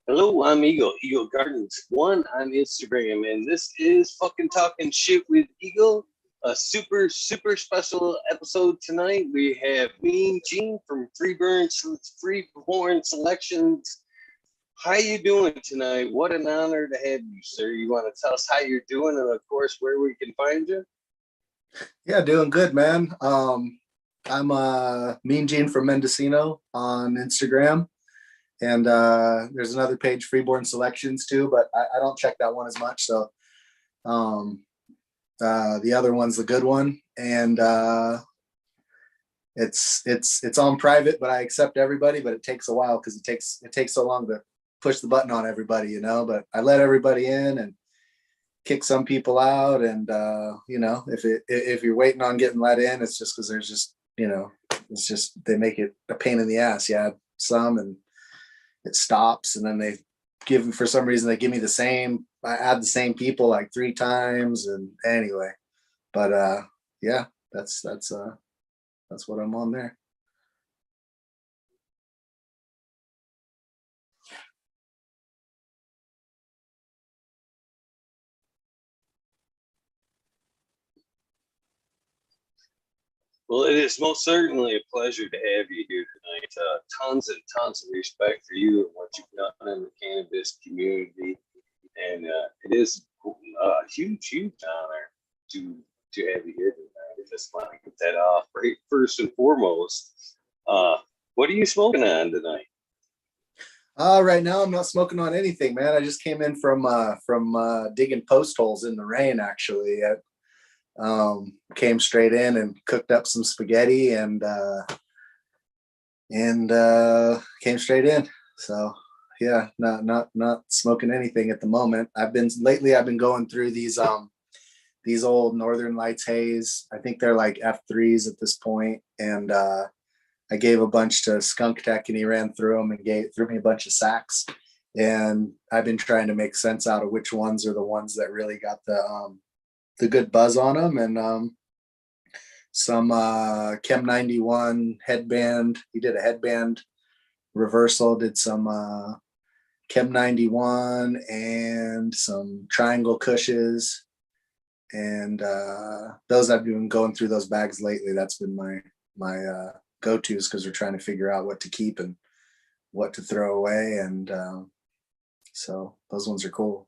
Hello, I'm Eagle, Eagle Gardens One on Instagram, and this is fucking talking shit with Eagle. A super special episode tonight. We have Mean Gene from Freeborn Selections. How you doing tonight? What an honor to have you, sir. You want to tell us how you're doing, and of course where we can find you? Yeah, doing good, man. I'm Mean Gene from Mendocino on Instagram, and there's another page, Freeborn Selections, too, but I don't check that one as much. So um, the other one's the good one, and it's on private, but I accept everybody. But it takes a while because it takes so long to push the button on everybody, But I let everybody in and kick some people out, and if you're waiting on getting let in, it's just because there's just it's just they make it a pain in the ass. You add some and it stops, and then for some reason they give me I add the same people like 3 times, and anyway, but yeah, that's what I'm on there. Well, it is most certainly a pleasure to have you here tonight. Tons and tons of respect for you and what you've done in the cannabis community, and it is a huge honor to have you here tonight. I just want to get that off right first and foremost. What are you smoking on tonight? Right now I'm not smoking on anything, man. I just came in from digging post holes in the rain. Actually, came straight in and cooked up some spaghetti and came straight in. So yeah, not smoking anything at the moment. I've been going through these old Northern Lights haze. I think they're like F3s at this point, and I gave a bunch to Skunk Tech, and he ran through them and threw me a bunch of sacks. And I've been trying to make sense out of which ones are the ones that really got the good buzz on them. And some Chem 91 headband. He did a headband reversal, did some Chem 91 and some triangle cushes. And those, I've been going through those bags lately. That's been my go-tos, because we're trying to figure out what to keep and what to throw away. And so those ones are cool,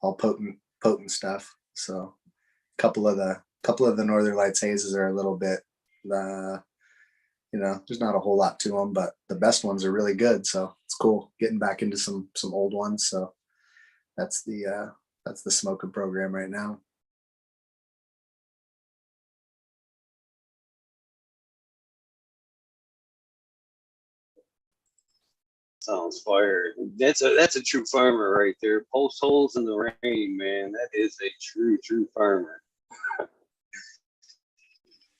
all potent stuff. So a couple of the Northern Lights hazes are a little bit there's not a whole lot to them, but the best ones are really good. So it's cool getting back into some old ones. So that's the smoking program right now. Sounds fire. That's a true farmer right there. Post holes in the rain, man. That is a true farmer.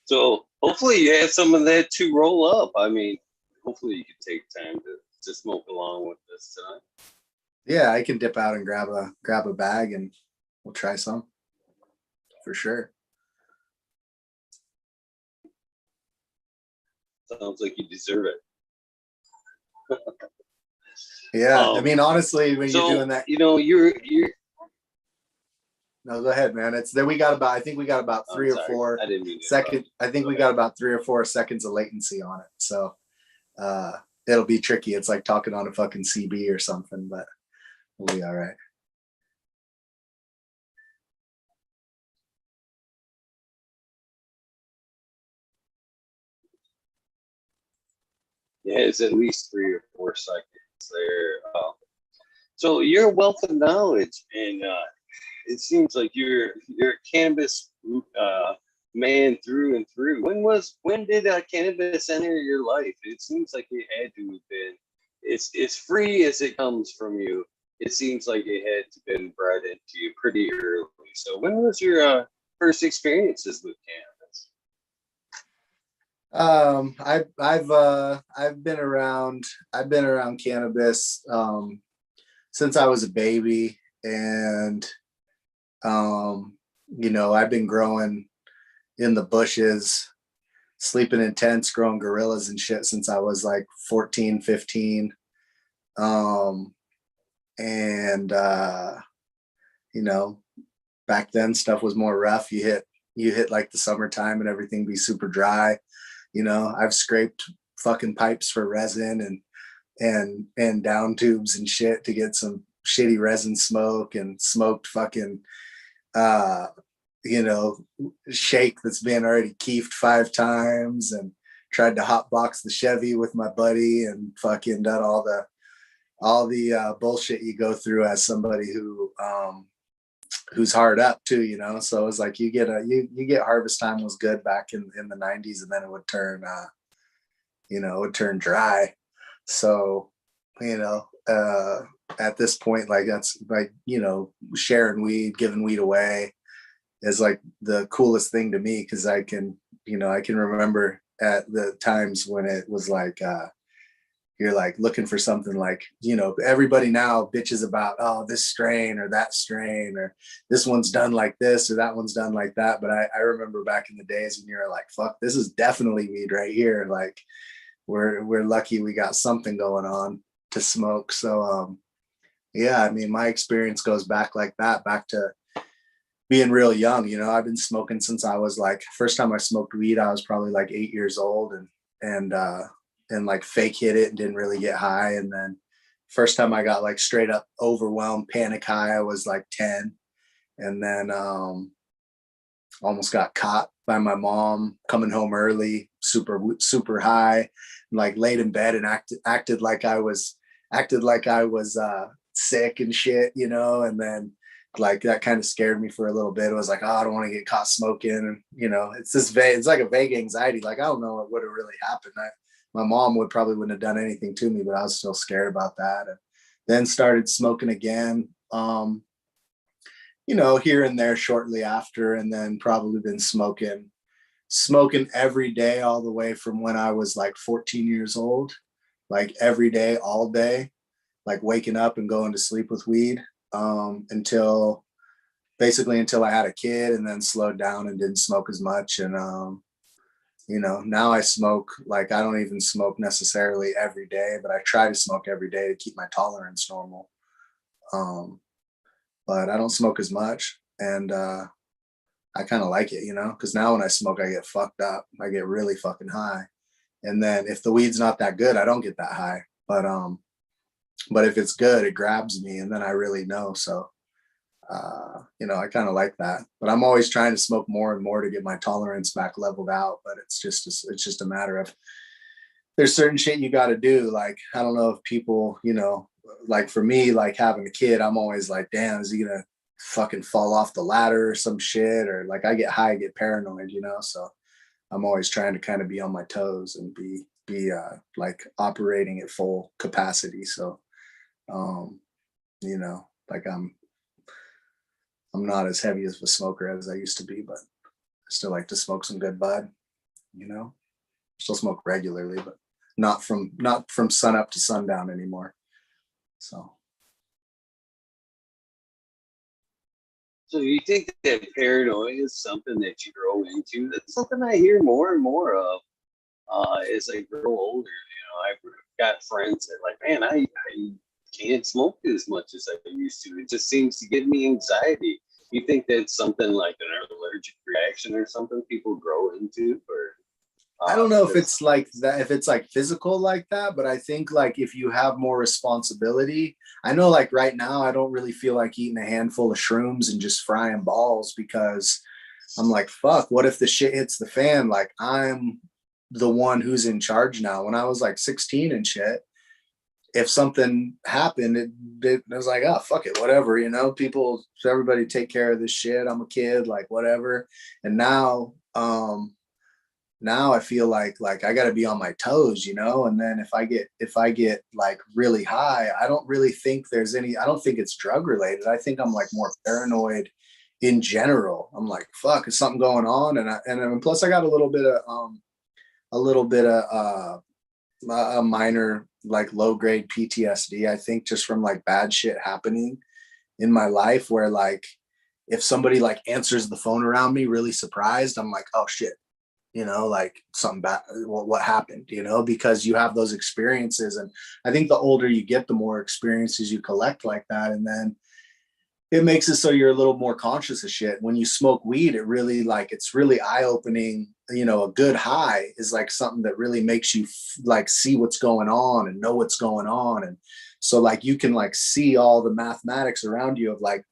So hopefully you have some of that to roll up. I mean, hopefully you can take time to smoke along with this tonight. Yeah, I can dip out and grab a bag, and we'll try some for sure. Sounds like you deserve it. Yeah, I mean, honestly, when you're doing that, you're. No, go ahead, man. It's there. I think we got about 3 or 4 seconds. I think we got about 3 or 4 seconds of latency on it. So it'll be tricky. It's like talking on a fucking CB or something, but we'll be all right. Yeah, it's at least 3 or 4 seconds there. So you're a wealth of knowledge, and it seems like you're a cannabis man through and through. When did cannabis enter your life? It seems like it had to have been. It's free as it comes from you. It seems like it had to been bred into you pretty early. So when was your first experiences with cannabis? I've been around cannabis since I was a baby, and I've been growing in the bushes, sleeping in tents, growing gorillas and shit since I was like 14, 15. And you know, back then stuff was more rough. You hit like the summertime and everything be super dry. You know, I've scraped fucking pipes for resin and down tubes and shit to get some shitty resin smoke, and smoked fucking uh you know, shake that's been already keefed 5 times, and tried to hotbox the Chevy with my buddy, and fucking done all the bullshit you go through as somebody who's hard up too, you know. So it was like you get harvest time was good back in the 90s, and then it would turn you know, it would turn dry. So, you know, at this point, like that's like, you know, sharing weed, giving weed away is like the coolest thing to me, because I can, you know, I can remember at the times when it was like you're like looking for something, like, you know, everybody now bitches about, oh, this strain or that strain, or this one's done like this or that one's done like that. But I remember back in the days when you're like, fuck, this is definitely weed right here. Like we're lucky we got something going on to smoke. So yeah, I mean, my experience goes back like that, back to being real young. You know, I've been smoking since I was like, first time I smoked weed, I was probably like 8 years old, and like fake hit it and didn't really get high. And then first time I got like straight up overwhelmed panic high, I was like 10. And then almost got caught by my mom coming home early, super high, like laid in bed and acted like I was sick and shit, you know. And then like that kind of scared me for a little bit. It was like, oh, I don't want to get caught smoking. And, you know, it's this vague, it's like a vague anxiety. Like, I don't know what would have really happened. My mom wouldn't have done anything to me, but I was still scared about that. And then started smoking again, you know, here and there shortly after. And then probably been smoking every day all the way from when I was like 14 years old, like every day, all day, like waking up and going to sleep with weed, until I had a kid, and then slowed down and didn't smoke as much. And you know, now I smoke, like I don't even smoke necessarily every day, but I try to smoke every day to keep my tolerance normal. But I don't smoke as much, and I kind of like it, you know, because now when I smoke, I get fucked up. I get really fucking high. And then if the weed's not that good, I don't get that high. But if it's good, it grabs me, and then I really know. So you know, I kind of like that. But I'm always trying to smoke more and more to get my tolerance back leveled out. But it's just a matter of, there's certain shit you got to do. Like, I don't know if people, you know, like for me, like having a kid, I'm always like, damn, is he gonna fucking fall off the ladder or some shit? Or like I get high, I get paranoid, you know. So I'm always trying to kind of be on my toes and be like operating at full capacity. So you know, like I'm not as heavy as a smoker as I used to be, but I still like to smoke some good bud, you know. Still smoke regularly, but not from sun up to sundown anymore. So you think that paranoia is something that you grow into? That's something I hear more and more of as I grow older. You know, I've got friends that like, man, I can't smoke as much as I used to. It just seems to give me anxiety. You think that's something like an allergic reaction or something people grow into? Or I don't know if it's like that, if it's like physical like that, but I think like if you have more responsibility, I know like right now, I don't really feel like eating a handful of shrooms and just frying balls, because I'm like, fuck, what if the shit hits the fan? Like I'm the one who's in charge now. When I was like 16 and shit, if something happened, it was like, oh, fuck it, whatever, you know, everybody take care of this shit. I'm a kid, like whatever. And now I feel like I got to be on my toes, you know. And then if I get like really high, I don't really think I don't think it's drug related. I think I'm like more paranoid in general. I'm like, fuck, is something going on? And plus I got a little bit of a minor like low grade PTSD, I think, just from like bad shit happening in my life, where like if somebody like answers the phone around me really surprised, I'm like, oh shit, you know, like something bad, what happened, you know, because you have those experiences. And I think the older you get, the more experiences you collect like that. And then it makes it so you're a little more conscious of shit. When you smoke weed, it really like, it's really eye opening. You know, a good high is like something that really makes you like see what's going on and know what's going on. And so like you can like see all the mathematics around you of like,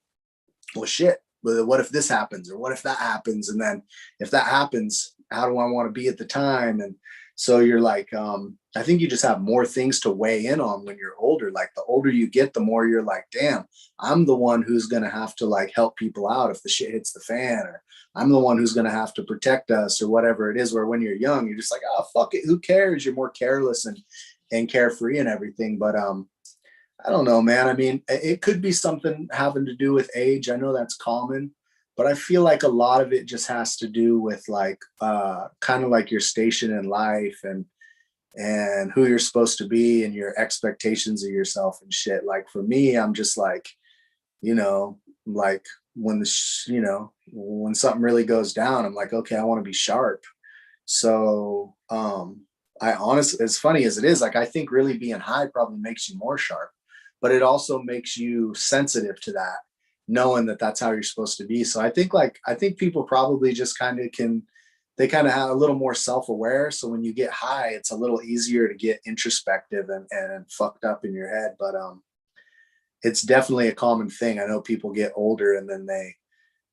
well, shit, what if this happens or what if that happens? And then if that happens, how do I want to be at the time? And so you're like, I think you just have more things to weigh in on when you're older. Like the older you get, the more you're like, damn, I'm the one who's going to have to like help people out if the shit hits the fan, or I'm the one who's going to have to protect us or whatever it is. Where when you're young, you're just like, oh, fuck it. Who cares? You're more careless and carefree and everything. But, I don't know, man. I mean, it could be something having to do with age. I know that's common, but I feel like a lot of it just has to do with like kind of like your station in life and who you're supposed to be and your expectations of yourself and shit. Like for me, I'm just like, you know, like when you know, when something really goes down, I'm like, okay, I want to be sharp. So I honestly, as funny as it is, like I think really being high probably makes you more sharp, but it also makes you sensitive to that, knowing that that's how you're supposed to be. So I think people probably just kind of can, they kind of have a little more self-aware. So when you get high, it's a little easier to get introspective and fucked up in your head. But it's definitely a common thing. I know people get older and then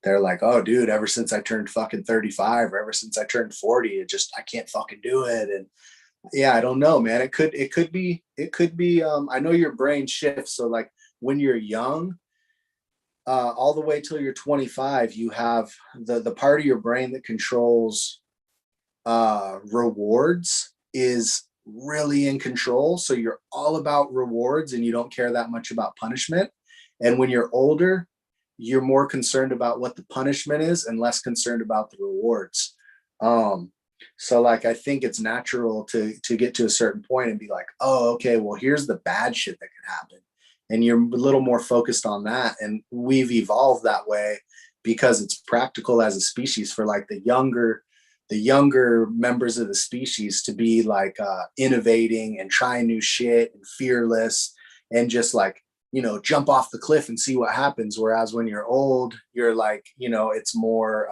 they're like, oh dude, ever since I turned fucking 35 or ever since I turned 40, I can't fucking do it. And yeah, I don't know, man. It could be I know your brain shifts. So like when you're young, all the way till you're 25, you have the part of your brain that controls rewards is really in control. So you're all about rewards and you don't care that much about punishment. And when you're older, you're more concerned about what the punishment is and less concerned about the rewards. Um, so like I think it's natural to get to a certain point and be like, oh, okay, well, here's the bad shit that could happen. And you're a little more focused on that. And we've evolved that way because it's practical as a species for like the younger members of the species to be like innovating and trying new shit and fearless and just like, you know, jump off the cliff and see what happens. Whereas when you're old, you're like, you know, it's more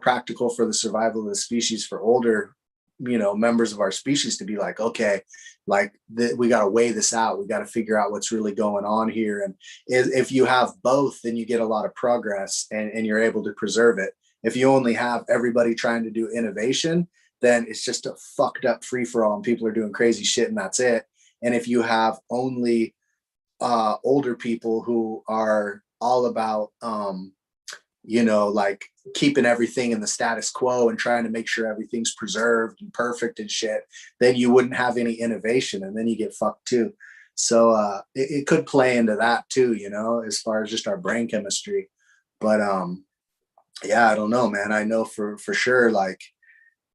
practical for the survival of the species for older, you know, members of our species to be like, okay, like we got to weigh this out. We got to figure out what's really going on here. And if you have both, then you get a lot of progress and you're able to preserve it. If you only have everybody trying to do innovation, then it's just a fucked up free for all and people are doing crazy shit and that's it. And if you have only older people who are all about, you know, like keeping everything in the status quo and trying to make sure everything's preserved and perfect and shit, then you wouldn't have any innovation and then you get fucked too. So it could play into that too, you know, as far as just our brain chemistry. But yeah, I don't know, man. I know for sure, like,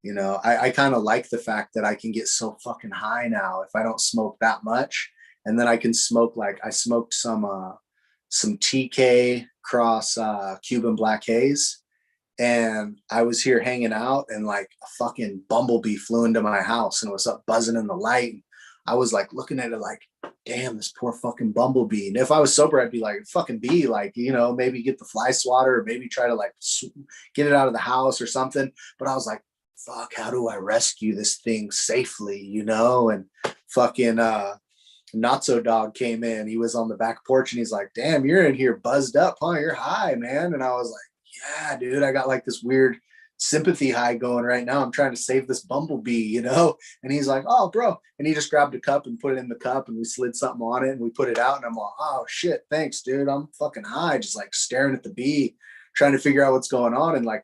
you know, I kind of like the fact that I can get so fucking high now if I don't smoke that much. And then I can smoke, like I smoked some TK cross Cuban Black Haze. And I was here hanging out and like a fucking bumblebee flew into my house and was up buzzing in the light. I was like looking at it like, damn, this poor fucking bumblebee. And if I was sober, I'd be like, fucking bee, like, you know, maybe get the fly swatter or maybe try to like get it out of the house or something. But I was like, fuck, how do I rescue this thing safely, you know? And fucking not so dog came in. He was on the back porch and he's like, damn, you're in here buzzed up, huh? You're high, man. And I was like, yeah, dude, I got like this weird sympathy high going right now. I'm trying to save this bumblebee, you know? And he's like, oh, bro. And he just grabbed a cup and put it in the cup and we slid something on it and we put it out. And I'm like, oh, shit, thanks, dude. I'm fucking high, just like staring at the bee, trying to figure out what's going on. And like,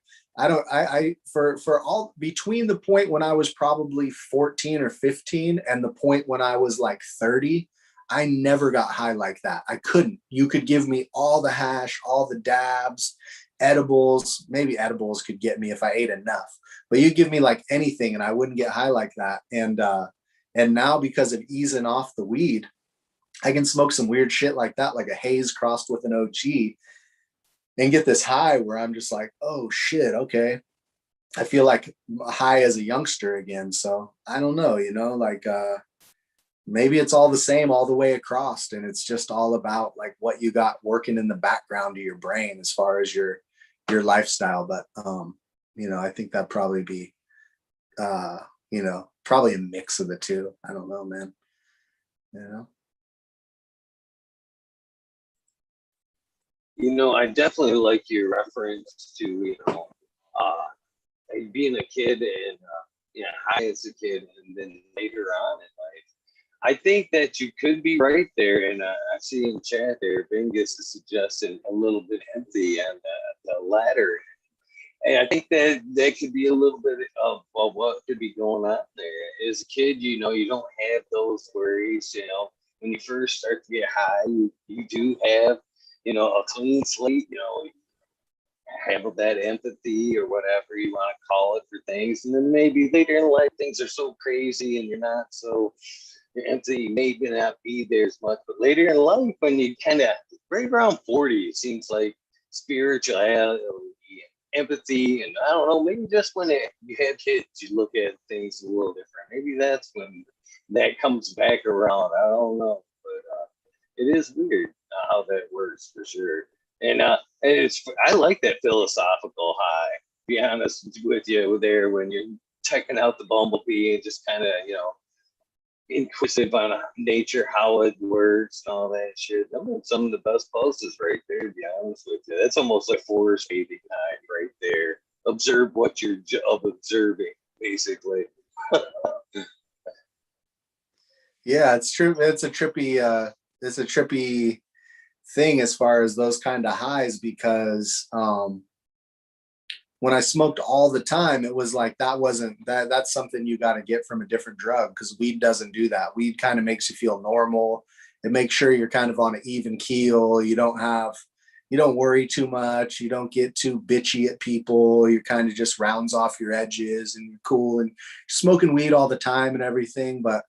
for all between the point when I was probably 14 or 15 and the point when I was like 30, I never got high like that. I couldn't. You could give me all the hash, all the dabs, edibles. Maybe edibles could get me if I ate enough, but you give me like anything and I wouldn't get high like that. And now because of easing off the weed, I can smoke some weird shit like that, like a haze crossed with an OG and get this high where I'm just like, oh shit, okay. I feel like high as a youngster again. So I don't know, like maybe it's all the same all the way across, and it's just all about like what you got working in the background of your brain as far as your lifestyle. But I think that'd probably be probably a mix of the two. I don't know, man. You know? I definitely like your reference to, uh, like being a kid and, high as a kid and then later on in life. I think that you could be right there. And I see in chat there, Bingus is suggesting a little bit empty and the latter. And I think that could be a little bit of what could be going on there. As a kid, you don't have those worries. When you first start to get high, you do have, a clean slate, have that empathy or whatever you want to call it for things. And then maybe later in life, things are so crazy and you're not so, your empathy maybe not be there as much. But later in life, when you kind of, right around 40, it seems like spirituality, empathy, and I don't know, maybe just when you have kids, you look at things a little different. Maybe that's when that comes back around. I don't know, but it is weird how that works for sure. And I like that philosophical high. Be honest with you, there when you're checking out the bumblebee and just kind of inquisitive on nature, how it works, and all that shit. I mean, some of the best poses right there. To be honest with you, that's almost like forest bathing time right there. Observe what you're observing, basically. Yeah, it's true. It's a trippy thing as far as those kind of highs, because when I smoked all the time, it was like that's something you got to get from a different drug, because weed doesn't do that. Weed kind of makes you feel normal. It makes sure you're kind of on an even keel. You don't worry too much. You don't get too bitchy at people. You kind of just rounds off your edges and you're cool, and smoking weed all the time and everything. But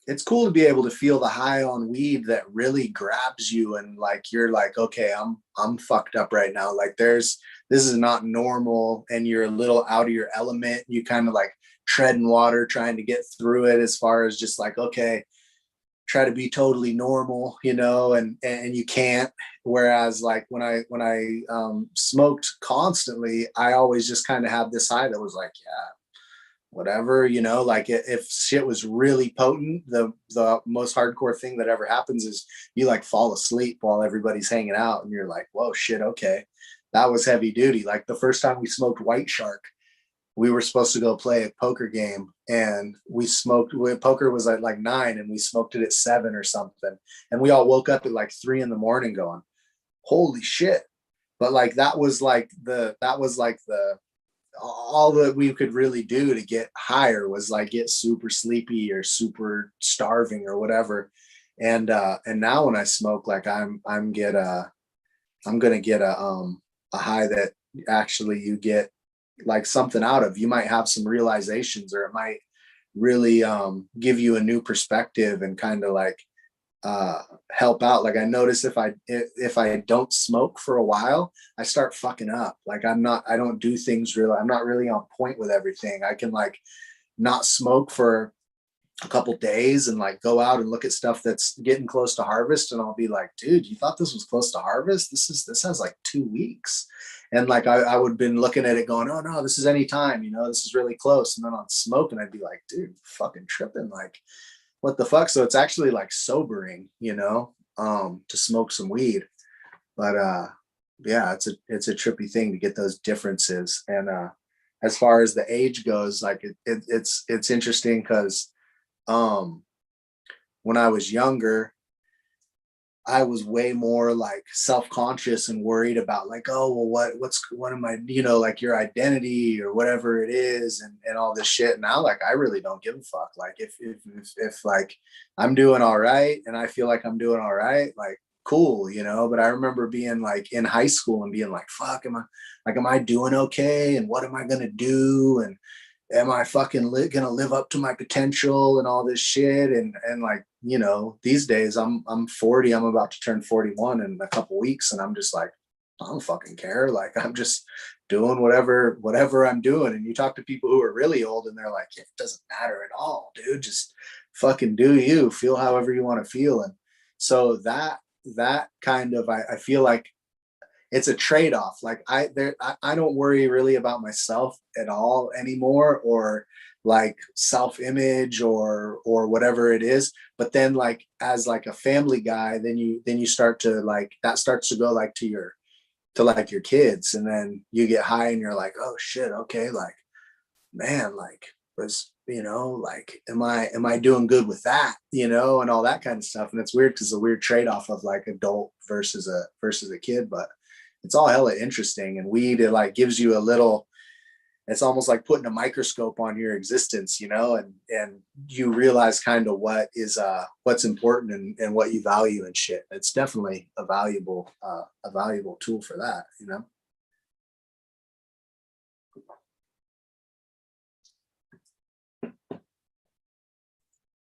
it's cool to be able to feel the high on weed that really grabs you, and like you're like, okay, I'm fucked up right now. Like this is not normal, and you're a little out of your element. You kind of like treading water trying to get through it, as far as just like, okay, try to be totally normal, and you can't. Whereas like when I smoked constantly, I always just kind of had this high that was like, yeah, whatever, like if shit was really potent, the most hardcore thing that ever happens is you like fall asleep while everybody's hanging out, and you're like, whoa, shit, okay, that was heavy duty. Like the first time we smoked White Shark, we were supposed to go play a poker game, and poker was at like 9 and we smoked it at 7 or something, and we all woke up at like 3 in the morning going, holy shit. But like that was like the all that we could really do to get higher was like get super sleepy or super starving or whatever. And now when I smoke, like I'm gonna get a high that actually you get like something out of. You might have some realizations, or it might really give you a new perspective and kind of like help out. Like I notice if I don't smoke for a while, I start fucking up. Like I don't do things really. I'm not really on point with everything. I can like not smoke for a couple days and like go out and look at stuff that's getting close to harvest, and I'll be like, dude, you thought this was close to harvest? This has like 2 weeks. And like I would have been looking at it going, oh no, this is any time, this is really close. And then on smoke, and I'd be like, dude, fucking tripping. Like, what the fuck? So it's actually like sobering, to smoke some weed. But yeah, it's a trippy thing to get those differences. And as far as the age goes, like it's interesting because when I was younger, I was way more like self-conscious and worried about like, oh, well, what am I, like your identity or whatever it is, and all this shit. Now, like, I really don't give a fuck. Like if like I'm doing all right and I feel like I'm doing all right, like cool, but I remember being like in high school and being like, fuck, am I doing okay? And what am I going to do? And am I fucking gonna live up to my potential and all this shit? And like, these days I'm 40, I'm about to turn 41 in a couple weeks. And I'm just like, I don't fucking care. Like, I'm just doing whatever I'm doing. And you talk to people who are really old and they're like, it doesn't matter at all, dude. Just fucking do you, feel however you want to feel. And so that kind of, I feel like it's a trade-off. Like I don't worry really about myself at all anymore, or like self-image or whatever it is. But then like as like a family guy, then you start to like, that starts to go like to like your kids, and then you get high and you're like, oh shit, okay, like, man, like, was, like, am I doing good with that, and all that kind of stuff. And it's weird because it's a weird trade-off of like adult versus a kid, but it's all hella interesting. And weed, it like gives you a little, it's almost like putting a microscope on your existence, and you realize kind of what's important, and what you value and shit. It's definitely a valuable tool for that.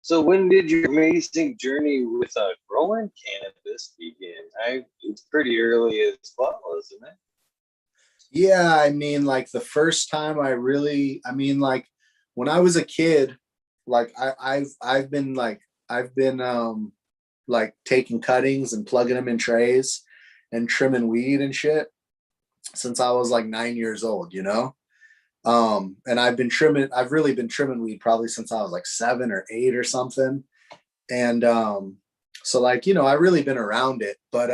So when did your amazing journey with growing cannabis begin? It's pretty early as well, isn't it? Yeah, I mean, like the first time I mean, like when I was a kid, like I've been like taking cuttings and plugging them in trays and trimming weed and shit since I was like 9 years old. And I've really been trimming weed probably since I was like 7 or 8 or something. And so like, I really been around it. But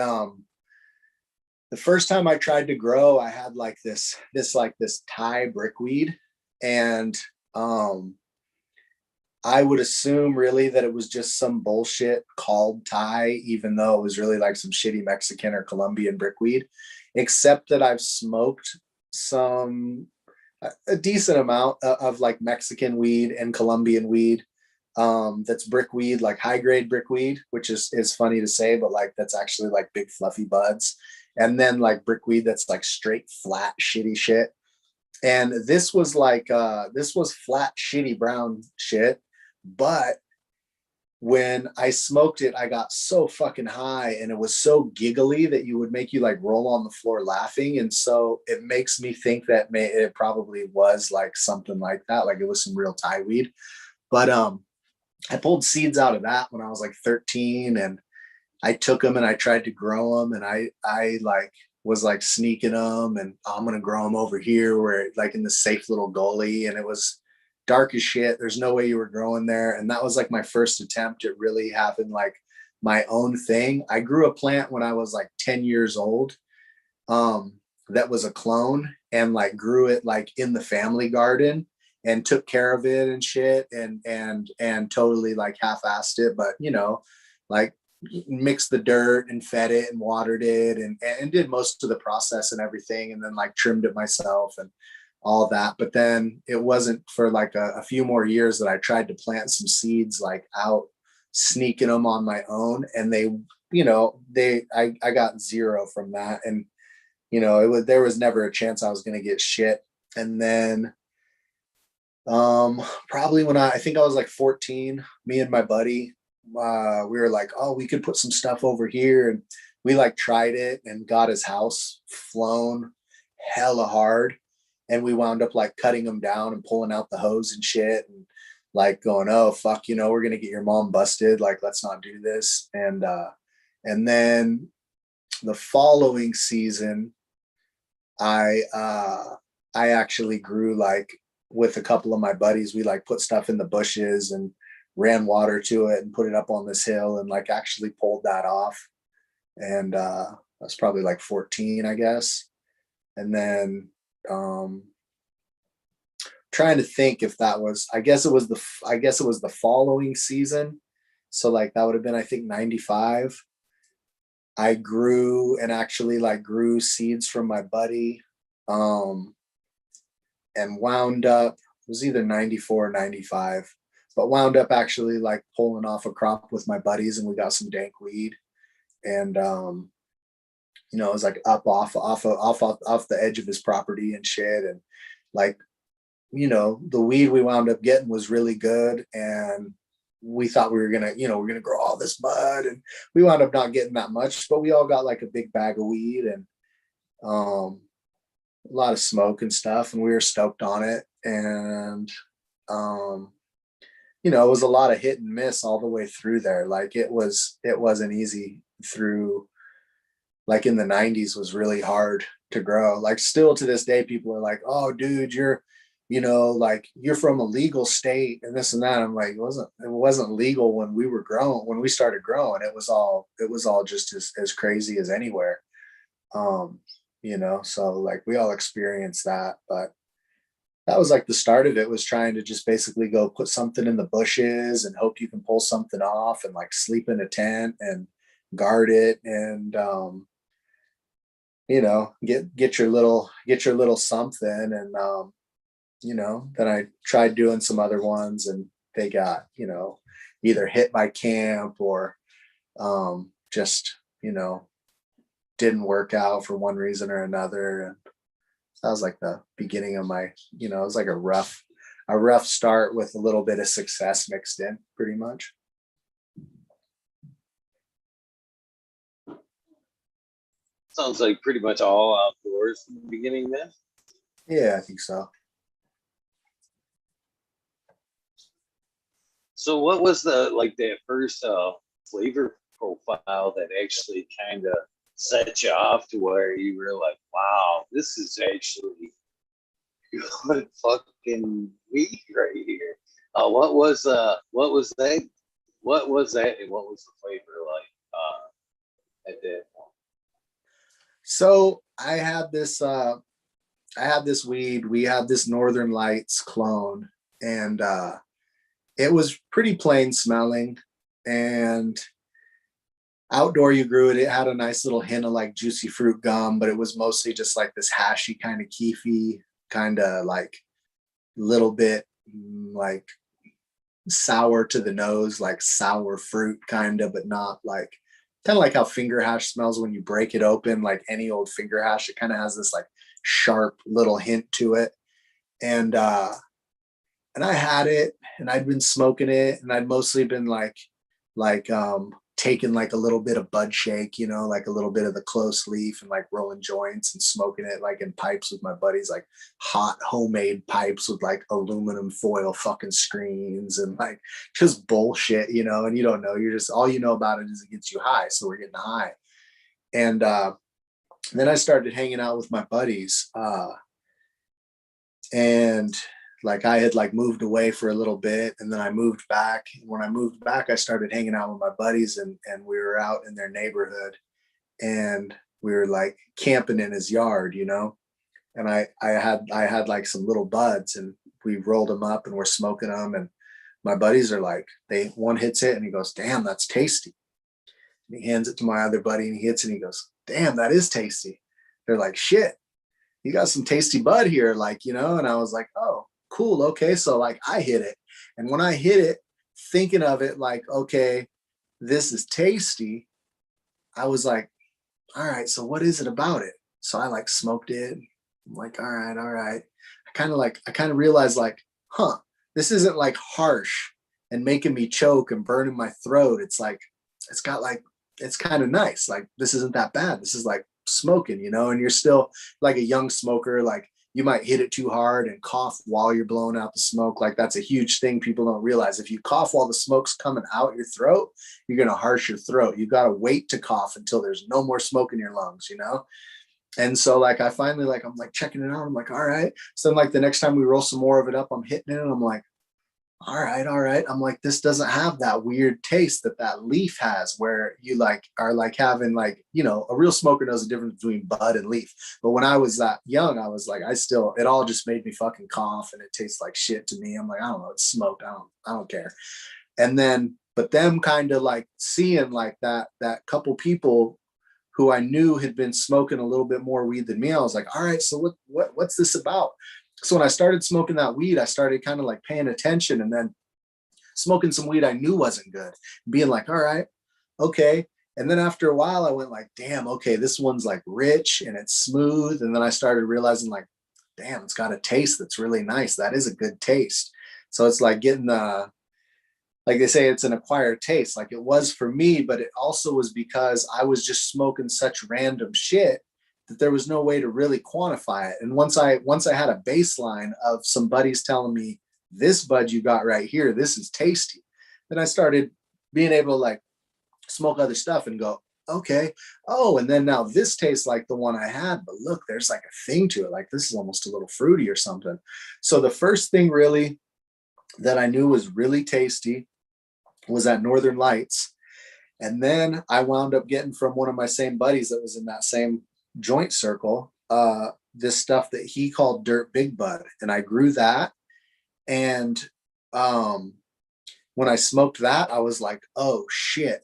the first time I tried to grow, I had like this Thai brickweed. And um I would assume really that it was just some bullshit called Thai, even though it was really like some shitty Mexican or Colombian brickweed. Except that I've smoked some a decent amount of like Mexican weed and Colombian weed. That's brickweed, like high grade brickweed, which is funny to say, but like that's actually like big fluffy buds. And then like brickweed that's like straight flat shitty shit. And this was flat shitty brown shit. But when I smoked it, I got so fucking high and it was so giggly that you would make you like roll on the floor laughing. And so it makes me think that it probably was like something like that. Like it was some real Thai weed. But I pulled seeds out of that when I was like 13, and I took them and I tried to grow them, and I like was like sneaking them, and I'm going to grow them over here where like in the safe little gully. And it was dark as shit. There's no way you were growing there. And that was like my first attempt at really having like my own thing. I grew a plant when I was like 10 years old. That was a clone, and like grew it like in the family garden and took care of it and shit, and totally like half-assed it. But like mixed the dirt and fed it and watered it, and did most of the process and everything, and then like trimmed it myself and all that. But then it wasn't for like a few more years that I tried to plant some seeds like out, sneaking them on my own. And I got zero from that. And there was never a chance I was going to get shit. And then probably when I think I was like 14, me and my buddy, we were like, oh, we could put some stuff over here. And we like tried it and got his house flown hella hard. And we wound up like cutting them down and pulling out the hose and shit, and like going, oh fuck, we're gonna get your mom busted, like let's not do this. And then the following season, I actually grew, like with a couple of my buddies, we like put stuff in the bushes and ran water to it and put it up on this hill, and like actually pulled that off. And that's probably like 14, I guess. And then trying to think if that was, I guess it was the following season. So like that would have been, I think, 95. I grew and actually like grew seeds from my buddy, and wound up, it was either 94 or 95, but wound up actually like pulling off a crop with my buddies, and we got some dank weed. And it was like up off the edge of his property and shit. And like, the weed we wound up getting was really good. And we thought we were we're gonna grow all this bud, and we wound up not getting that much, but we all got like a big bag of weed. A lot of smoke and stuff, and we were stoked on it. And it was a lot of hit and miss all the way through there. Like it wasn't easy through, like in the 90s was really hard to grow. Like still to this day, people are like, oh dude, like you're from a legal state and this and that. I'm like, it wasn't legal when we were growing, when we started growing. It was all just as crazy as anywhere. So like we all experienced that, but that was like the start of it, was trying to just basically go put something in the bushes and hope you can pull something off, and like sleep in a tent and guard it, and get your little something. And then I tried doing some other ones, and they got either hit by camp or just didn't work out for one reason or another. And that was like the beginning of my, it was like a rough start with a little bit of success mixed in, pretty much. Sounds like pretty much all outdoors from the beginning then. Yeah, I think so. So what was that first flavor profile that actually kind of set you off to where you were like, wow, this is actually good fucking weed right here? What was that? What was that, and what was the flavor like at that point? So I had this weed. We had this Northern Lights clone, and it was pretty plain smelling, and outdoor you grew it. It had a nice little hint of like juicy fruit gum, but it was mostly just like this hashy kind of keefy, kind of like little bit like sour to the nose, like sour fruit kind of, but not like, kind of like how finger hash smells when you break it open. Like any old finger hash, it kind of has this like sharp little hint to it. And I had it, and I'd been smoking it, and I'd mostly been taking like a little bit of bud shake, like a little bit of the close leaf, and like rolling joints and smoking it like in pipes with my buddies, like hot homemade pipes with like aluminum foil fucking screens, and like just bullshit, and you don't know, you're just, all you know about it is it gets you high. So we're getting high. And then I started hanging out with my buddies, and like I had like moved away for a little bit, and then I moved back. When I moved back, I started hanging out with my buddies, and we were out in their neighborhood, and we were like camping in his yard, and I had like some little buds, and we rolled them up and we're smoking them. And my buddies are like, one hits it and he goes, damn, that's tasty. And he hands it to my other buddy, and he hits it and he goes, damn, that is tasty. They're like, shit, you got some tasty bud here, like, and I was like, oh, cool. Okay. So like I hit it. And when I hit it, thinking of it like, okay, this is tasty, I was like, all right, so what is it about it? So I like smoked it. I'm like, all right. I kind of realized like, this isn't like harsh and making me choke and burning my throat. It's like, it's got like, it's kind of nice. Like, this isn't that bad. This is like smoking, and you're still like a young smoker. Like, you might hit it too hard and cough while you're blowing out the smoke. Like, that's a huge thing people don't realize. If you cough while the smoke's coming out your throat, you're going to harsh your throat. You got to wait to cough until there's no more smoke in your lungs, And so like, I finally, like, I'm like checking it out. I'm like, all right. So then like the next time we roll some more of it up, I'm hitting it and I'm like, all right. I'm like, this doesn't have that weird taste that leaf has, where you like are like having like, a real smoker knows the difference between bud and leaf. But when I was that young, I was like, it all just made me fucking cough, and it tastes like shit to me. I'm like, I don't know, it's smoked. I don't care. And then, but them kind of like seeing like that couple people who I knew had been smoking a little bit more weed than me, I was like, all right, so what's this about? So when I started smoking that weed, I started kind of like paying attention, and then smoking some weed I knew wasn't good, being like, all right, okay. And then after a while I went like, damn, okay, this one's like rich and it's smooth. And then I started realizing like, damn, it's got a taste that's really nice. That is a good taste. So it's like getting like they say, it's an acquired taste. Like it was for me, but it also was because I was just smoking such random shit that there was no way to really quantify it. And once I had a baseline of some buddies telling me, this bud you got right here, this is tasty, then I started being able to like smoke other stuff and go, okay, oh, and then now this tastes like the one I had, but look, there's like a thing to it. Like this is almost a little fruity or something. So the first thing really that I knew was really tasty was that Northern Lights. And then I wound up getting from one of my same buddies that was in that same joint circle, this stuff that he called Dirt Big Bud. And I grew that. And when I smoked that, I was like, oh shit,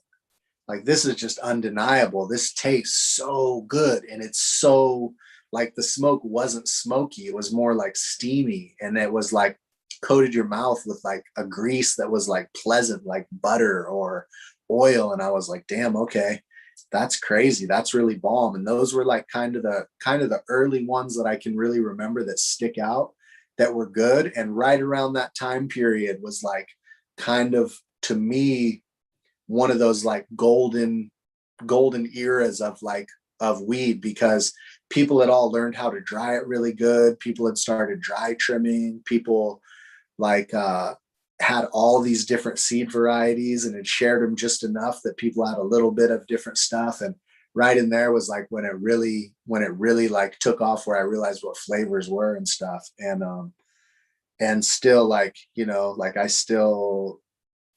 like this is just undeniable. This tastes so good. And it's so like the smoke wasn't smoky. It was more like steamy. And it was like coated your mouth with like a grease that was like pleasant, like butter or oil. And I was like, damn, okay, that's crazy. That's really bomb. And those were like kind of the early ones that I can really remember that stick out, that were good. And right around that time period was like kind of, to me, one of those like golden eras of weed, because people had all learned how to dry it really good. People had started dry trimming. People like had all these different seed varieties and had shared them just enough that people had a little bit of different stuff. And right in there was like when it really like took off, where I realized what flavors were and stuff. And still, like, you know, like I still,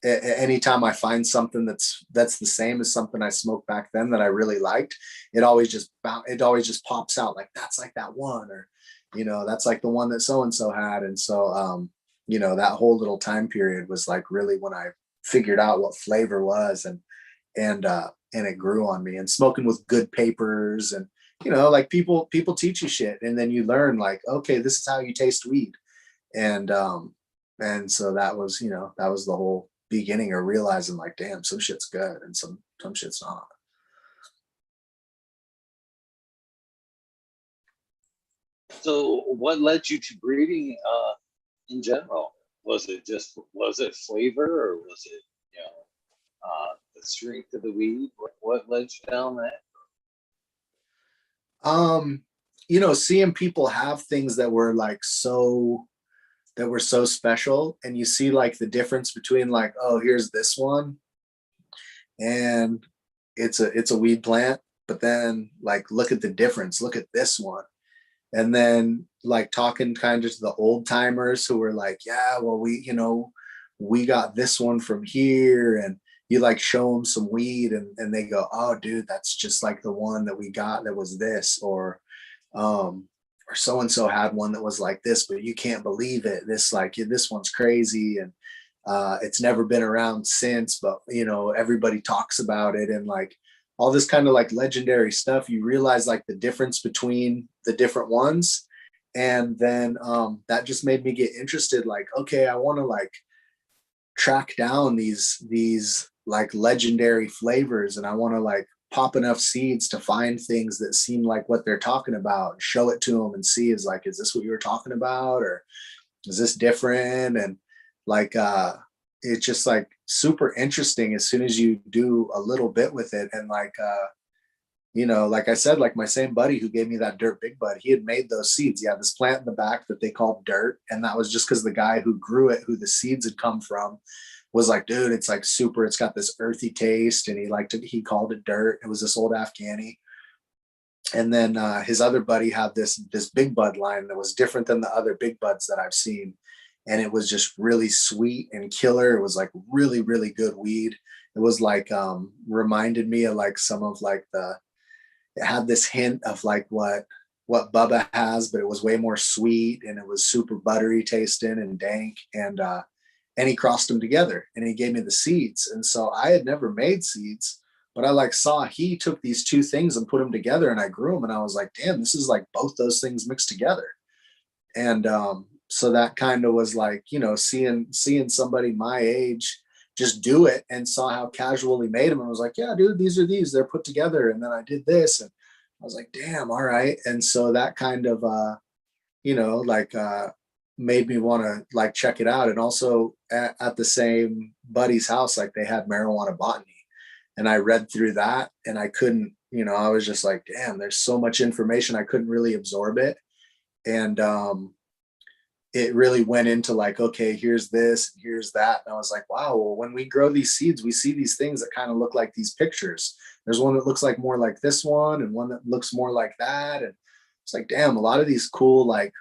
anytime I find something that's the same as something I smoked back then that I really liked, it always just pops out like, that's like that one, or, you know, that's like the one that so-and-so had. And so, you know, that whole little time period was like really when I figured out what flavor was, and it grew on me. And smoking with good papers, and, you know, like people teach you shit, and then you learn like, okay, this is how you taste weed. And so that was, you know, that was the whole beginning of realizing like, damn, some shit's good and some shit's not. So what led you to breeding in general? Was it flavor, or was it, you know, the strength of the weed? What led you down that? You know, seeing people have things that were so special, and you see like the difference between like, oh, here's this one, and it's a weed plant, but then like, look at the difference, look at this one. And then like talking kind of to the old timers who were like, yeah, well, we got this one from here, and you like show them some weed, and they go, oh dude, that's just like the one that we got that was this, or so and so had one that was like this, but you can't believe it, this like, this one's crazy, and it's never been around since, but you know, everybody talks about it, and like all this kind of like legendary stuff. You realize like the difference between the different ones. And then that just made me get interested, like, okay, I want to like track down these like legendary flavors, and I want to like pop enough seeds to find things that seem like what they're talking about, show it to them and see, is like, is this what you were talking about, or is this different? And like it's just like super interesting as soon as you do a little bit with it. And like you know, like I said, like my same buddy who gave me that Dirt Big Bud, he had made those seeds. He had this plant in the back that they called Dirt, and that was just because the guy who grew it, who the seeds had come from, was like, dude, it's like super, it's got this earthy taste, and he liked it, he called it Dirt. It was this old Afghani. And then his other buddy had this Big Bud line that was different than the other Big Buds that I've seen, and it was just really sweet and killer. It was like really, really good weed. It was like reminded me of like some of like it had this hint of like what Bubba has, but it was way more sweet, and it was super buttery tasting and dank. And he crossed them together, and he gave me the seeds. And so I had never made seeds, but I like saw he took these two things and put them together, and I grew them, and I was like, damn, this is like both those things mixed together. And so that kind of was like, you know, seeing somebody my age just do it, and saw how casual he made them, and was like, yeah, dude, they're put together. And then I did this, and I was like, damn, all right. And so that kind of you know, like made me want to like check it out. And also at the same buddy's house, like they had marijuana botany. and I read through that, and I couldn't, I was just like, damn, there's so much information. I couldn't really absorb it. And it really went into like, okay, here's this, and here's that. And I was like, wow, well, when we grow these seeds, we see these things that kind of look like these pictures. There's one that looks like more like this one, and one that looks more like that. And it's like, damn, a lot of these cool, like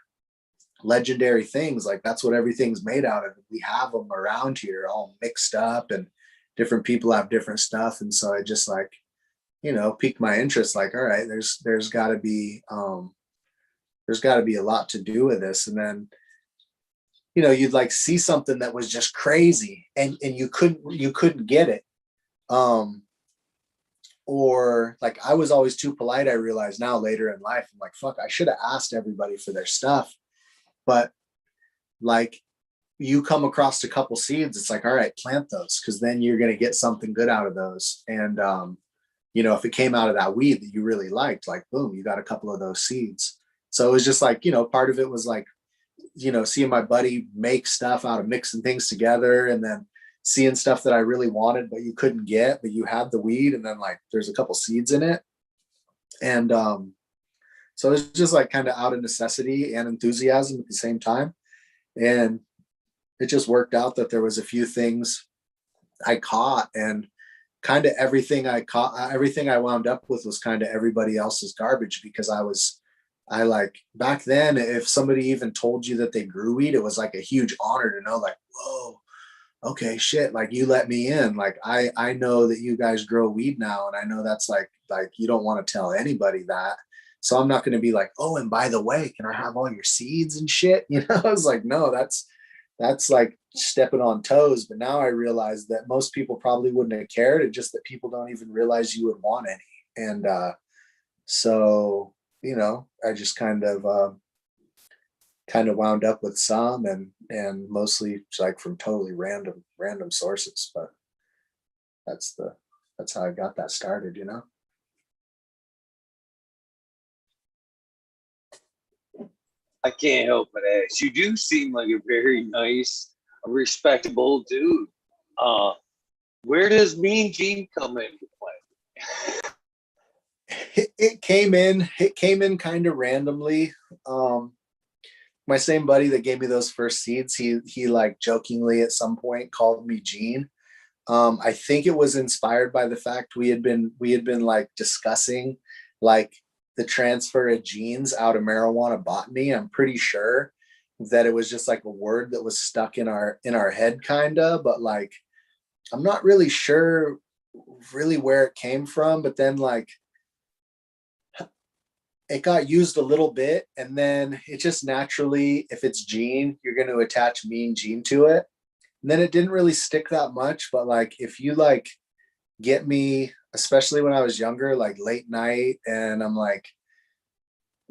legendary things, like that's what everything's made out of. We have them around here all mixed up, and different people have different stuff. And so it just like, piqued my interest. Like, all right, there's gotta be a lot to do with this. And then, you'd like see something that was just crazy, and you couldn't get it. Or like, I was always too polite. I realize now later in life, I'm like, fuck, I should have asked everybody for their stuff. But like, you come across a couple seeds, it's like, all right, plant those, because then you're going to get something good out of those. And if it came out of that weed that you really liked, like, boom, you got a couple of those seeds. So it was just like, part of it was like, seeing my buddy make stuff out of mixing things together, and then seeing stuff that I really wanted but you couldn't get, but you had the weed, and then like there's a couple seeds in it. And so it's just like kind of out of necessity and enthusiasm at the same time. And it just worked out that there was a few things I caught, and kind of everything I caught, everything I wound up with was kind of everybody else's garbage, because I like, back then, if somebody even told you that they grew weed, it was like a huge honor to know, like, whoa, okay, shit, like you let me in. Like, I know that you guys grow weed now, and I know that's like you don't want to tell anybody that. So I'm not going to be like, oh, and by the way, can I have all your seeds and shit? I was like, no, that's like stepping on toes. But now I realize that most people probably wouldn't have cared. It's just that people don't even realize you would want any. And so, I just kind of wound up with some, and mostly like from totally random sources. But that's how I got that started. I can't help but ask. You do seem like a very nice, respectable dude. Where does Mean Gene come into play? It came in kind of randomly. My same buddy that gave me those first seeds, he like jokingly at some point called me Gene. I think it was inspired by the fact we had been like discussing like the transfer of genes out of marijuana botany. I'm pretty sure that it was just like a word that was stuck in our head, kind of, but like, I'm not really sure really where it came from. But then like, it got used a little bit, and then it just naturally, if it's Gene, you're going to attach Mean Gene to it. And then it didn't really stick that much. But like, if you like get me, especially when I was younger, like late night, and I'm like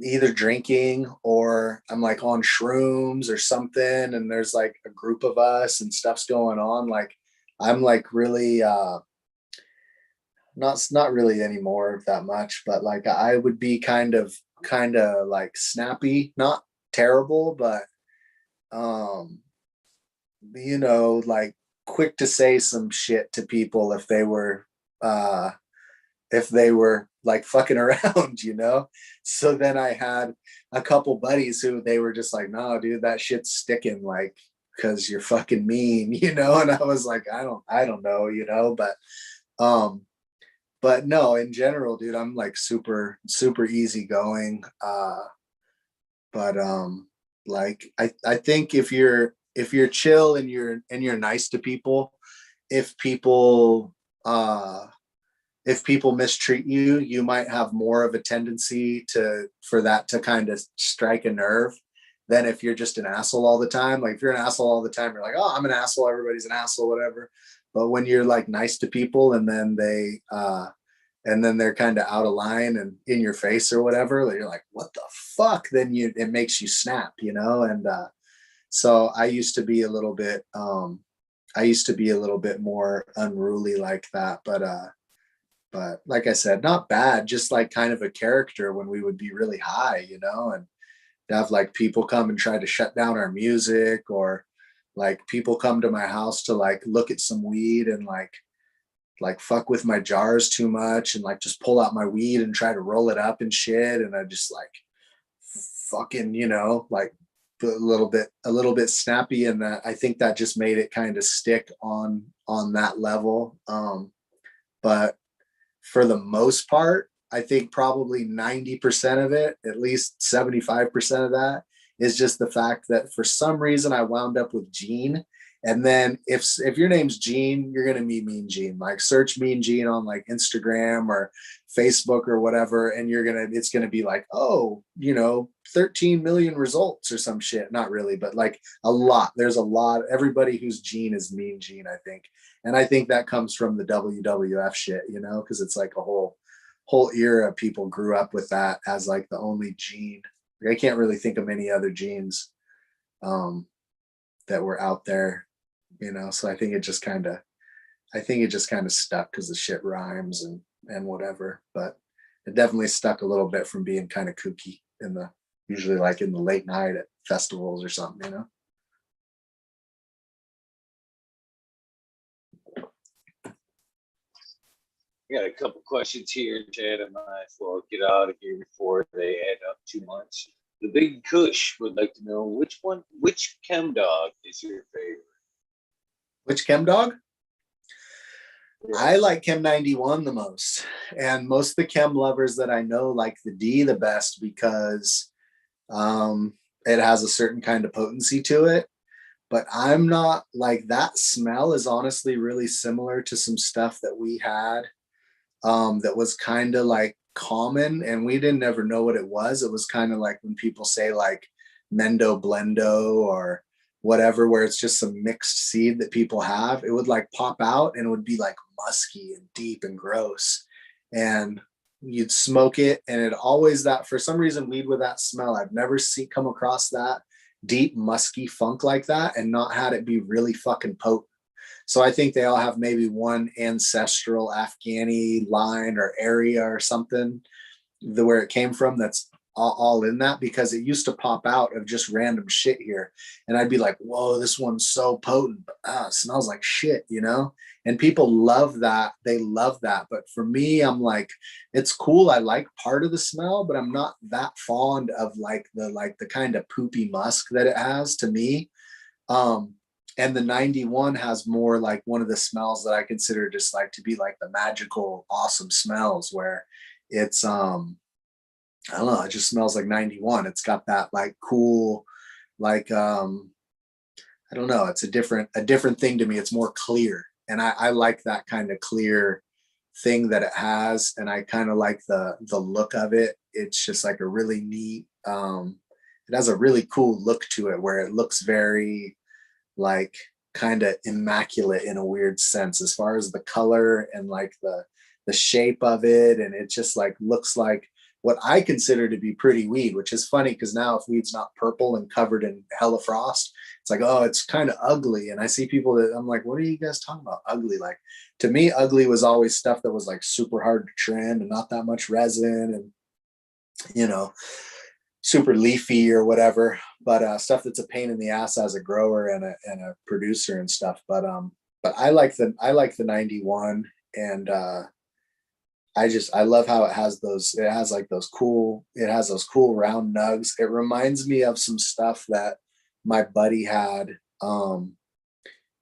either drinking or I'm like on shrooms or something, and there's like a group of us and stuff's going on, like I'm like really not really anymore that much, but like I would be kind of like snappy, not terrible, but like quick to say some shit to people if they were like fucking around. So then I had a couple buddies who they were just like, no, dude, that shit's sticking, like, because you're fucking mean, and I was like, I don't know, but no, in general, dude, I'm like super, super easygoing. But like I think if you're chill and you're nice to people, if people mistreat you, you might have more of a tendency for that to kind of strike a nerve than if you're just an asshole all the time. Like if you're an asshole all the time, you're like, oh, I'm an asshole, everybody's an asshole, whatever. But when you're like nice to people, and then they're kind of out of line and in your face or whatever, you're like, what the fuck? Then it makes you snap, and so I used to be a little bit more unruly like that. But like I said, not bad, just like kind of a character when we would be really high, and have like people come and try to shut down our music, or like people come to my house to like look at some weed, and like like fuck with my jars too much and like just pull out my weed and try to roll it up and shit. And I just like fucking, like a little bit snappy. And that, I think that just made it kind of stick on that level. But for the most part, I think probably 90% of it, at least 75% of that, is just the fact that for some reason I wound up with Gene. And then if your name's Gene, you're gonna meet Mean Gene. Like search Mean Gene on like Instagram or Facebook or whatever, and it's gonna be like, oh, 13 million results or some shit. Not really, but like a lot. There's a lot. Everybody who's Gene is Mean Gene, I think. And I think that comes from the WWF shit, because it's like a whole era people grew up with that as like the only Gene. I can't really think of many other Genes that were out there, so I think it just kind of stuck because the shit rhymes and whatever. But it definitely stuck a little bit from being kind of kooky usually like in the late night at festivals or something. We got a couple questions here, Chad and I, will get out of here before they add up too much. The Big Kush would like to know which chem dog is your favorite? Which chem dog? Yeah. I like Chem 91 the most. And most of the chem lovers that I know like the D the best because it has a certain kind of potency to it. But I'm not like that. Smell is honestly really similar to some stuff that we had that was kind of like common and we didn't ever know what it was. It was kind of like when people say like Mendo Blendo or whatever, where it's just some mixed seed that people have. It would like pop out and it would be like musky and deep and gross. And you'd smoke it and it always that, for some reason, weed with that smell, I've never come across that deep musky funk like that and not had it be really fucking potent. So I think they all have maybe one ancestral Afghani line or area or something where it came from that's all in that, because it used to pop out of just random shit here. And I'd be like, whoa, this one's so potent, but it smells like shit, And people love that. They love that. But for me, I'm like, it's cool. I like part of the smell, but I'm not that fond of like the kind of poopy musk that it has to me. And the 91 has more like one of the smells that I consider just like to be like the magical, awesome smells where it's, I don't know, it just smells like 91. It's got that like cool, like, I don't know. It's a different thing to me. It's more clear. And I like that kind of clear thing that it has. And I kind of like the look of it. It's just like a really neat, it has a really cool look to it where it looks very, like kind of immaculate in a weird sense as far as the color and like the shape of it. And it just like looks like what I consider to be pretty weed, which is funny because now if weed's not purple and covered in hella frost, it's like, oh, it's kind of ugly. And I see people that I'm like, what are you guys talking about? Ugly? Like to me, ugly was always stuff that was like super hard to trim and not that much resin and, super leafy or whatever, but stuff that's a pain in the ass as a grower and a producer and stuff. But I like the 91 and I love how it has those cool round nugs. It reminds me of some stuff that my buddy had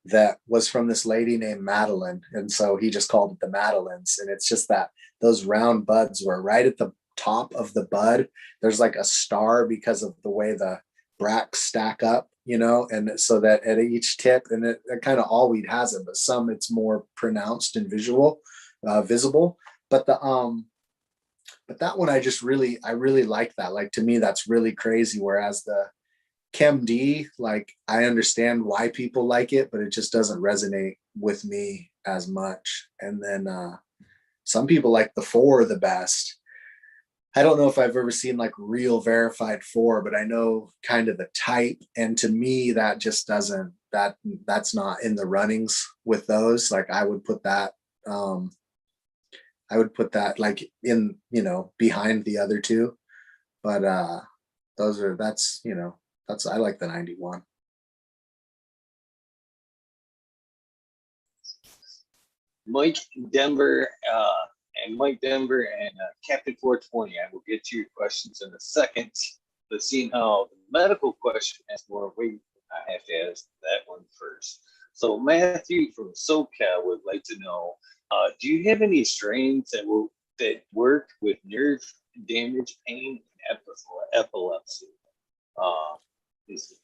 that was from this lady named Madeline. And so he just called it the Madelines. And it's just that those round buds were right at the top of the bud. There's like a star because of the way the bracts stack up, and so that at each tip, and it kind of all weed has it, but some it's more pronounced and visible. But that one I really like that. Like to me, that's really crazy. Whereas the Chem D, like I understand why people like it, but it just doesn't resonate with me as much. And then some people like the 4 the best. I don't know if I've ever seen like real verified 4, but I know kind of the type. And to me, that just doesn't, that's not in the runnings with those. Like I would put that like in, behind the other 2. But I like the 91. Mike Denver and Captain 420. I will get to your questions in a second. But seeing how the medical question has more weight, I have to ask that one first. So Matthew from SoCal would like to know: do you have any strains that work with nerve damage, pain, and epilepsy? Is the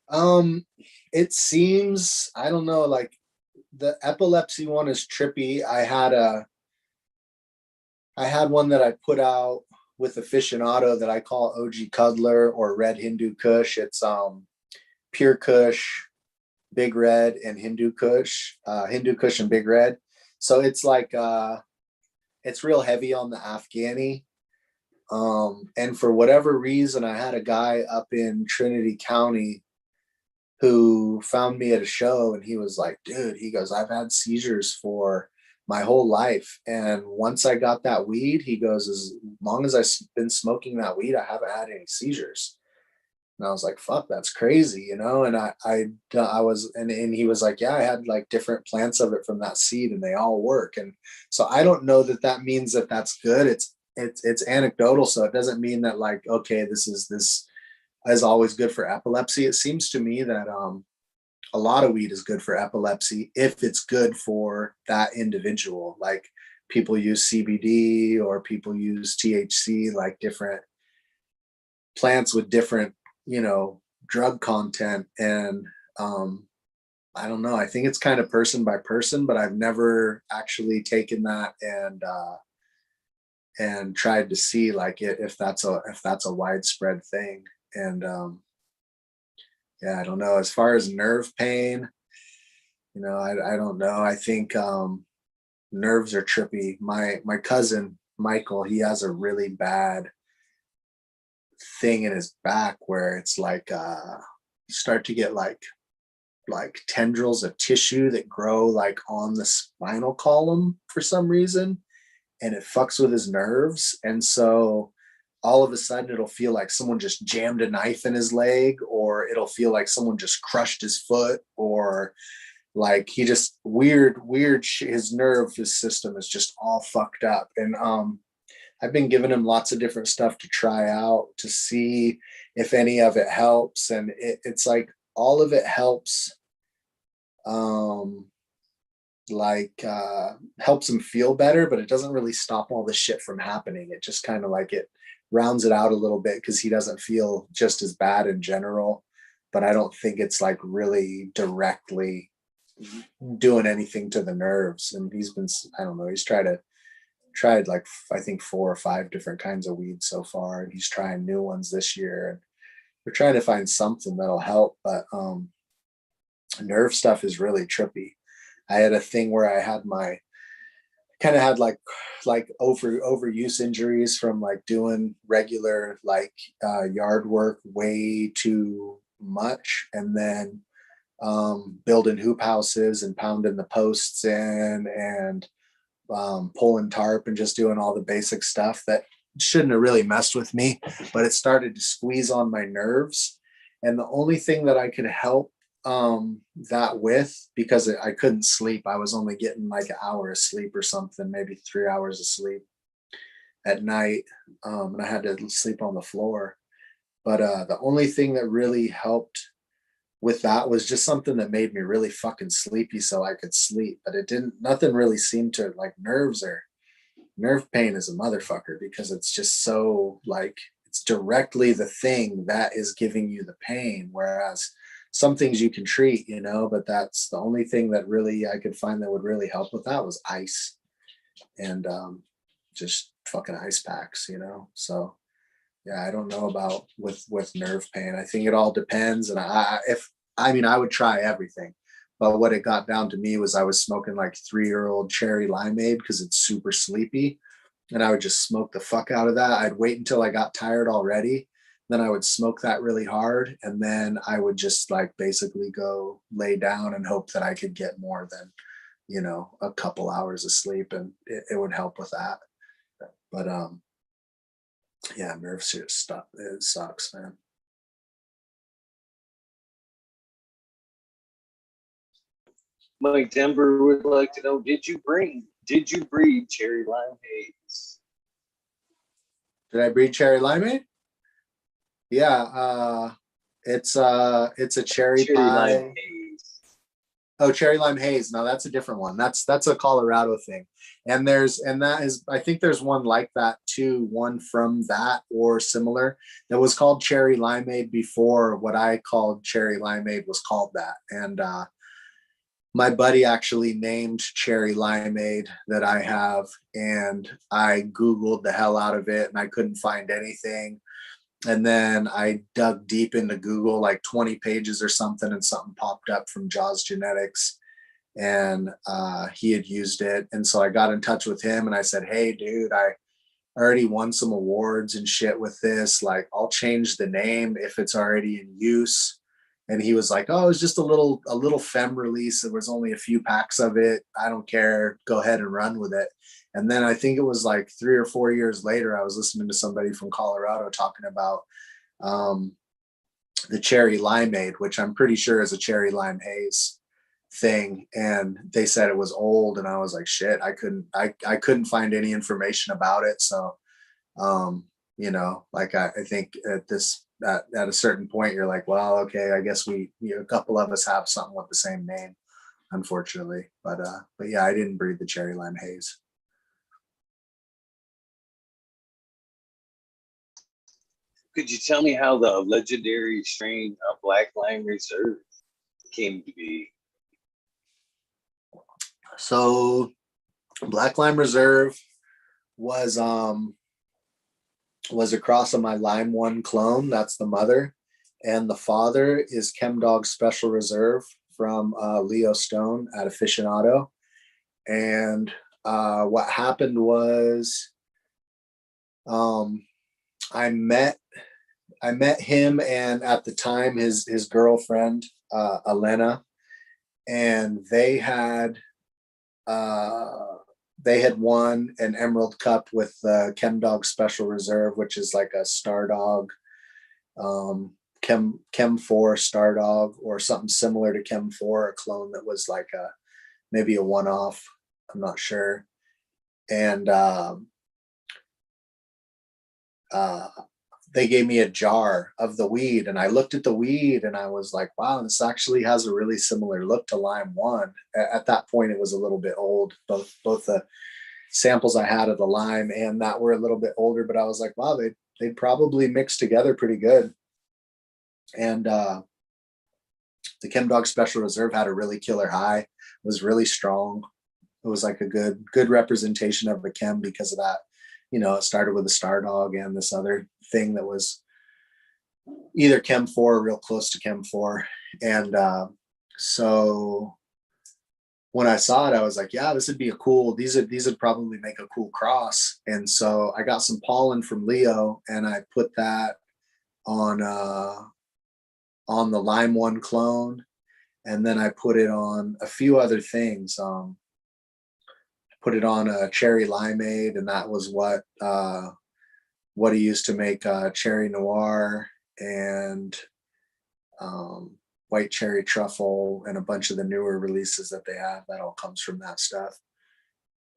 question. It seems, I don't know, like the epilepsy one is trippy. I had one that I put out with aficionado that I call OG Cuddler or Red Hindu Kush. It's Pure Kush, Big Red, and Hindu Kush and Big Red. So it's like it's real heavy on the Afghani. And for whatever reason, I had a guy up in Trinity County who found me at a show, and he was like, dude, he goes, I've had seizures for my whole life. And once I got that weed, he goes, as long as I've been smoking that weed, I haven't had any seizures. And I was like, fuck, that's crazy, you know? And I was, and he was like, yeah, I had like different plants of it from that seed and they all work. And so I don't know that that means that that's good. It's anecdotal. So it doesn't mean that like, okay, this is always good for epilepsy. It seems to me that, a lot of weed is good for epilepsy if it's good for that individual. Like people use CBD or people use THC, like different plants with different, you know, drug content. And I don't know. I think it's kind of person by person, but I've never actually taken that and tried to see like if that's a widespread thing. And yeah, I don't know. As far as nerve pain, you know, I don't know. I think nerves are trippy. My cousin Michael, he has a really bad thing in his back where it's like you start to get like tendrils of tissue that grow like on the spinal column for some reason, and it fucks with his nerves. And so all of a sudden it'll feel like someone just jammed a knife in his leg, or it'll feel like someone just crushed his foot, or like he just weird his nervous system is just all fucked up. And I've been giving him lots of different stuff to try out to see if any of it helps. And it's like all of it helps, helps him feel better, but it doesn't really stop all the shit from happening. It just kind of like it rounds it out a little bit because he doesn't feel just as bad in general. But I don't think it's like really directly doing anything to the nerves. And he's been, I don't know, he's tried like I think 4 or 5 different kinds of weed so far, and he's trying new ones this year. And we're trying to find something that'll help. But nerve stuff is really trippy. I had a thing where I had kind of had like overuse injuries from like doing regular like yard work way too much, and then building hoop houses and pounding the posts in, and pulling tarp and just doing all the basic stuff that shouldn't have really messed with me, but it started to squeeze on my nerves. And the only thing that I could help that with, because I couldn't sleep, I was only getting like an hour of sleep or something, maybe 3 hours of sleep at night, and I had to sleep on the floor. But the only thing that really helped with that was just something that made me really fucking sleepy so I could sleep. But nothing really seemed to, like, nerve pain is a motherfucker, because it's just so like, it's directly the thing that is giving you the pain. Whereas some things you can treat, you know, but that's the only thing that really I could find that would really help with that was ice and just fucking ice packs, you know? So yeah, I don't know about with nerve pain. I think it all depends. And I would try everything, but what it got down to me was I was smoking like 3-year-old cherry limeade because it's super sleepy, and I would just smoke the fuck out of that. I'd wait until I got tired already, then I would smoke that really hard, and then I would just like basically go lay down and hope that I could get more than, you know, a couple hours of sleep, and it would help with that. But yeah, nerve stuff, it sucks, man. Mike Denver would like to know: Did you breed cherry lime haze? Did I breed cherry limeade? Yeah, it's a cherry Cherry lime pie. haze. Oh, cherry lime haze. No, that's a different one. That's a Colorado thing. And that is, I think there's one like that too, one from that or similar that was called cherry limeade before what I called cherry limeade was called that. And my buddy actually named cherry limeade that I have, and I Googled the hell out of it and I couldn't find anything. And then I dug deep into Google, like 20 pages or something, and something popped up from Jaws Genetics, and he had used it. And so I got in touch with him and I said, hey, dude, I already won some awards and shit with this. Like, I'll change the name if it's already in use. And he was like, oh, it's just a little fem release. There was only a few packs of it. I don't care. Go ahead and run with it. And then I think it was like 3 or 4 years later, I was listening to somebody from Colorado talking about um, the cherry limeade, which I'm pretty sure is a cherry lime haze thing. And they said it was old. And I was like, shit, I couldn't find any information about it. So, like I think at a certain point, you're like, well, okay, I guess a couple of us have something with the same name, unfortunately. But yeah, I didn't breed the cherry lime haze. Could you tell me how the legendary strain of Black Lime Reserve came to be? So Black Lime Reserve was a cross of my Lime One clone. That's the mother. And the father is Chemdog Special Reserve from Leo Stone at Aficionado. And what happened was I met him, and at the time his girlfriend, Elena, and they had won an Emerald Cup with Chemdog Special Reserve, which is like a Star Dog, Chem 4 Star Dog, or something similar to Chem 4, a clone that was like maybe a one-off. I'm not sure. And they gave me a jar of the weed, and I looked at the weed and I was like, wow, this actually has a really similar look to Lime One. At that point, it was a little bit old. Both the samples I had of the lime and that were a little bit older, but I was like, wow, they probably mixed together pretty good. And the Chemdog Special Reserve had a really killer high, was really strong. It was like a good representation of a chem because of that. It started with a Star Dog and this other thing that was either Chem 4 or real close to Chem 4. And so when I saw it, I was like, yeah, this would be these would probably make a cool cross. And so I got some pollen from Leo and I put that on the Lime One clone. And then I put it on a few other things. Put it on a cherry limeade, and that was what he used to make cherry noir and white cherry truffle and a bunch of the newer releases that they have. That all comes from that stuff.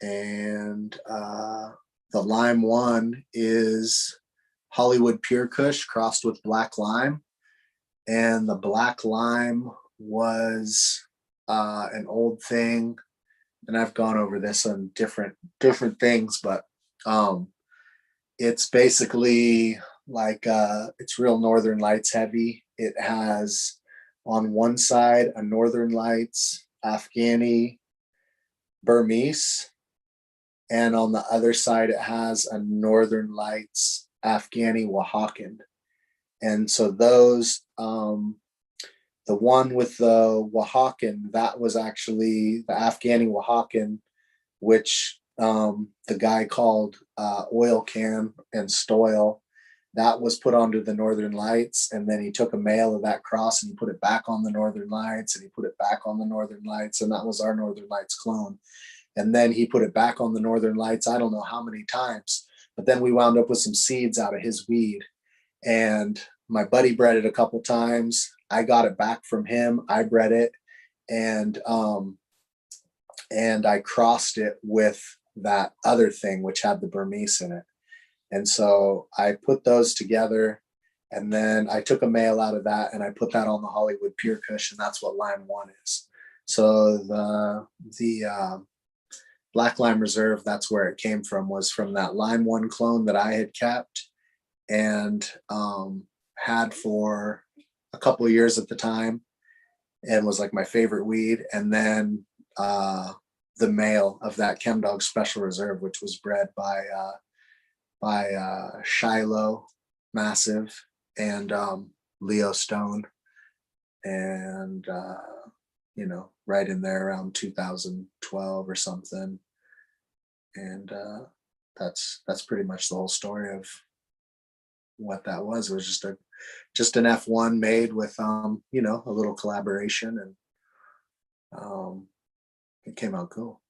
And the Lime One is Hollywood Pure Kush crossed with Black Lime. And the Black Lime was an old thing. And I've gone over this on different things, but it's basically like it's real Northern Lights heavy. It has on one side a Northern Lights Afghani Burmese, and on the other side it has a Northern Lights Afghani Oaxacan. And so those the one with the Oaxacan, that was actually the Afghani Oaxacan, which the guy called Oil Can and Stoil. That was put onto the Northern Lights, and then he took a male of that cross and he put it back on the Northern Lights, and he put it back on the Northern Lights, and that was our Northern Lights clone. And then he put it back on the Northern Lights, I don't know how many times, but then we wound up with some seeds out of his weed. And my buddy bred it a couple times. I got it back from him. I bred it. And and I crossed it with that other thing, which had the Burmese in it. And so I put those together, and then I took a male out of that and I put that on the Hollywood Pure Kush, and that's what Lime 1 is. So the Black Lime Reserve, that's where it came from, was from that Lime 1 clone that I had kept and had for a couple of years at the time, and was like my favorite weed. And then the male of that Chemdog Special Reserve, which was bred by Shiloh Massive and Leo Stone, and right in there around 2012 or something. And that's pretty much the whole story of what that was. It was just an F1 made with a little collaboration, and it came out cool.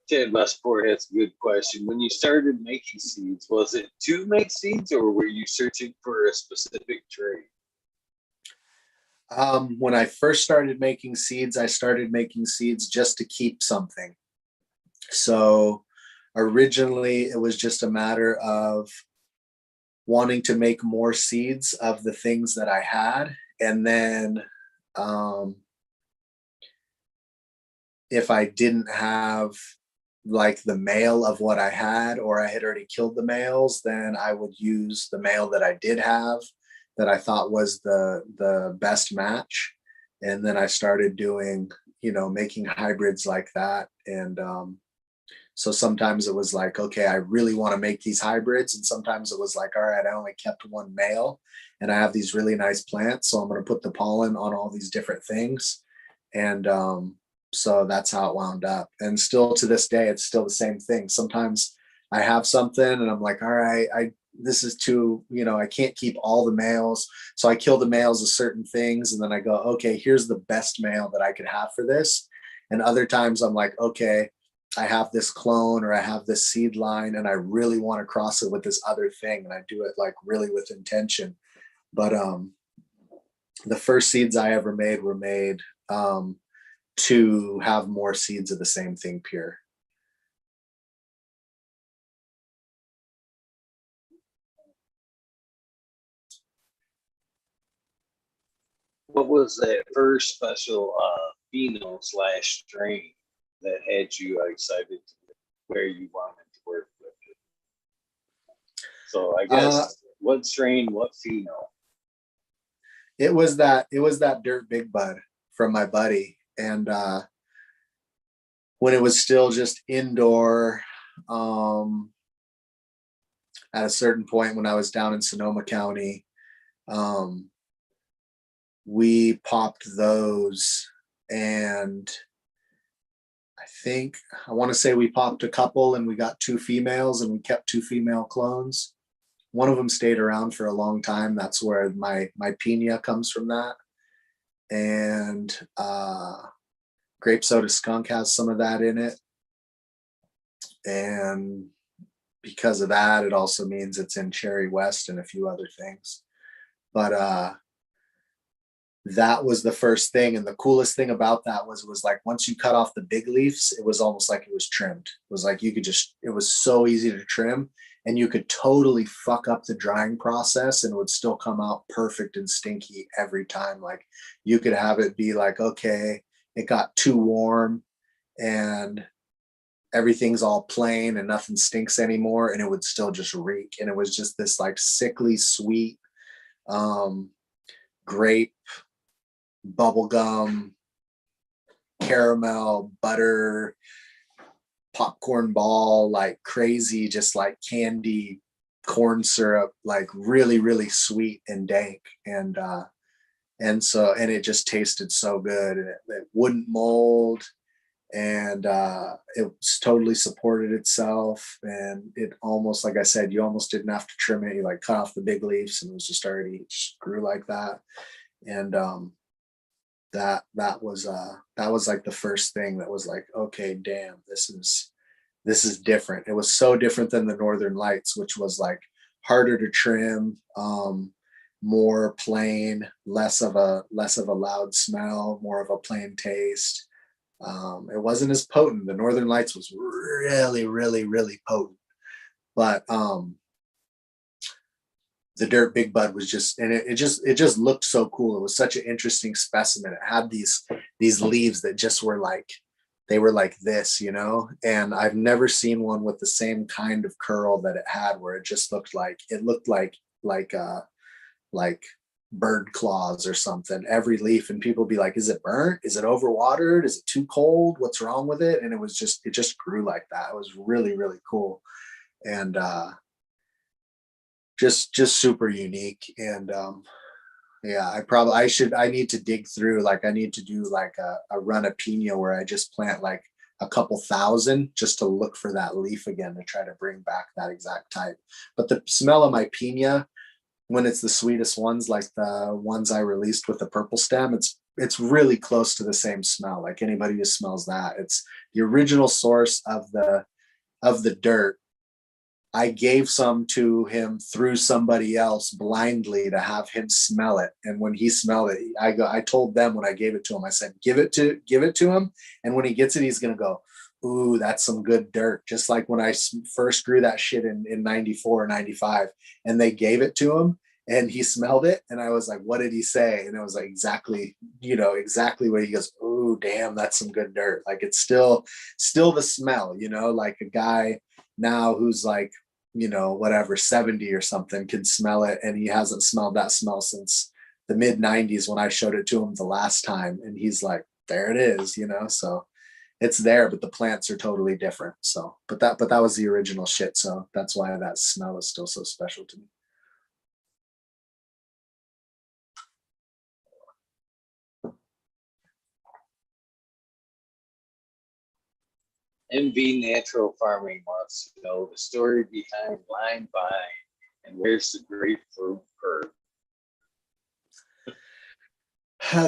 Ted Westport has a good question. When you started making seeds, was it to make seeds, or were you searching for a specific trait? When I first started making seeds, I started making seeds just to keep something. So originally it was just a matter of wanting to make more seeds of the things that I had. And then if I didn't have like the male of what I had, or I had already killed the males, then I would use the male that I did have that I thought was the best match. And then I started doing, making hybrids like that. And so sometimes it was like, okay, I really want to make these hybrids. And sometimes it was like, all right, I only kept one male and I have these really nice plants, so I'm going to put the pollen on all these different things. And so that's how it wound up. And still to this day, it's still the same thing. Sometimes I have something and I'm like, all right, this is too, I can't keep all the males. So I kill the males of certain things. And then I go, okay, here's the best male that I could have for this. And other times I'm like, okay, I have this clone or I have this seed line and I really want to cross it with this other thing. And I do it like really with intention. But the first seeds I ever made were made to have more seeds of the same thing pure. What was that first special pheno / strain that had you excited to where you wanted to work with it? So I guess what strain, what pheno? It was that Dirt Big Bud from my buddy. And when it was still just indoor, at a certain point when I was down in Sonoma County, we popped those, and I want to say we popped a couple and we got 2 females and we kept 2 female clones. One of them stayed around for a long time. That's where my Pina comes from, that. And Grape Soda Skunk has some of that in it. And because of that, it also means it's in Cherry West and a few other things. But that was the first thing. And the coolest thing about that was like, once you cut off the big leaves, it was almost like it was trimmed. It was like it was so easy to trim, and you could totally fuck up the drying process and it would still come out perfect and stinky every time. Like you could have it be like, okay, it got too warm and everything's all plain and nothing stinks anymore, and it would still just reek. And it was just this like sickly sweet grape, bubblegum, caramel, butter, popcorn ball, like crazy, just like candy corn syrup, like really, really sweet and dank. And it just tasted so good, and it wouldn't mold, and it totally supported itself. And it almost, like I said, you almost didn't have to trim it. You like cut off the big leaves and it was just already just grew like that. And that was like the first thing that was like, okay, damn, this is different. It was so different than the Northern Lights, which was like harder to trim. more plain, less of a loud smell, more of a plain taste. It wasn't as potent. The Northern Lights was really, really, really potent, but the Dirt Big Bud was just, and it just looked so cool. It was such an interesting specimen. It had these leaves that just were like, they were like this, you know. And I've never seen one with the same kind of curl that it had, where it just looked like, like bird claws or something, every leaf. And people be like, is it burnt? Is it overwatered? Is it too cold? What's wrong with it? And it just grew like that. It was really, really cool. And just super unique. And yeah, I need to dig through, like I need to do like a run of pina where I just plant like a couple thousand just to look for that leaf again, to try to bring back that exact type. But the smell of my pina, when it's the sweetest ones, like the ones I released with the purple stem, it's really close to the same smell. Like anybody who smells that, it's the original source of the dirt. I gave some to him through somebody else blindly to have him smell it. And when he smelled it, I told them when I gave it to him, I said, give it to him. And when he gets it, he's going to go, ooh, that's some good dirt. Just like when I first grew that shit in 94 or 95, and they gave it to him and he smelled it. And I was like, what did he say? And it was like, exactly what he goes, ooh, damn, that's some good dirt. Like it's still the smell, you know, like a guy now who's like, you know, whatever, 70 or something can smell it. And he hasn't smelled that smell since the mid 90s when I showed it to him the last time. And he's like, there it is, you know? So it's there, but the plants are totally different. So, but that was the original shit. So that's why that smell is still so special to me. MV Natural Farming wants to know the story behind Lime Vine and where's the grapefruit perp.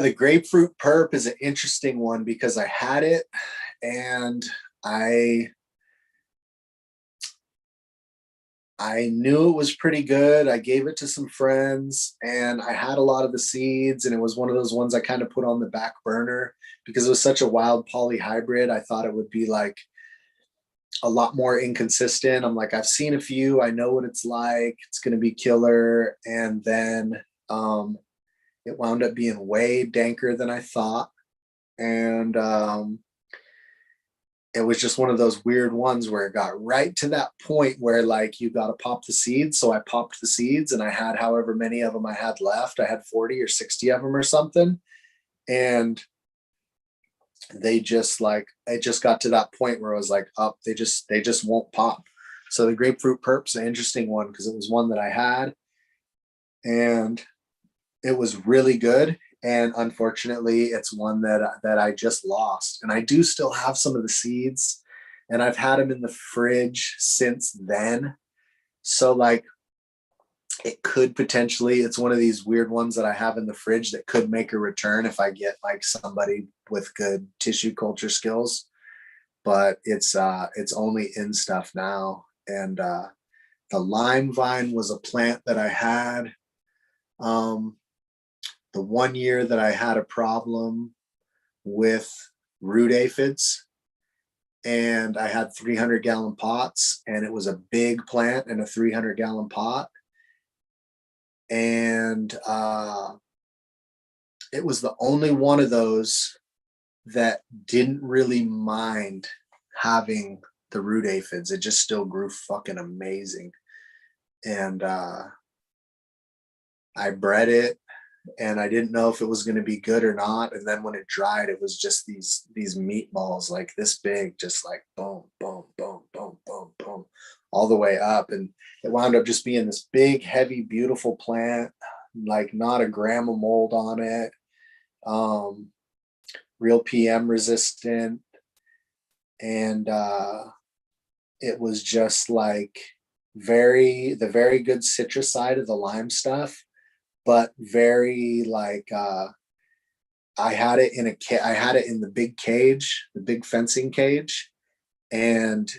The grapefruit perp is an interesting one because I had it and I knew it was pretty good. I gave it to some friends and I had a lot of the seeds, and it was one of those ones I kind of put on the back burner because it was such a wild polyhybrid. I thought it would be like a lot more inconsistent. I'm like, I've seen a few, I know what it's like. It's going to be killer. And then it wound up being way danker than I thought. And it was just one of those weird ones where it got right to that point where like you got to pop the seeds. So I popped the seeds and I had however many of them I had left. I had 40 or 60 of them or something. And they just like, it just got to that point where I was like, oh, they just won't pop. So the grapefruit perp's an interesting one because it was one that I had and it was really good. And unfortunately, it's one that I just lost. And I do still have some of the seeds, and I've had them in the fridge since then. So like, it could potentially, it's one of these weird ones that I have in the fridge that could make a return if I get like somebody with good tissue culture skills. But it's only in stuff now. And the lime vine was a plant that I had. The one year that I had a problem with root aphids, and I had 300-gallon pots, and it was a big plant in a 300-gallon pot. And it was the only one of those that didn't really mind having the root aphids. It just still grew fucking amazing. And I bred it, and I didn't know if it was going to be good or not. And then when it dried, it was just these meatballs like this big, just like boom, boom, boom, boom, boom, boom, all the way up. And it wound up just being this big, heavy, beautiful plant, like not a gram of mold on it, real PM resistant. And it was just like the very good citrus side of the lime stuff, but very like I had it in the big cage, the big fencing cage, and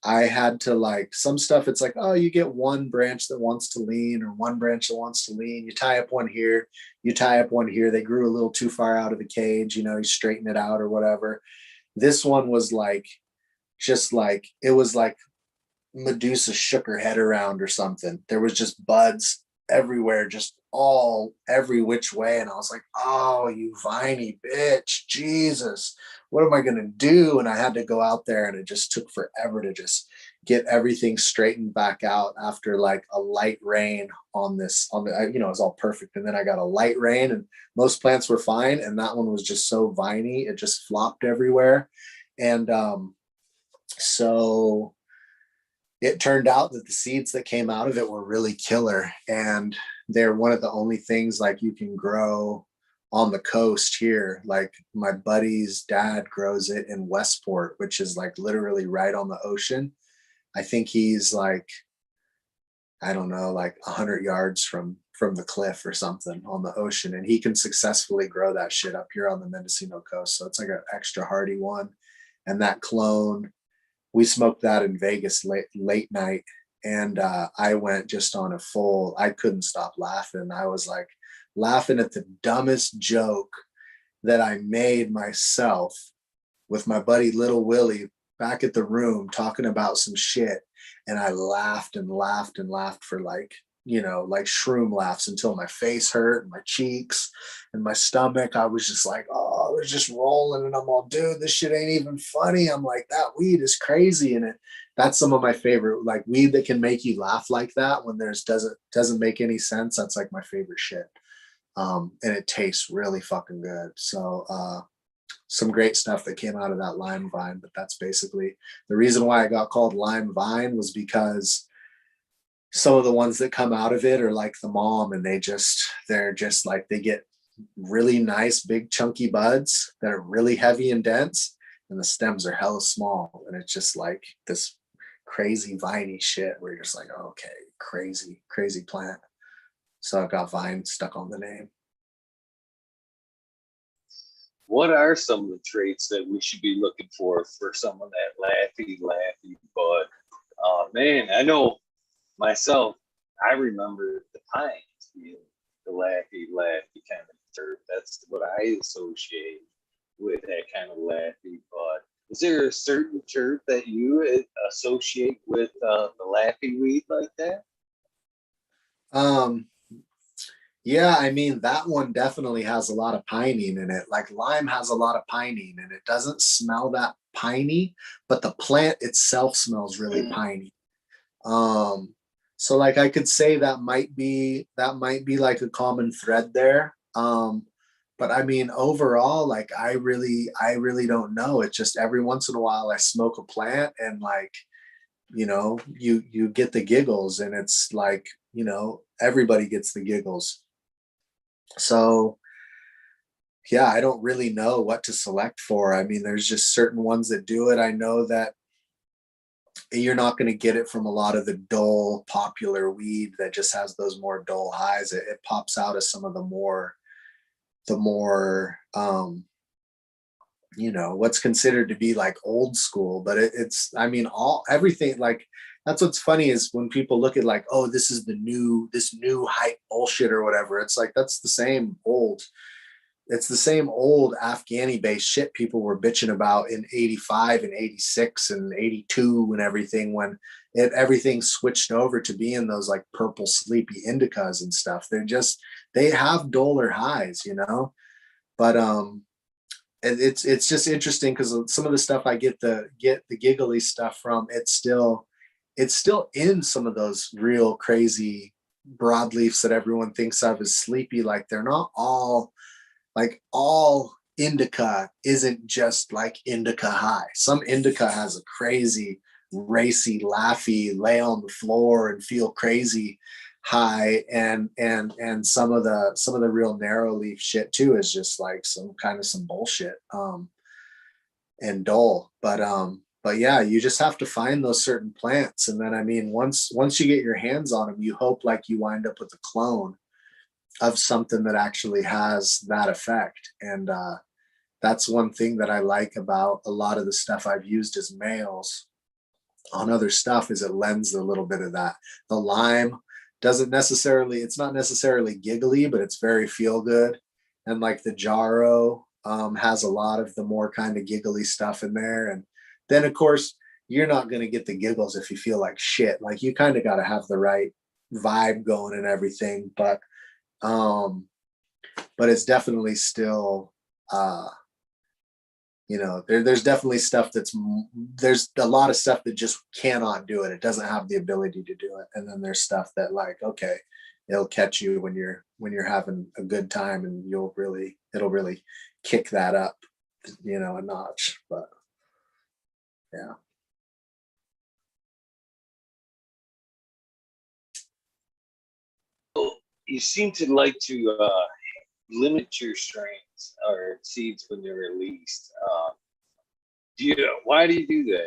I had to like some stuff. It's like, oh, you get one branch that wants to lean or one branch that wants to lean. You tie up one here, you tie up one here. They grew a little too far out of the cage. You know, you straighten it out or whatever. This one was like, just like, it was like Medusa shook her head around or something. There was just buds everywhere, just all every which way. And I was like, oh, you viney bitch, Jesus, what am I going to do? And I had to go out there and it just took forever to just get everything straightened back out after like a light rain on this, on the, you know, it was all perfect. And then I got a light rain and most plants were fine. And that one was just so viney, it just flopped everywhere. And so it turned out that the seeds that came out of it were really killer. And they're one of the only things like you can grow on the coast here. Like my buddy's dad grows it in Westport, which is like literally right on the ocean. I think he's like, I don't know, like 100 yards from the cliff or something on the ocean. And he can successfully grow that shit up here on the Mendocino coast. So it's like an extra hardy one. And that clone, we smoked that in Vegas late night. And I went just on a full, I couldn't stop laughing. I was like laughing at the dumbest joke that I made myself with my buddy Little Willie back at the room talking about some shit. And I laughed and laughed and laughed for like, you know, like shroom laughs until my face hurt and my cheeks and my stomach. I was just like, oh, I was just rolling and I'm all, dude, this shit ain't even funny. I'm like, that weed is crazy. And that's some of my favorite, like weed that can make you laugh like that when there's doesn't make any sense. That's like my favorite shit. And it tastes really fucking good. So, some great stuff that came out of that lime vine, but that's basically the reason why I got called lime vine was because some of the ones that come out of it are like the mom and they're just like, they get really nice, big chunky buds that are really heavy and dense and the stems are hella small. And it's just like this crazy viney shit where you're just like, oh, okay, crazy, crazy plant. So I got vine stuck on the name. What are some of the traits that we should be looking for someone that laughy bud? Man, I know myself, I remember the pines being the laughy kind of chirp. That's what I associate with that kind of laughy bud. Is there a certain chirp that you associate with the laughy weed like that? Um, Yeah, I mean, that one definitely has a lot of pinene in it. Like lime has a lot of pinene and it doesn't smell that piney, but the plant itself smells really piney. Um, so like I could say that might be like a common thread there. But I mean, overall, like I really don't know. It's just every once in a while I smoke a plant and like, you know, you get the giggles and it's like, you know, everybody gets the giggles. So yeah, I don't really know what to select for. I mean, there's just certain ones that do it. I know that you're not going to get it from a lot of the dull popular weed that just has those more dull highs. It pops out as some of the more you know, what's considered to be like old school, but it's, I mean, all everything like that's what's funny is when people look at like, oh, this new hype bullshit or whatever. It's like that's the same old, it's the same old Afghani based shit people were bitching about in 85 and 86 and 82 and everything when everything switched over to being those like purple sleepy indicas and stuff. They have duller highs, you know, but and it's just interesting because some of the stuff I get the giggly stuff from, it's still in some of those real crazy broadleafs that everyone thinks of as sleepy. Like they're not all like all indica isn't just like indica high. Some indica has a crazy racy laughy lay on the floor and feel crazy high, and some of the real narrow leaf shit too is just like some bullshit and dull. But yeah, you just have to find those certain plants, and then I mean once you get your hands on them, you hope like you wind up with a clone of something that actually has that effect. And that's one thing that I like about a lot of the stuff I've used as males on other stuff is it lends a little bit of that. The lime doesn't necessarily, it's not necessarily giggly, but it's very feel good. And like the jarro has a lot of the more kind of giggly stuff in there. And then of course, you're not going to get the giggles if you feel like shit. Like you kind of got to have the right vibe going and everything. Um, but it's definitely still, there's definitely stuff there's a lot of stuff that just cannot do it. It doesn't have the ability to do it. And then there's stuff that like, okay, it'll catch you when you're having a good time, and it'll really kick that up, a notch. But yeah. You seem to like to limit your strains or seeds when they're released. Why do you do that?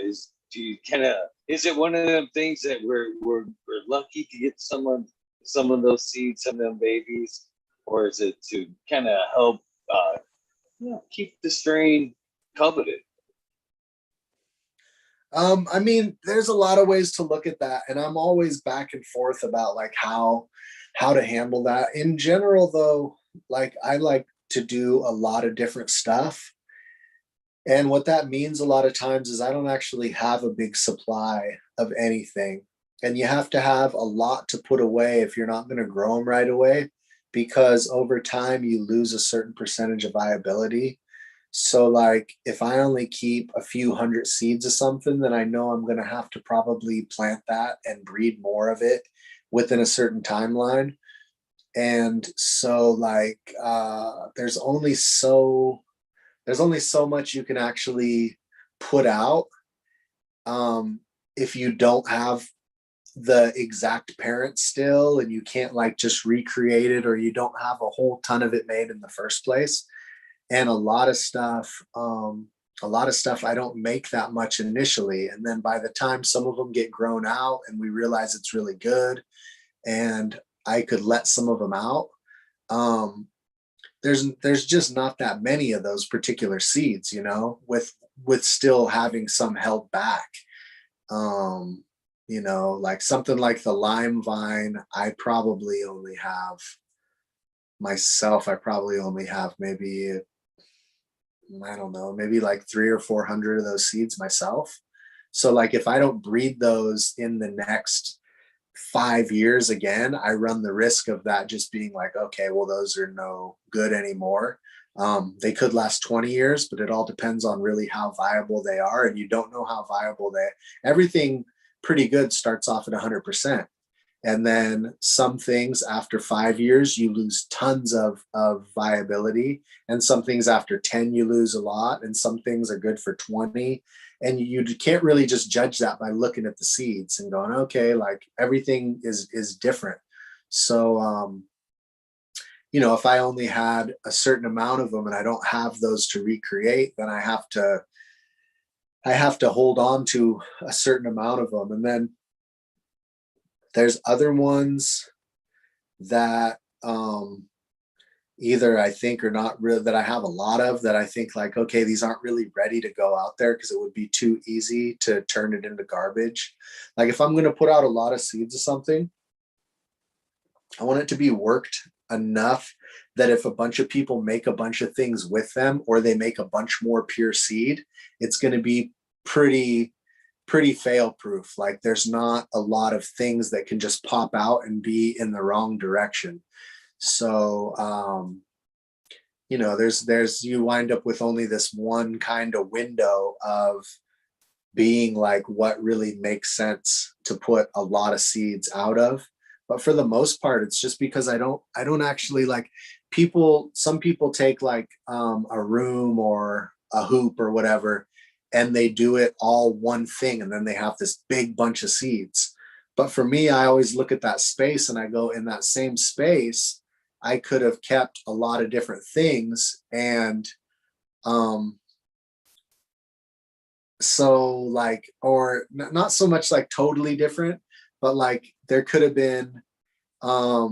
Is it one of them things that we're lucky to get some of those seeds, some of them babies, or is it to kind of help keep the strain coveted? I mean, there's a lot of ways to look at that, and I'm always back and forth about like how to handle that. In general, though, like I like to do a lot of different stuff. And what that means a lot of times is I don't actually have a big supply of anything. And you have to have a lot to put away if you're not going to grow them right away, because over time you lose a certain percentage of viability. So, like, if I only keep a few hundred seeds of something, then I know I'm going to have to probably plant that and breed more of it within a certain timeline. And so, like, there's only so much you can actually put out if you don't have the exact parent still, and you can't like just recreate it, or you don't have a whole ton of it made in the first place. And a lot of stuff I don't make that much initially, and then by the time some of them get grown out and we realize it's really good and I could let some of them out, um there's just not that many of those particular seeds, with still having some held back. um like something like the lime vine, I probably only have maybe, I don't know, maybe like 300 or 400 of those seeds myself. So like if I don't breed those in the next 5 years again, I run the risk of that just being like, okay, well, those are no good anymore. They could last 20 years, but it all depends on really how viable they are. And you don't know how viable everything pretty good starts off at 100%. And then some things after 5 years, you lose tons of viability. And some things after 10, you lose a lot. And some things are good for 20. And you can't really just judge that by looking at the seeds and going, okay, like everything is different. So, if I only had a certain amount of them and I don't have those to recreate, then I have to hold on to a certain amount of them. And then there's other ones that either I think are not real, that I have a lot of, that I think like, okay, these aren't really ready to go out there because it would be too easy to turn it into garbage. Like if I'm going to put out a lot of seeds of something, I want it to be worked enough that if a bunch of people make a bunch of things with them, or they make a bunch more pure seed, it's going to be pretty fail proof. Like there's not a lot of things that can just pop out and be in the wrong direction. So there's you wind up with only this one kind of window of being like what really makes sense to put a lot of seeds out of. But for the most part, it's just because I don't actually like some people take like a room or a hoop or whatever, and they do it all one thing, and then they have this big bunch of seeds. But for me, I always look at that space and I go, in that same space, I could have kept a lot of different things. And so like, or not so much like totally different, but like there could have been a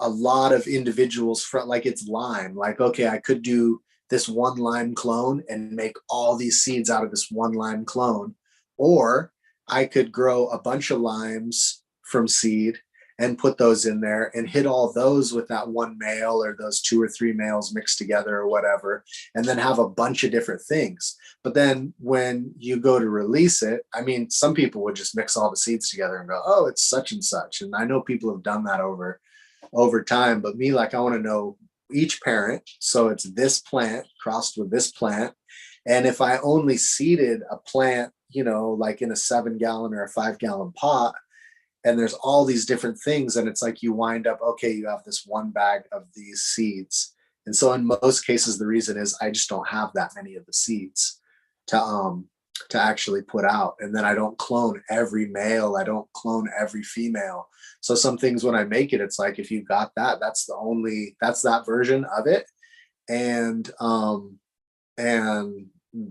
lot of individuals from, like, it's lime, like, okay, I could do this one lime clone and make all these seeds out of this one lime clone. Or I could grow a bunch of limes from seed and put those in there and hit all those with that one male or those 2 or 3 males mixed together or whatever, and then have a bunch of different things. But then when you go to release it, I mean, some people would just mix all the seeds together and go, oh, it's such and such. And I know people have done that over time, but me, like, I want to know each parent. So it's this plant crossed with this plant. And if I only seeded a plant, you know, like in a 7-gallon or a 5-gallon pot, and there's all these different things, and it's like you wind up, okay, you have this one bag of these seeds. And so in most cases, the reason is I just don't have that many of the seeds to actually put out. And then I don't clone every male, I don't clone every female. So some things when I make it, it's like, if you got that, that's that version of it. And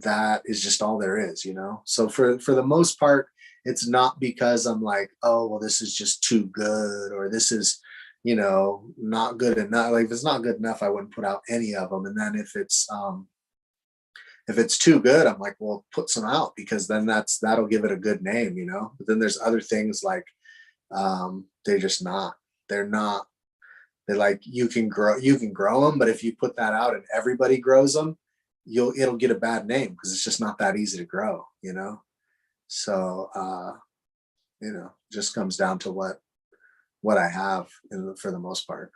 that is just all there is, you know? So for the most part, it's not because I'm like, oh, well, this is just too good, or this is, you know, not good enough. Like, if it's not good enough, I wouldn't put out any of them. And then if it's too good, I'm like, well, put some out, because then that'll give it a good name, you know? But then there's other things like, they're just not, they're like, you can grow them, but if you put that out and everybody grows them, it'll get a bad name, because it's just not that easy to grow, you know? So, you know, just comes down to what I have for the most part.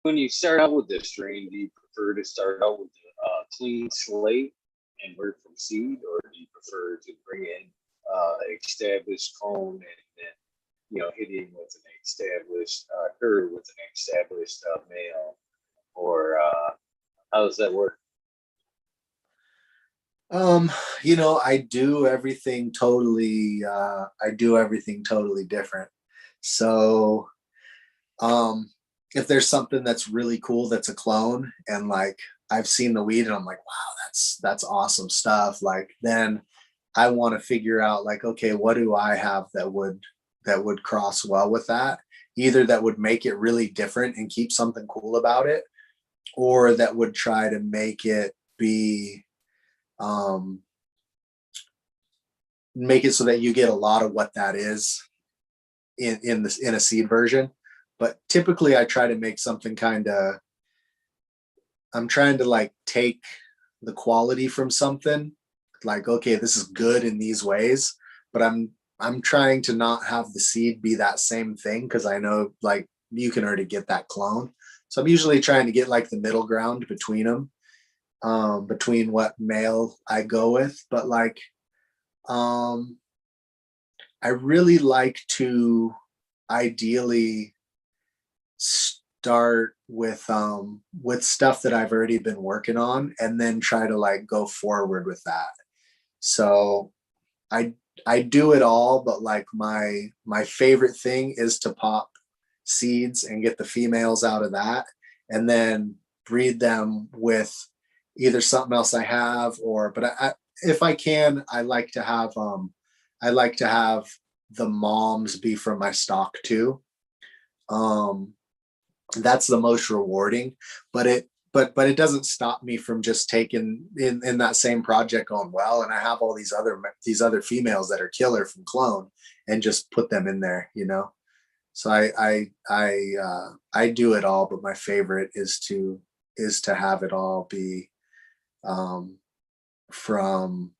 When you start out with this strain, do you prefer to start out with a clean slate and work from seed, or do you prefer to bring in established clone and then, you know, hitting with an established herd with an established male, or how does that work? You know, I do everything totally different. So, if there's something that's really cool that's a clone, and like I've seen the weed and I'm like, wow, that's awesome stuff. Like, then I want to figure out, like, okay, what do I have that would cross well with that? Either that would make it really different and keep something cool about it, or that would try to make it be make it so that you get a lot of what that is in a seed version. But typically I try to make something I'm trying to like take the quality from something, like, okay, this is good in these ways, but I'm trying to not have the seed be that same thing, because I know, like, you can already get that clone. So I'm usually trying to get like the middle ground between them, between what male I go with. But like, I really like to ideally start with stuff that I've already been working on, and then try to like go forward with that. So I do it all, but like my favorite thing is to pop seeds and get the females out of that, and then breed them with either something else I have, or but if I can, I like to have the moms be from my stock too. That's the most rewarding, but it doesn't stop me from just taking in that same project going well, and I have all these other females that are killer from clone, and just put them in there, you know. So I do it all, but my favorite is to have it all be from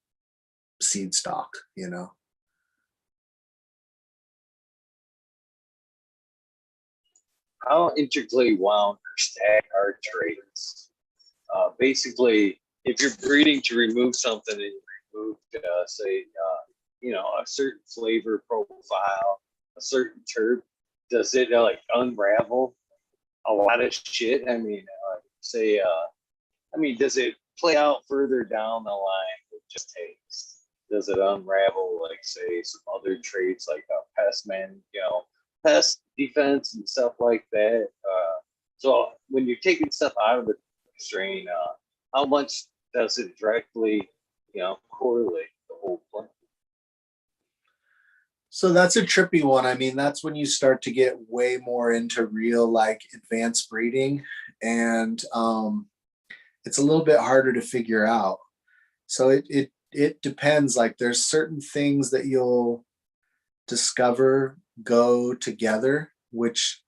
seed stock, you know. How intricately wound or stacked are traits? Basically, if you're breeding to remove something and you remove, say, you know, a certain flavor profile, a certain terp, does it like unravel a lot of shit? I mean, say, I mean, does it play out further down the line with just taste? Does it unravel, like, say, some other traits like pest man, you know, pest defense and stuff like that? So when you're taking stuff out of the strain, how much does it directly, you know, correlate the whole plant? So that's a trippy one. I mean, that's when you start to get way more into real like advanced breeding, and it's a little bit harder to figure out. So it depends. Like there's certain things that you'll discover go together, which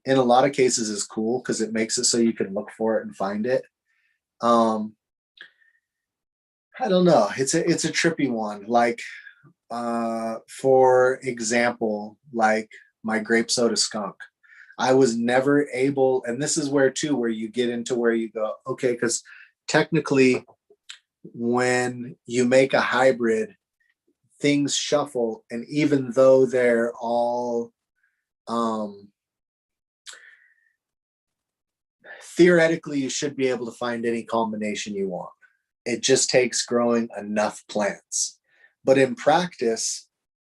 in a lot of cases is cool because it makes it so you can look for it and find it. Um, I don't know. It's a trippy one. Like for example, like my grape soda skunk. I was never able, and this is where too, where you get into where you go, okay, because technically when you make a hybrid, things shuffle, and even though they're all um theoretically you should be able to find any combination you want. It just takes growing enough plants. But in practice,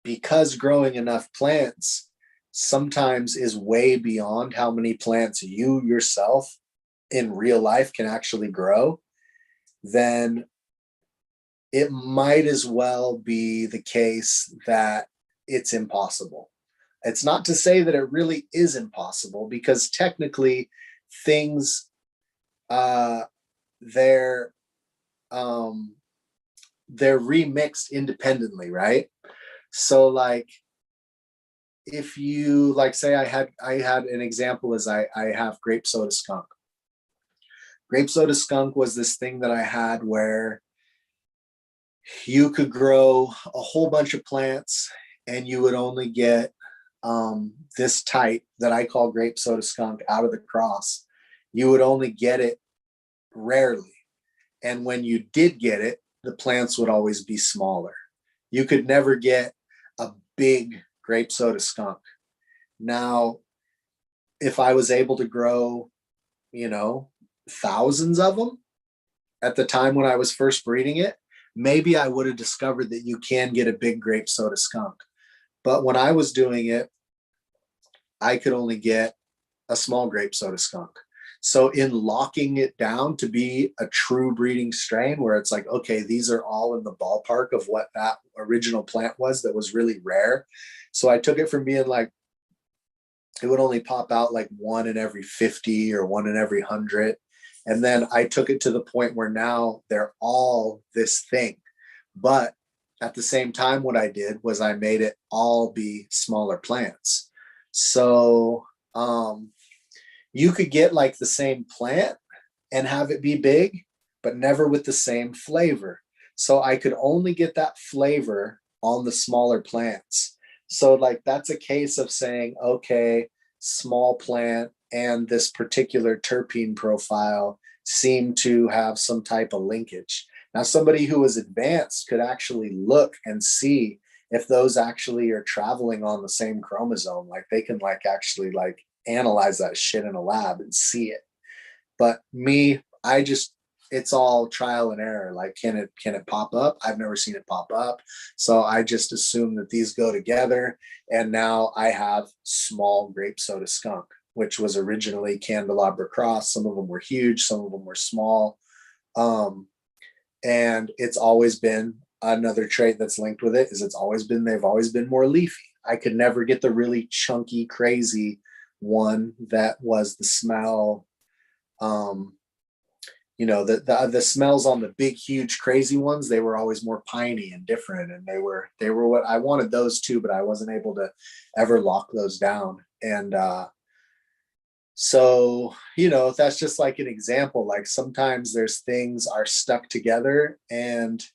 because growing enough plants sometimes is way beyond how many plants you yourself in real life can actually grow, then it might as well be the case that it's impossible. It's not to say that it really is impossible, because technically things they're um they're remixed independently, right? So like if you like say I had an example is I have grape soda skunk. Grape soda skunk was this thing that I had where you could grow a whole bunch of plants and you would only get this type that I call grape soda skunk out of the cross. You would only get it rarely. And when you did get it, the plants would always be smaller. You could never get a big grape soda skunk. Now, if I was able to grow, thousands of them at the time when I was first breeding it, maybe I would have discovered that you can get a big grape soda skunk. But when I was doing it, I could only get a small grape soda skunk. So in locking it down to be a true breeding strain where it's like, okay, these are all in the ballpark of what that original plant was that was really rare. So I took it from being like, it would only pop out like one in every 50 or one in every 100. And then I took it to the point where now they're all this thing. But at the same time, what I did was I made it all be smaller plants. So you could get like the same plant and have it be big, but never with the same flavor. So I could only get that flavor on the smaller plants. So like that's a case of saying, okay, small plant and this particular terpene profile seem to have some type of linkage. Now, somebody who is advanced could actually look and see if those actually are traveling on the same chromosome. Like they can like actually like analyze that shit in a lab and see it. But me, it's all trial and error. Like, can it pop up? I've never seen it pop up. So I just assume that these go together. And now I have small grape soda skunk, which was originally candelabra cross. Some of them were huge, some of them were small. And it's always been another trait that's linked with it is they've always been more leafy. I could never get the really chunky, crazy one that was the smell. The smells on the big, huge, crazy ones, they were always more piney and different. And they were what I wanted those too, but I wasn't able to ever lock those down. And so, that's just like an example. Like sometimes there's things are stuck together and,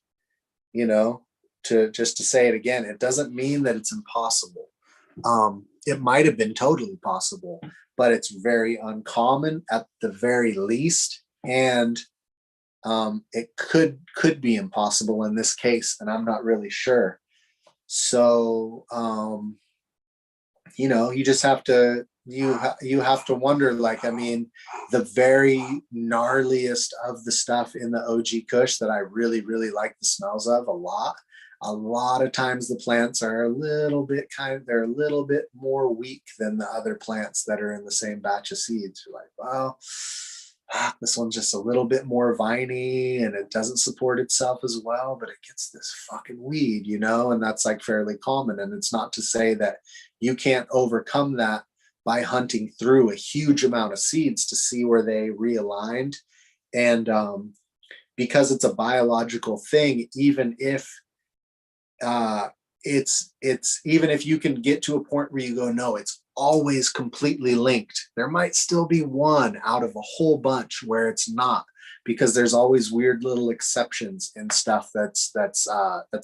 to say it again, it doesn't mean that it's impossible. It might have been totally possible, but it's very uncommon at the very least. And it could be impossible in this case, and I'm not really sure. So, you just have to you have to wonder. Like, I mean, the very gnarliest of the stuff in the OG Kush that I really really like the smells of a lot. A lot of times the plants are they're a little bit more weak than the other plants that are in the same batch of seeds. You're like, well, this one's just a little bit more viney and it doesn't support itself as well, but it gets this fucking weed, you know, and that's like fairly common. And it's not to say that you can't overcome that by hunting through a huge amount of seeds to see where they realigned. And because it's a biological thing, even if it's even if you can get to a point where you go, no, it's always completely linked, there might still be one out of a whole bunch where it's not, because there's always weird little exceptions and stuff that's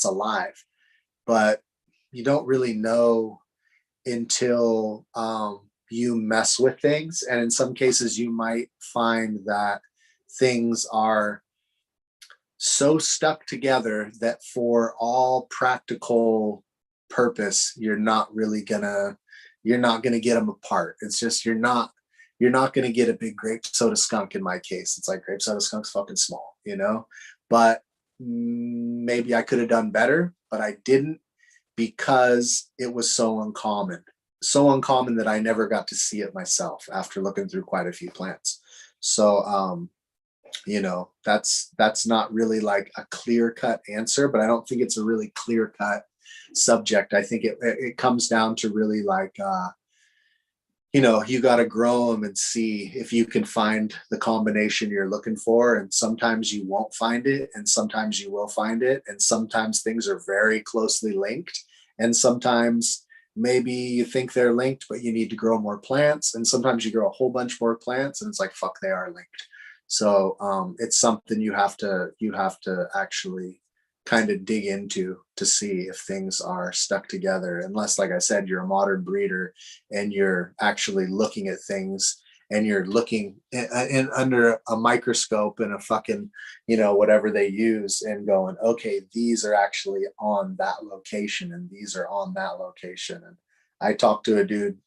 alive. But you don't really know until you mess with things, and in some cases you might find that things are so stuck together that for all practical purpose you're not gonna get them apart. It's just you're not gonna get a big grape soda skunk. In my case, it's like grape soda skunk's fucking small, you know. But maybe I could have done better, but I didn't, because it was so uncommon that I never got to see it myself after looking through quite a few plants. So you know, that's not really like a clear cut answer, but I don't think it's a really clear cut subject. I think it comes down to really like you know, you got to grow them and see if you can find the combination you're looking for. And sometimes you won't find it, and sometimes you will find it, and sometimes things are very closely linked, and sometimes maybe you think they're linked but you need to grow more plants, and sometimes you grow a whole bunch more plants and it's like, fuck, they are linked. So it's something you have to actually kind of dig into to see if things are stuck together, unless, like I said, you're a modern breeder and you're actually looking at things and you're looking in under a microscope and a fucking, you know, whatever they use, and going, okay, these are actually on that location and these are on that location. And I talked to a dude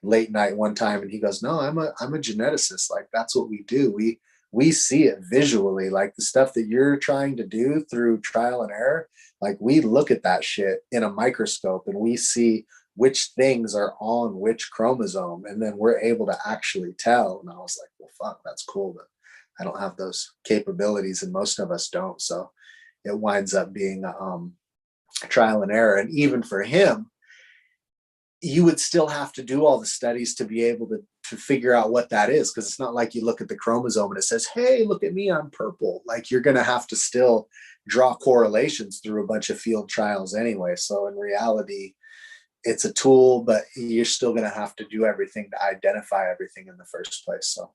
late night one time, and he goes, no, I'm a geneticist. Like, that's what we do. We see it visually, like the stuff that you're trying to do through trial and error. Like, we look at that shit in a microscope and we see which things are on which chromosome, and then we're able to actually tell. And I was like, well, fuck, that's cool, but I don't have those capabilities, and most of us don't. So it winds up being trial and error. And even for him, you would still have to do all the studies to be able to figure out what that is, because it's not like you look at the chromosome and it says, hey, look at me, I'm purple. Like, you're going to have to still draw correlations through a bunch of field trials anyway. So in reality, it's a tool, but you're still going to have to do everything to identify everything in the first place. So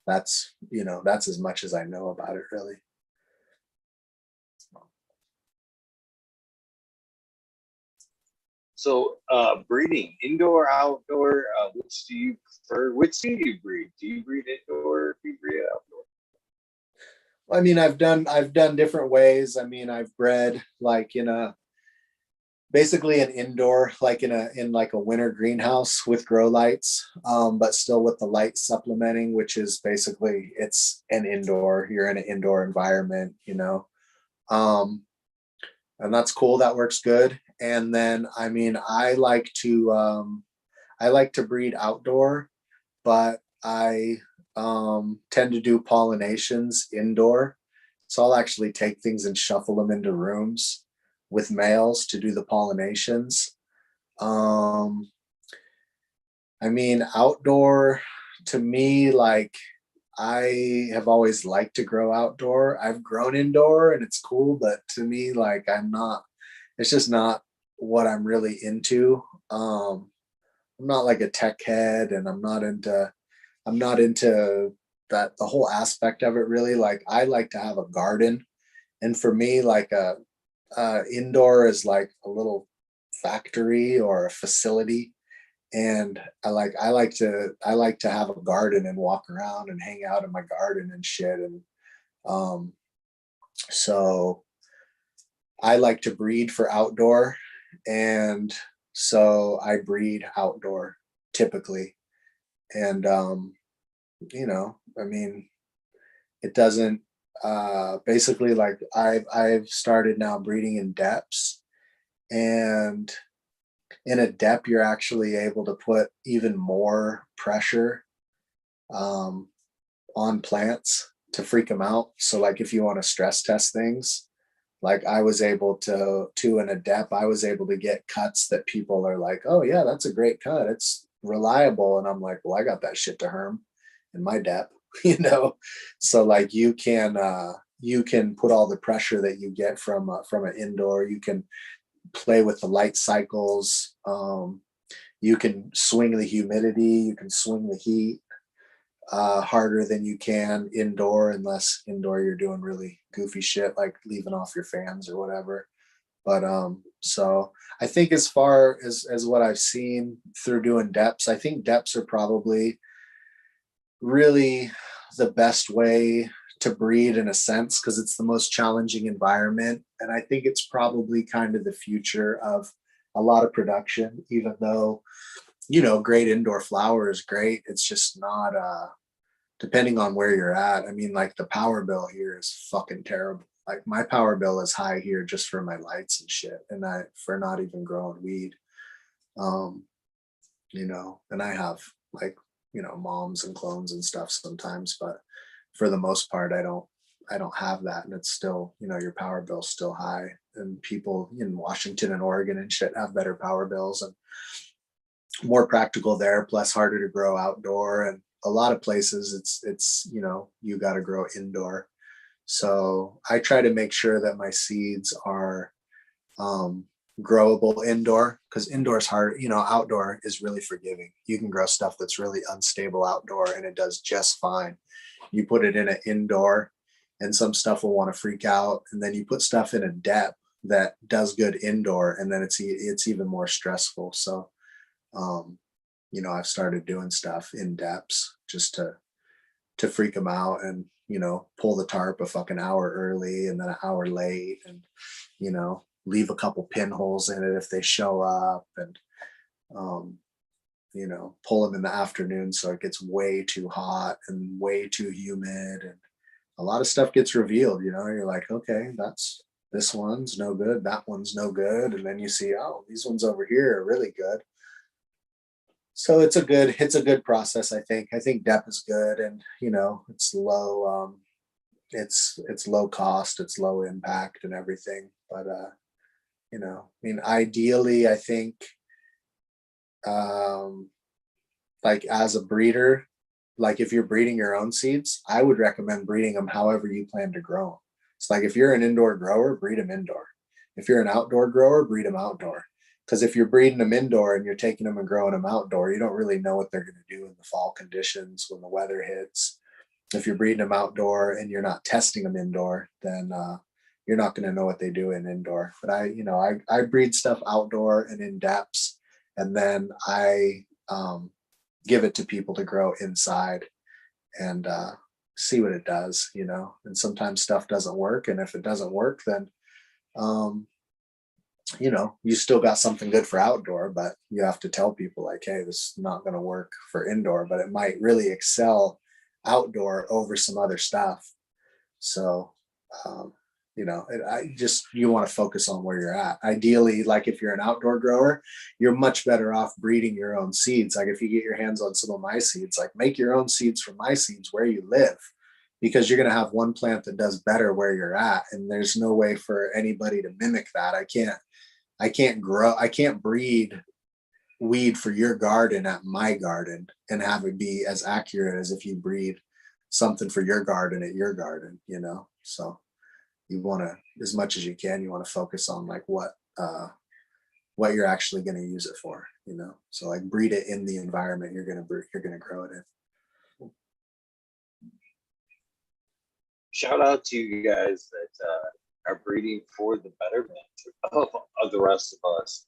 that's, you know, that's as much as I know about it, really. So breeding, indoor, outdoor, which do you prefer? Which do you breed? Do you breed indoor or do you breed outdoor? I mean, I've done different ways. I mean, I've bred like in a basically an indoor, like in like a winter greenhouse with grow lights, but still with the light supplementing, which is basically, it's an indoor, you're in an indoor environment, you know. And that's cool, that works good. And then, I mean, I like to breed outdoor, but I tend to do pollinations indoor. So I'll actually take things and shuffle them into rooms with males to do the pollinations. I mean, outdoor, to me, like, I have always liked to grow outdoor. I've grown indoor and it's cool, but to me, like, it's just not what I'm really into. I'm not like a tech head, and I'm not into that, the whole aspect of it, really. Like, I like to have a garden, and for me, like indoor is like a little factory or a facility. And I like to have a garden and walk around and hang out in my garden and shit. And um so I like to breed for outdoor, and so I breed outdoor typically. And you know, I mean, it doesn't basically, like, I've started now breeding in depths, and in a depth you're actually able to put even more pressure, on plants to freak them out. So like if you want to stress test things, like I was able to in a dep, I was able to get cuts that people are like, oh yeah, that's a great cut. It's reliable. And I'm like, well, I got that shit to Herm in my dep, you know? So like you can put all the pressure that you get from an indoor, you can play with the light cycles. You can swing the humidity, you can swing the heat harder than you can indoor, unless indoor you're doing really goofy shit like leaving off your fans or whatever. But so I think as far as what I've seen through doing deps, I think deps are probably really the best way to breed in a sense, because it's the most challenging environment. And I think it's probably kind of the future of a lot of production, even though, you know, great indoor flower is great. It's just not depending on where you're at. I mean, like the power bill here is fucking terrible. Like my power bill is high here just for my lights and shit, and I for not even growing weed. Um, you know, and I have like, you know, moms and clones and stuff sometimes, but for the most part, I don't have that. And it's still, you know, your power bill's still high, and people in Washington and Oregon and shit have better power bills and more practical there, plus harder to grow outdoor. And a lot of places it's, you know, you got to grow indoor. So I try to make sure that my seeds are um, growable indoor, because indoor is hard. You know, outdoor is really forgiving. You can grow stuff that's really unstable outdoor and it does just fine. You put it in an indoor and some stuff will want to freak out. And then you put stuff in a dep that does good indoor, and then it's even more stressful. So um, you know, I've started doing stuff in deps just to freak them out, and, you know, pull the tarp a fucking hour early and then an hour late, and, you know, leave a couple pinholes in it if they show up, and um, you know, pull them in the afternoon so it gets way too hot and way too humid, and a lot of stuff gets revealed. You know, you're like, okay, that's this one's no good, that one's no good, and then you see, oh, these ones over here are really good. So it's a good process. I think dep is good, and, you know, it's low it's low cost, it's low impact and everything. But you know, I mean, ideally I think um like as a breeder, like if you're breeding your own seeds, I would recommend breeding them however you plan to grow them. It's like if you're an indoor grower, breed them indoor. If you're an outdoor grower, breed them outdoor. Because if you're breeding them indoor and you're taking them and growing them outdoor, you don't really know what they're going to do in the fall conditions when the weather hits. If you're breeding them outdoor and you're not testing them indoor, then you're not going to know what they do in indoor. But I breed stuff outdoor and in depths, and then I give it to people to grow inside and see what it does, you know. And sometimes stuff doesn't work, and if it doesn't work, then um, you know, you still got something good for outdoor, but you have to tell people like, hey, this is not going to work for indoor, but it might really excel outdoor over some other stuff. So um, you know, you want to focus on where you're at. Ideally, like if you're an outdoor grower, you're much better off breeding your own seeds. Like if you get your hands on some of my seeds, like make your own seeds from my seeds where you live, because you're going to have one plant that does better where you're at, and there's no way for anybody to mimic that. I can't breed weed for your garden at my garden and have it be as accurate as if you breed something for your garden at your garden, you know. So you want to, as much as you can, you want to focus on like what you're actually going to use it for, you know. So like breed it in the environment you're going to grow it in. Shout out to you guys that are breeding for the betterment of the rest of us.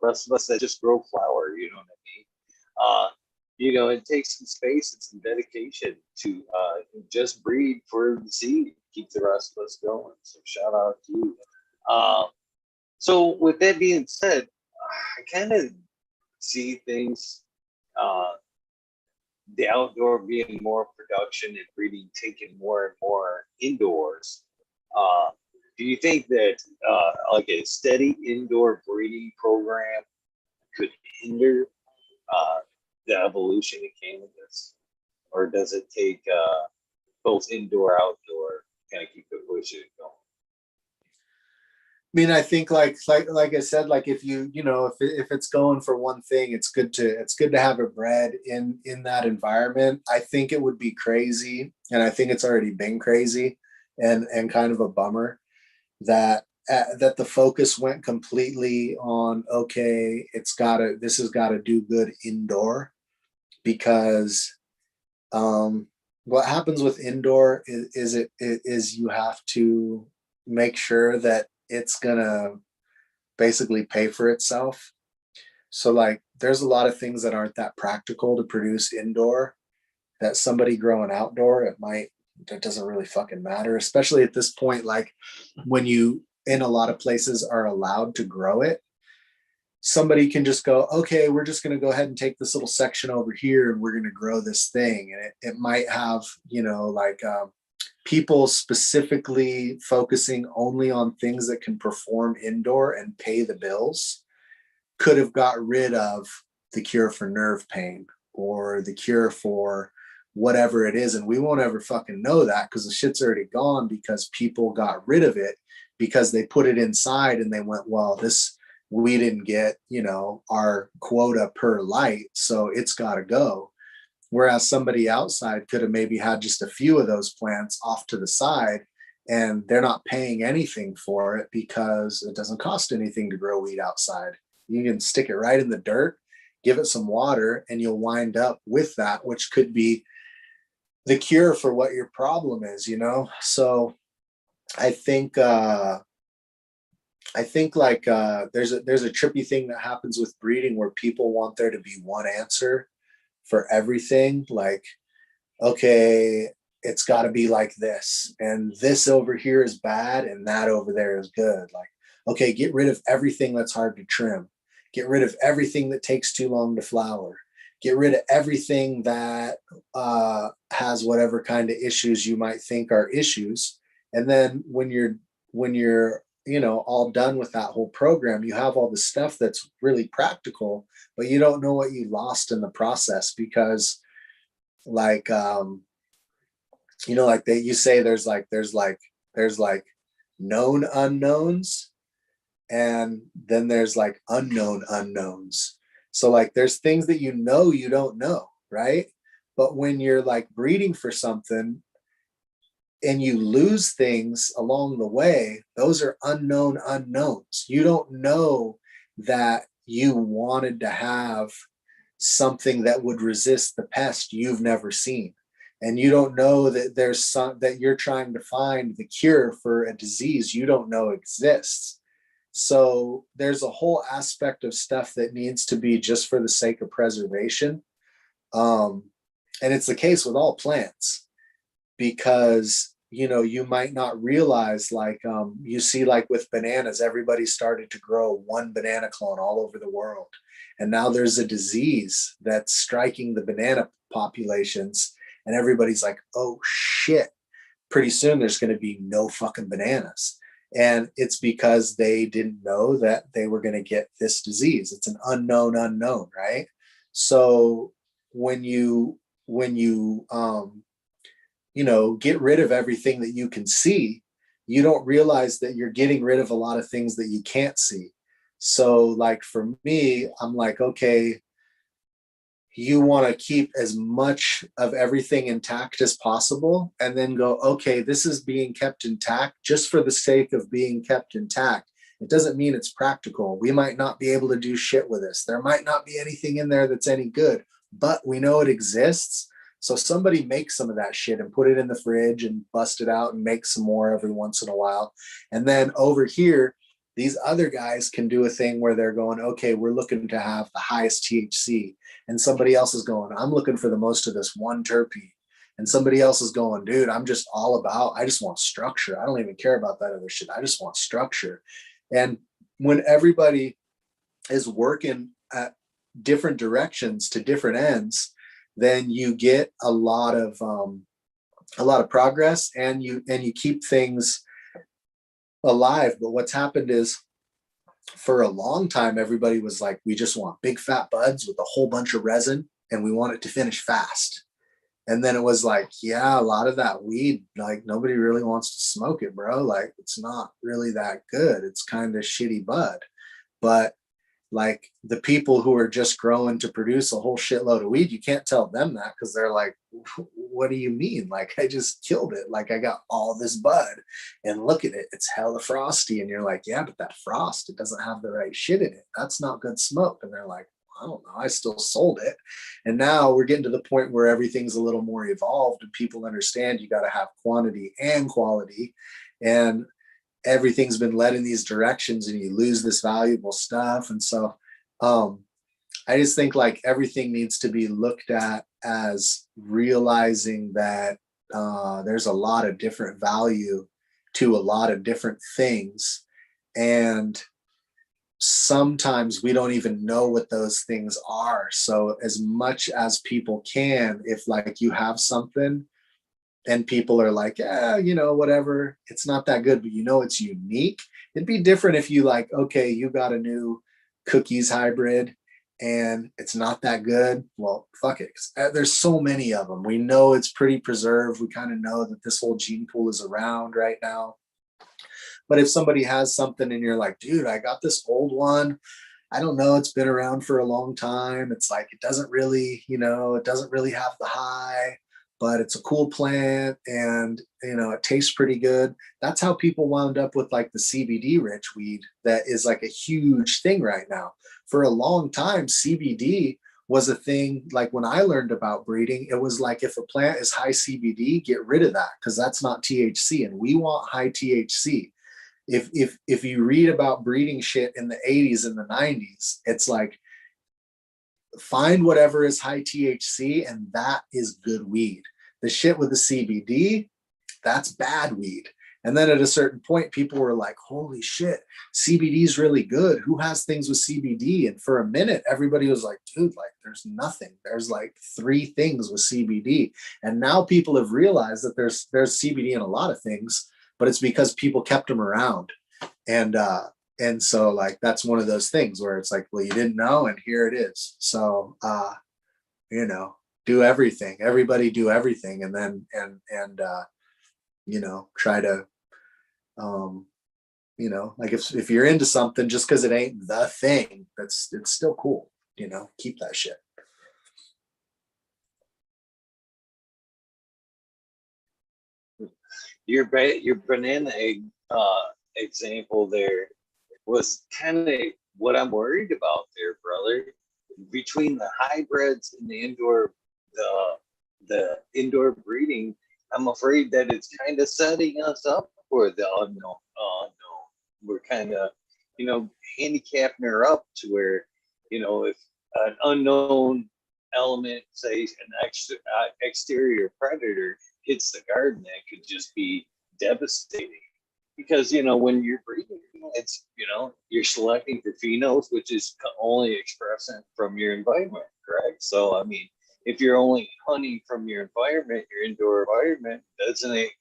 Rest of us that just grow flower, you know what I mean? You know, it takes some space and some dedication to just breed for the seed, keep the rest of us going. So shout out to you. So with that being said, I kind of see things, uh, the outdoor being more production and breeding taking more and more indoors. Uh, do you think that like a steady indoor breeding program could hinder uh, the evolution of cannabis, or does it take both indoor, outdoor, kind of keep it pushing it going. I mean, I think like I said, like if if it's going for one thing, it's good to have it bred in that environment. I think it would be crazy, and I think it's already been crazy, and kind of a bummer that that the focus went completely on, okay, this has got to do good indoor, because what happens with indoor is you have to make sure that it's gonna basically pay for itself. So like there's a lot of things that aren't that practical to produce indoor that somebody growing outdoor, that doesn't really fucking matter, especially at this point. Like when you in a lot of places are allowed to grow it, somebody can just go, okay, we're just going to go ahead and take this little section over here and we're going to grow this thing. And it might have, people specifically focusing only on things that can perform indoor and pay the bills could have got rid of the cure for nerve pain or the cure for whatever it is. And we won't ever fucking know that because the shit's already gone, because people got rid of it because they put it inside and they went, well, we didn't get, our quota per light, so it's got to go. Whereas somebody outside could have maybe had just a few of those plants off to the side, and they're not paying anything for it because it doesn't cost anything to grow weed outside. You can stick it right in the dirt, give it some water, and you'll wind up with that, which could be the cure for what your problem is, So I think like there's a trippy thing that happens with breeding where people want there to be one answer for everything. Like, okay, it's got to be like this, and this over here is bad and that over there is good. Like, okay, get rid of everything that's hard to trim, get rid of everything that takes too long to flower, get rid of everything that has whatever kind of issues you might think are issues. And then when you're all done with that whole program, you have all the stuff that's really practical, but you don't know what you lost in the process, because like you say there's known unknowns, and then there's like unknown unknowns. So like there's things that you don't know, right? But when you're like breeding for something and you lose things along the way, those are unknown unknowns. You don't know that you wanted to have something that would resist the pest you've never seen. And you don't know that that you're trying to find the cure for a disease you don't know exists. So there's a whole aspect of stuff that needs to be just for the sake of preservation. And it's the case with all plants, because you might not realize, like you see, like with bananas, everybody started to grow one banana clone all over the world, and now there's a disease that's striking the banana populations, and everybody's like, oh shit, pretty soon there's going to be no fucking bananas. And it's because they didn't know that they were going to get this disease. It's an unknown unknown, right? So when you get rid of everything that you can see, you don't realize that you're getting rid of a lot of things that you can't see. So like for me, I'm like, okay, you want to keep as much of everything intact as possible, and then go, okay, this is being kept intact just for the sake of being kept intact. It doesn't mean it's practical. We might not be able to do shit with this. There might not be anything in there that's any good, but we know it exists. So somebody make some of that shit and put it in the fridge and bust it out and make some more every once in a while. And then over here, these other guys can do a thing where they're going, okay, we're looking to have the highest THC. And somebody else is going, I'm looking for the most of this one terpene. And somebody else is going, dude, I just want structure. I don't even care about that other shit. I just want structure. And when everybody is working at different directions to different ends, then you get a lot of progress, and you keep things alive. But what's happened is, for a long time, everybody was like, we just want big fat buds with a whole bunch of resin, and we want it to finish fast. And then it was like, yeah, a lot of that weed, like nobody really wants to smoke it, bro. Like it's not really that good. It's kind of shitty bud. But like the people who are just growing to produce a whole shitload of weed, you can't tell them that because they're like, what do you mean? Like I just killed it. Like I got all this bud and look at it. It's hella frosty. And you're like, yeah, but that frost, it doesn't have the right shit in it. That's not good smoke. And they're like, I don't know. I still sold it. And now we're getting to the point where everything's a little more evolved and people understand you got to have quantity and quality. And everything's been led in these directions and you lose this valuable stuff. And so I just think like everything needs to be looked at as realizing that there's a lot of different value to a lot of different things. And sometimes we don't even know what those things are. So as much as people can, if like you have something and people are like, yeah, you know, whatever, it's not that good, but you know, it's unique. It'd be different if you like, okay, you got a new cookies hybrid and it's not that good. Well, fuck it. There's so many of them. We know it's pretty preserved. We kind of know that this whole gene pool is around right now. But if somebody has something and you're like, dude, I got this old one, I don't know, it's been around for a long time. It's like, it doesn't really, you know, it doesn't really have the high, but it's a cool plant and, you know, it tastes pretty good. That's how people wound up with like the CBD rich weed that is like a huge thing right now. For a long time, CBD was a thing. Like when I learned about breeding, it was like, if a plant is high CBD, get rid of that because that's not THC and we want high THC. If you read about breeding shit in the 80s and the 90s, it's like find whatever is high THC and that is good weed. The shit with the CBD, that's bad weed. And then at a certain point, people were like, holy shit, CBD is really good. Who has things with CBD? And for a minute, everybody was like, dude, like there's nothing. There's like 3 things with CBD. And now people have realized that there's CBD in a lot of things, but it's because people kept them around. And so like that's one of those things where it's like, well, you didn't know and here it is. So you know, do everything. Everybody do everything and then you know, try to you know, like if you're into something just because it ain't the thing, it's still cool, you know, keep that shit. Your banana egg example there was kind of what I'm worried about there, brother. Between the hybrids and the indoor breeding, I'm afraid that it's kind of setting us up for the unknown. No, we're kind of, you know, handicapping her up to where, you know, if an unknown element, say an exterior predator, hits the garden, that could just be devastating. Because you know when you're breeding, it's you know you're selecting for phenols, which is only expressed from your environment, correct? So I mean, if you're only hunting from your environment, your indoor environment,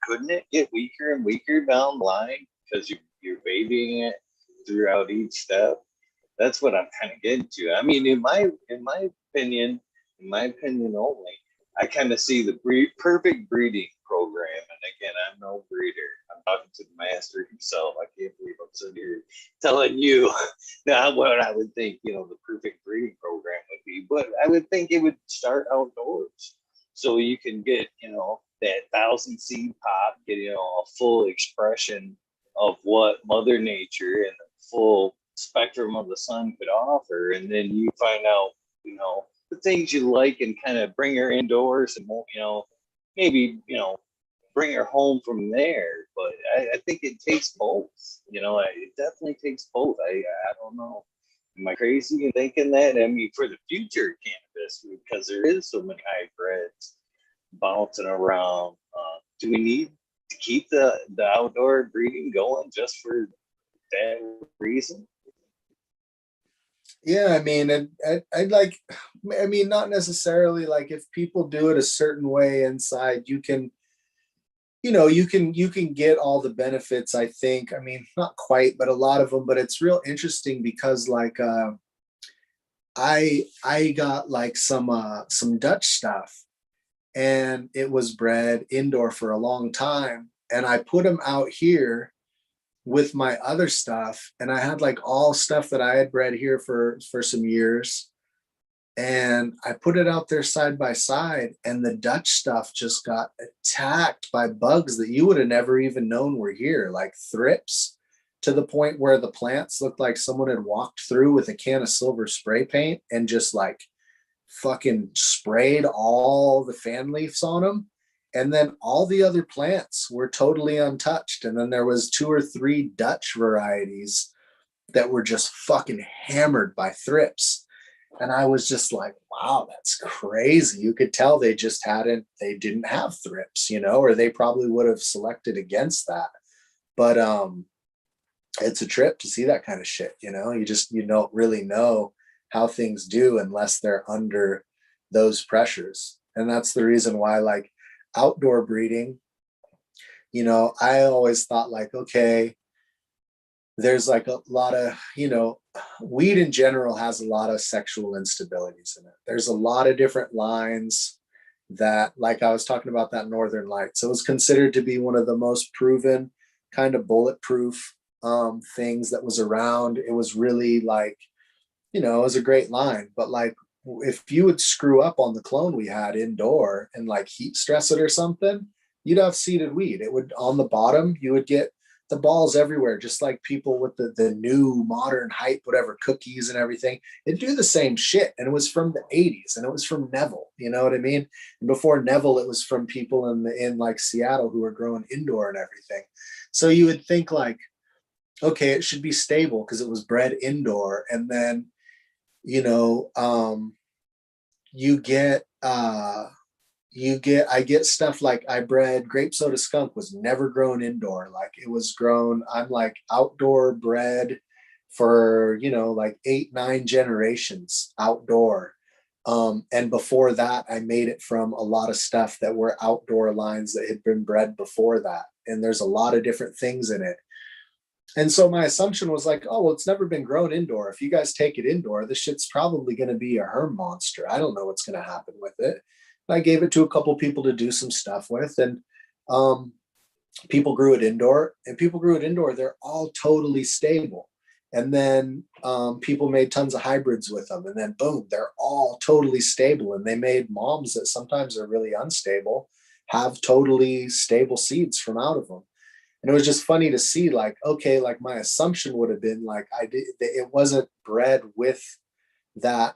couldn't it get weaker and weaker down the line because you're babying it throughout each step? That's what I'm kind of getting to. I mean, in my opinion only, I kind of see the perfect breeding program. And again, I'm no breeder. I'm talking to the master himself. I can't believe I'm sitting here telling you now what I would think, you know, the perfect breeding program would be. But I would think it would start outdoors. So you can get, you know, that 1,000 seed pop, get, you know, a full expression of what Mother Nature and the full spectrum of the sun could offer. And then you find out, you know, the things you like and kind of bring her indoors and, you know, maybe, you know, bring her home from there. But I think it takes both, you know, it definitely takes both. I don't know. Am I crazy in thinking that? I mean, for the future cannabis, because there is so many hybrids bouncing around, do we need to keep the outdoor breeding going just for that reason? Yeah, I mean, I'd like, I mean, not necessarily like if people do it a certain way inside, you can, you know, you can get all the benefits, I think. I mean, not quite, but a lot of them, but it's real interesting because like I got like some Dutch stuff and it was bred indoor for a long time. And I put them out here with my other stuff, and I had like all stuff that I had bred here for some years, and I put it out there side by side, and the Dutch stuff just got attacked by bugs that you would have never even known were here, like thrips, to the point where the plants looked like someone had walked through with a can of silver spray paint and just like fucking sprayed all the fan leaves on them. And then all the other plants were totally untouched. And then there was 2 or 3 Dutch varieties that were just fucking hammered by thrips. And I was just like, wow, that's crazy. You could tell they didn't have thrips, or they probably would have selected against that. But it's a trip to see that kind of shit. You don't really know how things do unless they're under those pressures. And that's the reason why, like, outdoor breeding, I always thought like, okay, there's like a lot of, weed in general has a lot of sexual instabilities in it. There's a lot of different lines that, like I was talking about that Northern Lights, it was considered to be one of the most proven kind of bulletproof things that was around. It was really like, it was a great line, but like if you would screw up on the clone we had indoor and like heat stress it or something, you'd have seeded weed. It would, on the bottom, you would get the balls everywhere, just like people with the new modern hype, whatever, cookies and everything. It'd do the same shit. And it was from the 80s, and it was from Neville, you know what I mean? And before Neville, it was from people in like Seattle who were growing indoor and everything. So you would think like, okay, it should be stable because it was bred indoor. And then, I get stuff like I bred grape soda skunk was never grown indoor. Like it was grown, I'm like outdoor bred for, like 8-9 generations outdoor. And before that, I made it from a lot of stuff that were outdoor lines that had been bred before that. And there's a lot of different things in it. And so my assumption was like, oh, well, it's never been grown indoor. If you guys take it indoor, this shit's probably going to be a herm monster. I don't know what's going to happen with it. I gave it to a couple people to do some stuff with, and people grew it indoor. They're all totally stable. And then people made tons of hybrids with them, and then boom, they're all totally stable. And they made moms that sometimes are really unstable have totally stable seeds from out of them. And it was just funny to see, like, okay, like my assumption would have been like it wasn't bred with that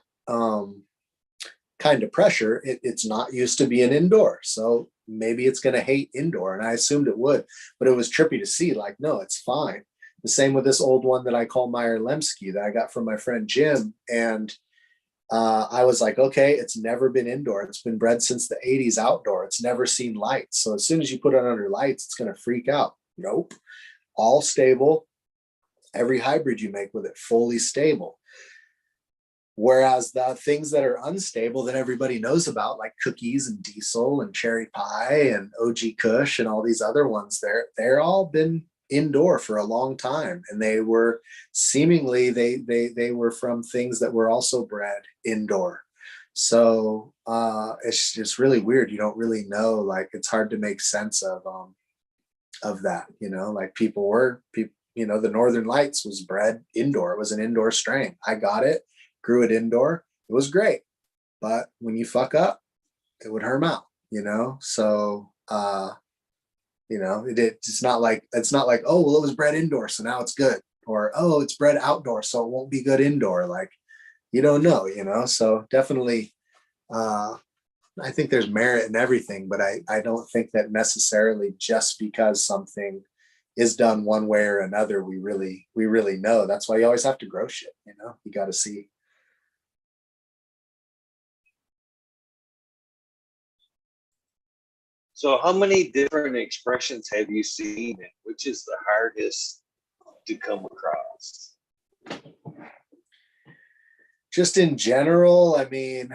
kind of pressure. It's not used to being indoor, so maybe it's going to hate indoor, and I assumed it would. But it was trippy to see, like, no, it's fine. The same with this old one that I call Meyer Lemsky that I got from my friend Jim, and I was like, okay, it's never been indoor. It's been bred since the 80s outdoor. It's never seen lights. So as soon as you put it under lights, it's going to freak out. Nope. All stable. Every hybrid you make with it, fully stable. Whereas the things that are unstable that everybody knows about, like cookies and diesel and cherry pie and OG Kush and all they're all been indoor for a long time. And they were seemingly, they were from things that were also bred indoor. So it's just really weird. You don't really know, like, it's hard to make sense of that, like the Northern Lights was bred indoor. It was an indoor strain. I got it, grew it indoor. It was great. But when you fuck up, it would herm out, So, it's not like, oh, well, it was bred indoor, so now it's good. Or, oh, it's bred outdoor, so it won't be good indoor. Like, you don't know, So definitely, I think there's merit in everything, but I don't think that necessarily just because something is done one way or another, we really know. That's why you always have to grow shit, you got to see. So how many different expressions have you seen, and which is the hardest to come across? Just in general, I mean,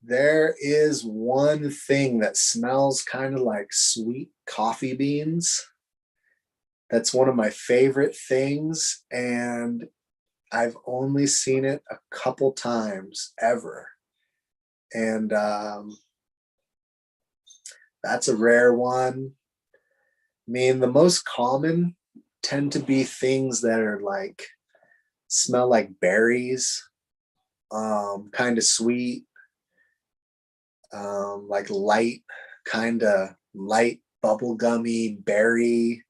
there is one thing that smells kind of like sweet coffee beans. That's one of my favorite things. And I've only seen it a couple times ever. And that's a rare one. I mean, the most common tend to be things that are like smell like berries, kind of sweet, like kind of light bubblegummy berry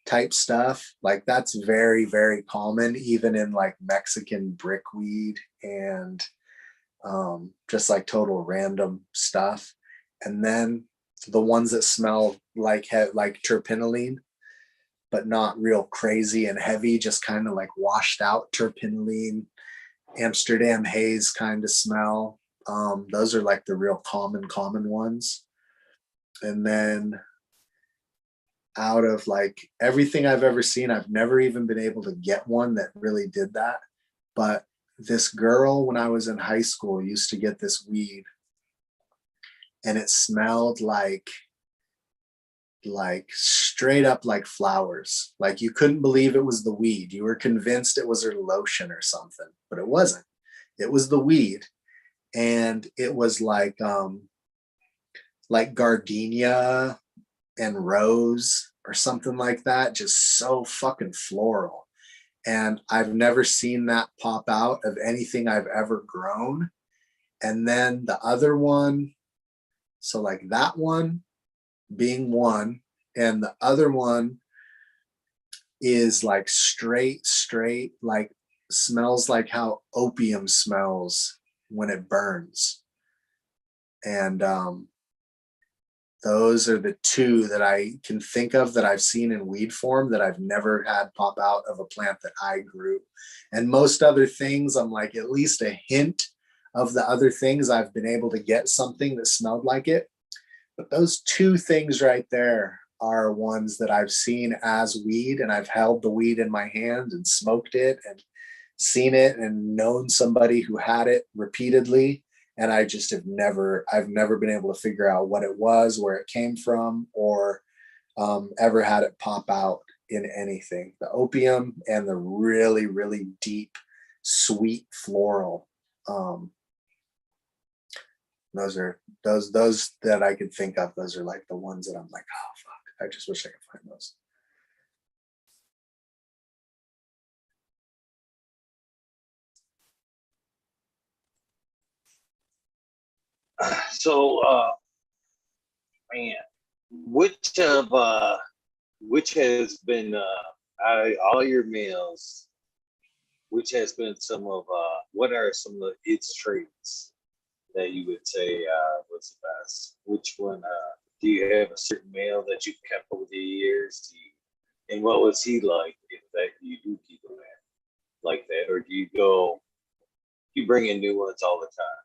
type stuff. Like that's very, very common, even in like Mexican brickweed and just like total random stuff. And then the ones that smell like terpinolene, but not real crazy and heavy, just kind of like washed out terpinolene, Amsterdam haze kind of smell. Those are like the real common ones. And then out of like everything I've ever seen, I've never even been able to get one that really did that. But this girl, when I was in high school, used to get this weed, and it smelled like straight up like flowers. Like you couldn't believe it was the weed. You were convinced it was her lotion or something, but it wasn't. It was the weed. And it was like gardenia and rose or something like that, just so fucking floral. And I've never seen that pop out of anything I've ever grown. And then the other one, so like that one being one, and the other one is like straight, like smells like how opium smells when it burns. And those are the two that I can think of that I've seen in weed form that I've never had pop out of a plant that I grew. And most other things, I'm like at least a hint of the other things I've been able to get something that smelled like it. But those two things right there are ones that I've seen as weed, and I've held the weed in my hand and smoked it and seen it and known somebody who had it repeatedly. And I just I've never been able to figure out what it was, where it came from, or ever had it pop out in anything. The opium and the really, really deep, sweet floral. Those that I could think of. Those are like the ones that I'm like, oh fuck, I just wish I could find those. So, man, which of which has been out of all your meals, which has been some of what are some of its traits that you would say was the best? Which one do you have a certain male that you've kept over the years? And what was he like if that you do keep him like that, or do you bring in new ones all the time?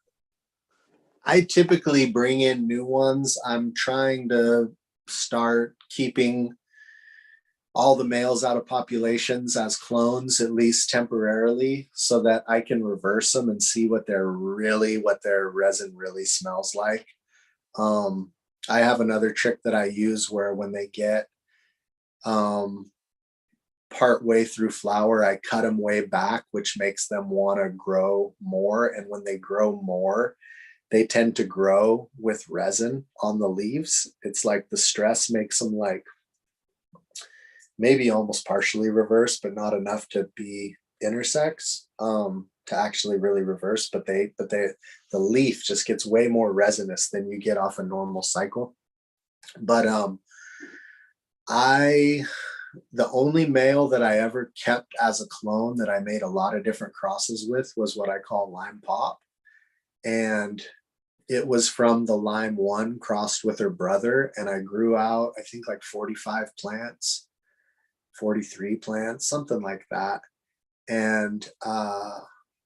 I typically bring in new ones. I'm trying to start keeping all the males out of populations as clones, at least temporarily, so that I can reverse them and see what their resin really smells like. I have another trick that I use where when they get part way through flower, I cut them way back, which makes them want to grow more. And when they grow more, they tend to grow with resin on the leaves. It's like the stress makes them like maybe almost partially reverse, but not enough to be intersex to actually really reverse. But the leaf just gets way more resinous than you get off a normal cycle. But the only male that I ever kept as a clone that I made a lot of different crosses with was what I call Lime Pop. And it was from the Lime One crossed with her brother. And I grew out, I think like 45 plants, 43 plants, something like that. And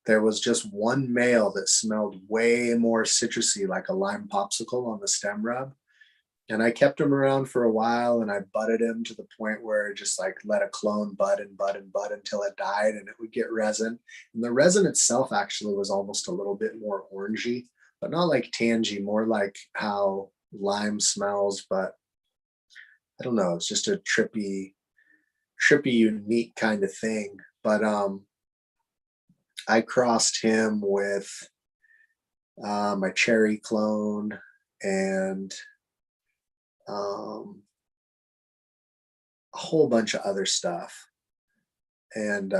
there was just one male that smelled way more citrusy, like a lime popsicle on the stem rub. And I kept him around for a while, and I budded him to the point where it just like let a clone bud and bud and bud until it died, and it would get resin. And the resin itself actually was almost a little bit more orangey, but not like tangy, more like how lime smells. But I don't know, it's just a trippy, unique kind of thing. But I crossed him with my cherry clone and a whole bunch of other stuff. And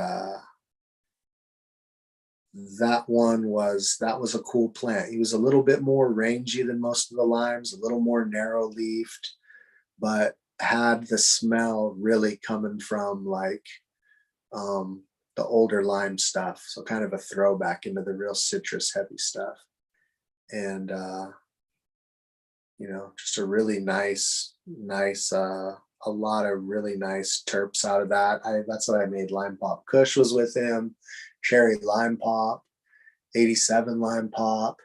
that was a cool plant. He was a little bit more rangy than most of the limes, a little more narrow leafed, but had the smell really coming from like the older lime stuff. So kind of a throwback into the real citrus heavy stuff. And just a really nice, a lot of really nice terps out of that. That's what I made. Lime Pop Kush was with him, Cherry Lime Pop, 87 Lime Pop.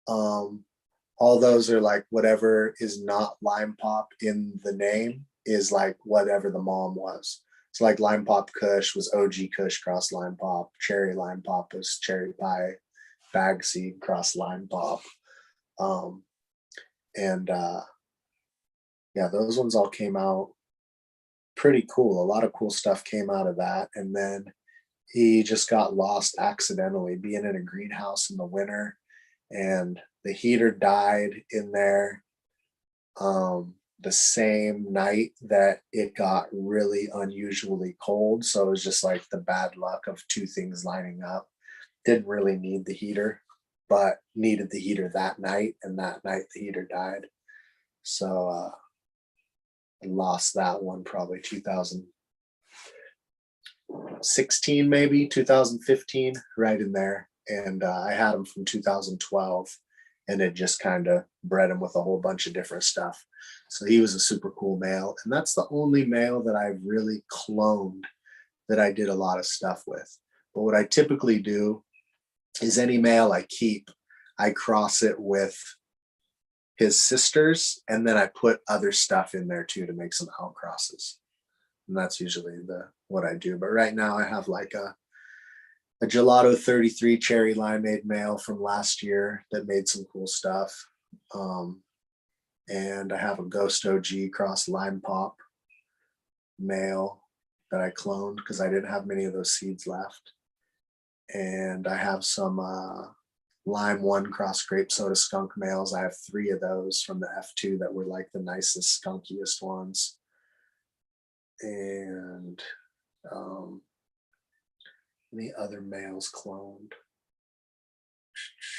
All those are like whatever is not Lime Pop in the name is like whatever the mom was. So like Lime Pop Kush was OG Kush cross Lime Pop. Cherry Lime Pop was Cherry Pie Bag Seed cross Lime Pop. And yeah, those ones all came out pretty cool. A lot of cool stuff came out of that. And then he just got lost accidentally being in a greenhouse in the winter, and the heater died in there the same night that it got really unusually cold. So it was just like the bad luck of two things lining up. Didn't really need the heater, but needed the heater that night, and that night the heater died. So I lost that one probably 2016, maybe 2015, right in there. And I had him from 2012, and it just kind of bred him with a whole bunch of different stuff. So he was a super cool male. And that's the only male that I've really cloned that I did a lot of stuff with. But what I typically do is any male I keep, I cross it with his sisters, and then I put other stuff in there too to make some outcrosses. And that's usually what I do. But right now I have like a Gelato 33 cherry limeade male from last year that made some cool stuff. And I have a Ghost OG cross Lime Pop male that I cloned because I didn't have many of those seeds left. And I have some Lime 1 cross Grape Soda Skunk males. I have 3 of those from the F2 that were like the nicest, skunkiest ones. And any other males cloned?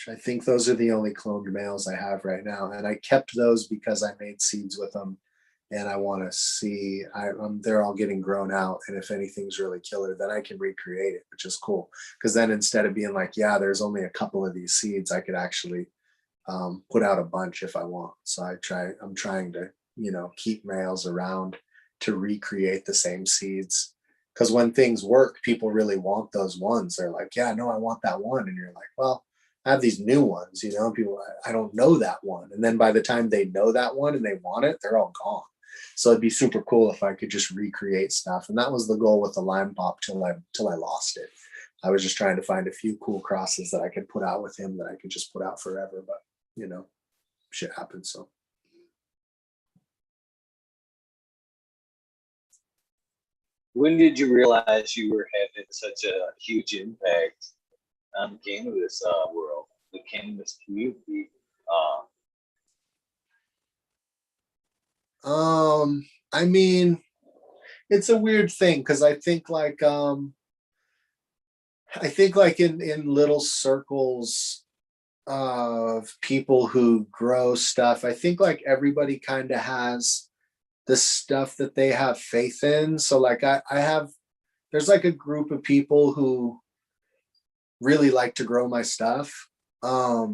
I think those are the only cloned males I have right now. And I kept those because I made seeds with them. And I want to see, they're all getting grown out. And if anything's really killer, then I can recreate it, which is cool. Because then instead of being like, yeah, there's only a couple of these seeds, I could actually put out a bunch if I want. So I'm trying to, keep males around to recreate the same seeds. Because when things work, people really want those ones. They're like, yeah, no, I want that one. And you're like, well, I have these new ones, people, I don't know that one. And then by the time they know that one and they want it, they're all gone. So it'd be super cool if I could just recreate stuff. And that was the goal with the Lime Pop till I lost it. I was just trying to find a few cool crosses that I could put out with him that I could just put out forever. But, shit happens. So. When did you realize you were having such a huge impact on the cannabis world, the cannabis community? I mean, it's a weird thing because I think like in little circles of people who grow stuff, I think like everybody kind of has the stuff that they have faith in. So like there's like a group of people who really like to grow my stuff. But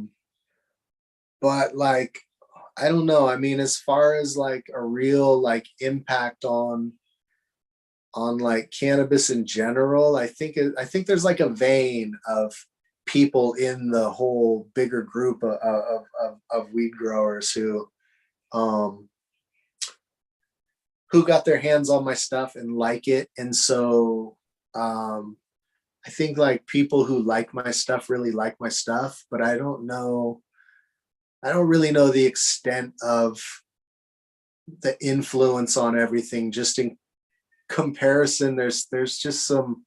like, I don't know. I mean, as far as like a real like impact on like cannabis in general, I think there's like a vein of people in the whole bigger group of weed growers who got their hands on my stuff and like it. And so I think like people who like my stuff really like my stuff, but I don't really know the extent of the influence on everything. Just in comparison, there's just some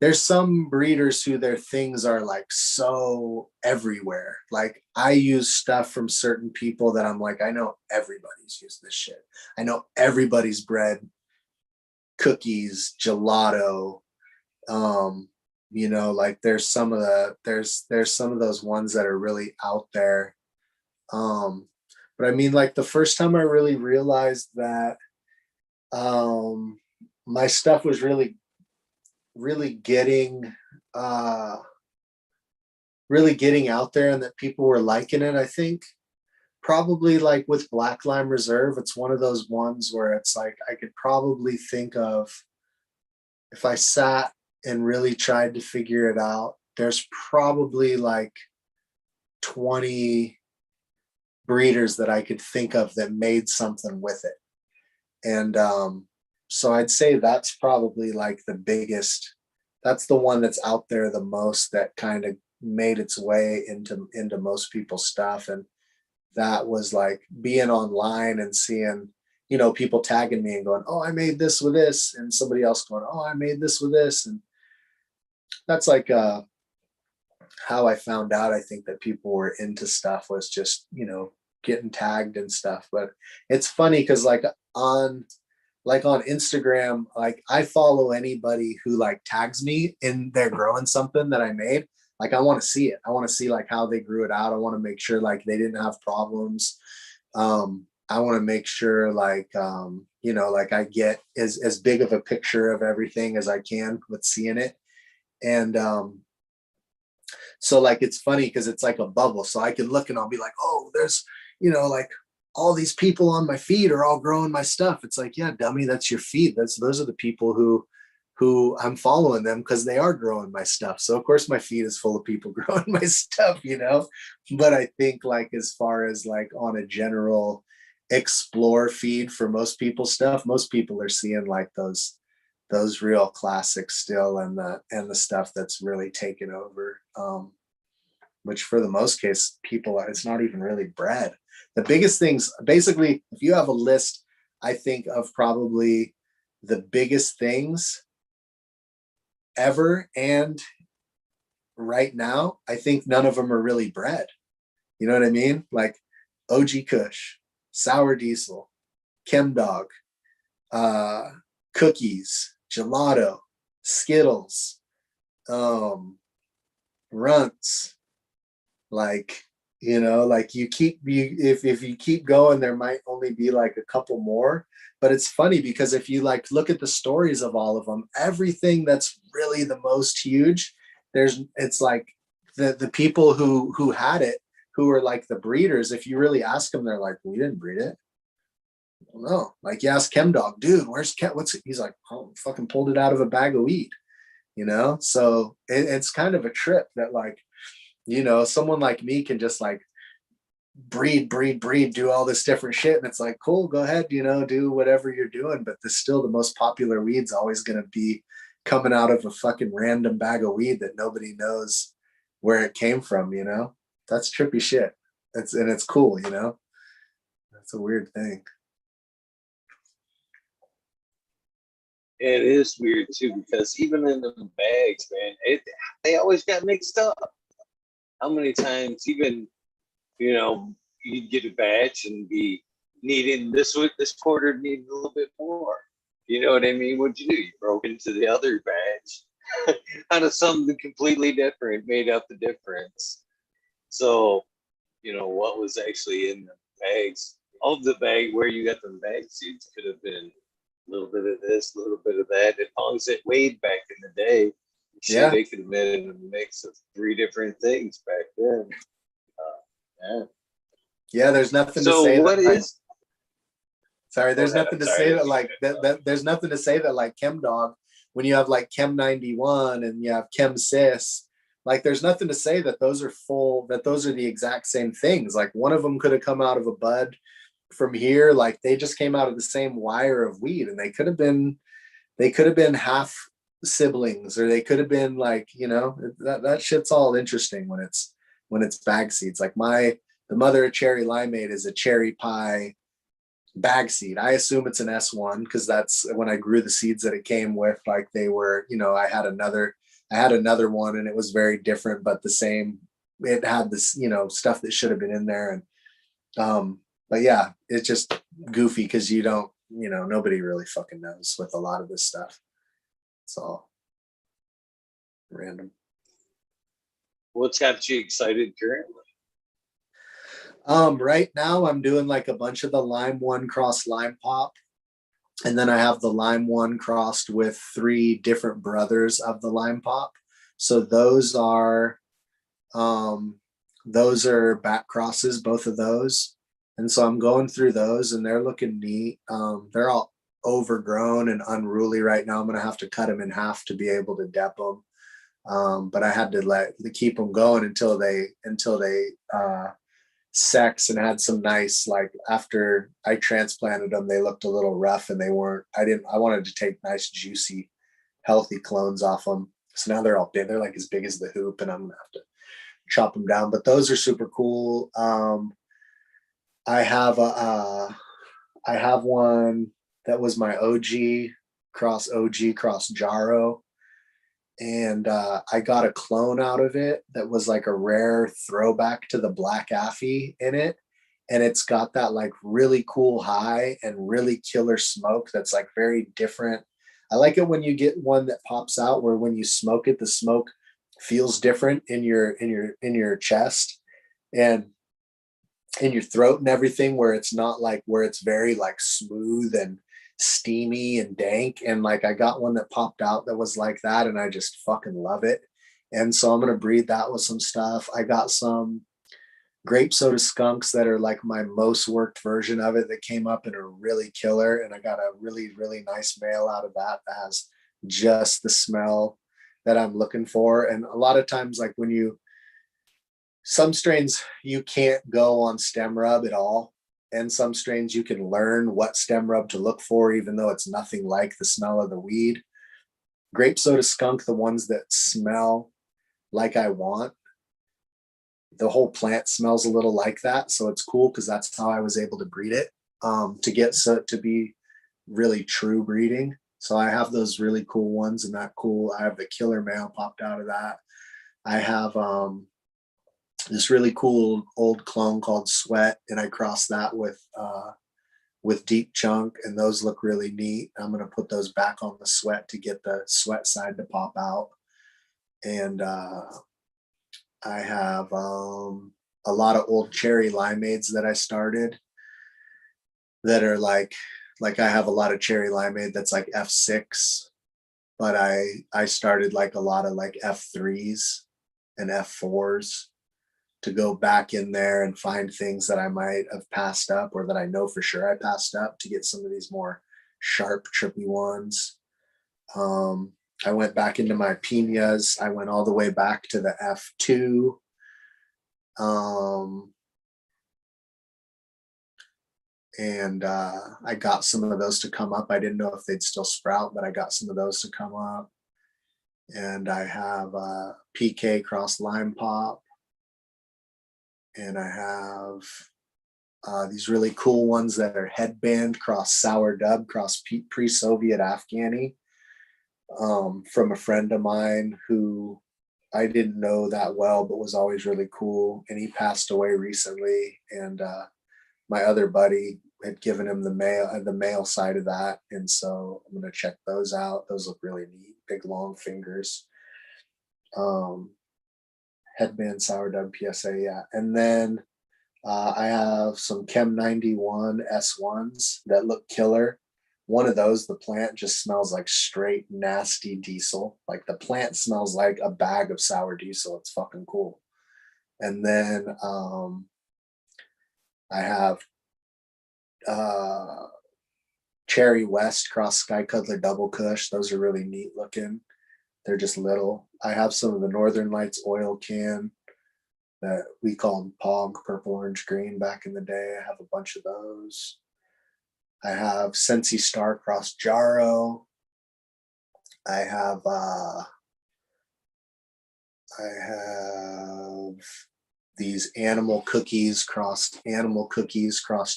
there's some breeders who their things are like so everywhere. Like I use stuff from certain people that I'm like, I know everybody's used this shit. I know everybody's bred cookies, gelato. Like there's some of those ones that are really out there. But I mean, like the first time I really realized that my stuff was really getting out there and that people were liking it, I think probably like with Black Lime Reserve, it's one of those ones where it's like I could probably think of, if I sat and really tried to figure it out, there's probably like 20 breeders that I could think of that made something with it. And so I'd say that's probably like the biggest, that's the one that's out there the most, that kind of made its way into most people's stuff. And that was like being online and seeing, people tagging me and going, oh, I made this with this, and somebody else going, oh, I made this with this. And that's like how I found out, I think, that people were into stuff, was just, getting tagged and stuff. But it's funny because like on Instagram, like I follow anybody who like tags me in their growing something that I made. Like I want to see it. I want to see like how they grew it out. I want to make sure like they didn't have problems. I want to make sure like, like I get as big of a picture of everything as I can with seeing it. And so like, it's funny because it's like a bubble. So I can look and I'll be like, oh, there's, like all these people on my feed are all growing my stuff. It's like, yeah, dummy, that's your feed. Those are the people who I'm following them because they are growing my stuff. So of course my feed is full of people growing my stuff, but I think like, as far as like on a general explore feed for most people's stuff, most people are seeing like those real classics still, and the stuff that's really taken over, which for the most case, people, it's not even really bred. The biggest things, basically, if you have a list, I think of probably the biggest things ever, and right now, I think none of them are really bred. You know what I mean? Like OG Kush, Sour Diesel, Chem Dog, cookies, gelato, Skittles, runts. Like, like if you keep going, there might only be like a couple more. But it's funny because if you like look at the stories of all of them, everything that's really the most huge, it's like the people who had it, who are like the breeders. If you really ask them, they're like, we didn't breed it. Well, no, like you ask Chem Dog, dude, where's Chem? He's like, oh, fucking pulled it out of a bag of weed, So it's kind of a trip that like, someone like me can just like breed, do all this different shit. And it's like, cool, go ahead, do whatever you're doing. But still the most popular weed's always going to be coming out of a fucking random bag of weed that nobody knows where it came from, That's trippy shit. It's cool, That's a weird thing. It is weird too, because even in the bags, man, they always got mixed up. How many times, even, you'd get a batch and be needing this quarter needed a little bit more. You know what I mean? What'd you do? You broke into the other batch out of something completely different, made up the difference. So, what was actually in the bags? Of the bag where you got the bag seeds could have been a little bit of this, a little bit of that. As long as it weighed back in the day, Yeah, they could have made a mix of 3 different things back then. Yeah, there's nothing to So say what that. Like, is? sorry, there's Go ahead, nothing I'm to sorry. say that like that. There's nothing to say that like Chem Dog, when you have like Chem 91 and you have Chem Sis, like there's nothing to say that those are full. That those are the exact same things. Like one of them could have come out of a bud from here. Like they just came out of the same wire of weed, and they could have been half siblings, or they could have been like, that shit's all interesting when it's bag seeds. Like the mother of cherry limeade is a cherry pie bag seed. I assume it's an S1 because that's when I grew the seeds that it came with. Like they were, I had another I had another one and it was very different, but the same. It had this, stuff that should have been in there, and but yeah, it's just goofy because you don't, nobody really fucking knows with a lot of this stuff. It's all random. What's got you excited currently? Right now I'm doing like a bunch of the lime one cross lime pop. And then I have the lime one crossed with 3 different brothers of the lime pop. So those are back crosses, both of those. And so I'm going through those and they're looking neat. They're all overgrown and unruly right now. I'm going to have to cut them in half to be able to dep them. But I had to keep them going until they sex and had some nice, like, after I transplanted them, they looked a little rough and I wanted to take nice, juicy, healthy clones off them. So now they're all big. They're like as big as the hoop, and I'm gonna have to chop them down. But those are super cool. I have one that was my OG cross Jaro, and I got a clone out of it that was like a rare throwback to the Black Affy in it, and it's got that like really cool high and really killer smoke that's like very different. I like it when you get one that pops out where when you smoke it, the smoke feels different in your chest and in your throat and everything, where it's not like where it's very like smooth and steamy and dank. And like I got one that popped out that was like that, and I just fucking love it. And so I'm gonna breed that with some stuff. I got some grape soda skunks that are like my most worked version of it that came up and are really killer. And I got a really, really nice male out of that has just the smell that I'm looking for. And a lot of times, like some strains you can't go on stem rub at all. And some strains you can learn what stem rub to look for, even though it's nothing like the smell of the weed. Grape soda skunk, the ones that smell like I want, the whole plant smells a little like that. So it's cool because that's how I was able to breed it, to be really true breeding. So I have those really cool ones, and that cool. I have the killer male popped out of that. I have this really cool old clone called Sweat, and I crossed that with Deep Chunk, and those look really neat. I'm gonna put those back on the Sweat to get the Sweat side to pop out. And I have a lot of old cherry limeades that I started that are like I have a lot of cherry limeade that's like F6, but I started like a lot of like F3s and F4s to go back in there and find things that I might have passed up, or that I know for sure I passed up, to get some of these more sharp, trippy ones. I went back into my pinas. I went all the way back to the F2. And I got some of those to come up. I didn't know if they'd still sprout, but I got some of those to come up. And I have PK cross lime pop. And I have these really cool ones that are headband cross sour dub cross pre-Soviet Afghani, from a friend of mine who I didn't know that well, but was always really cool. And he passed away recently. And my other buddy had given him the male side of that. And so I'm going to check those out. Those look really neat. Big, long fingers. Headband sour dub PSA. Yeah. And then I have some Chem 91 S1s that look killer. One of those, the plant just smells like straight nasty diesel. Like the plant smells like a bag of sour diesel. It's fucking cool. And then I have Cherry West cross Sky Cuddler Double Kush. Those are really neat looking. They're just little. I have some of the Northern Lights oil can that we call them Pog, purple, orange, green back in the day. I have a bunch of those. I have Sensi Star Cross Jaro. I have these animal cookies cross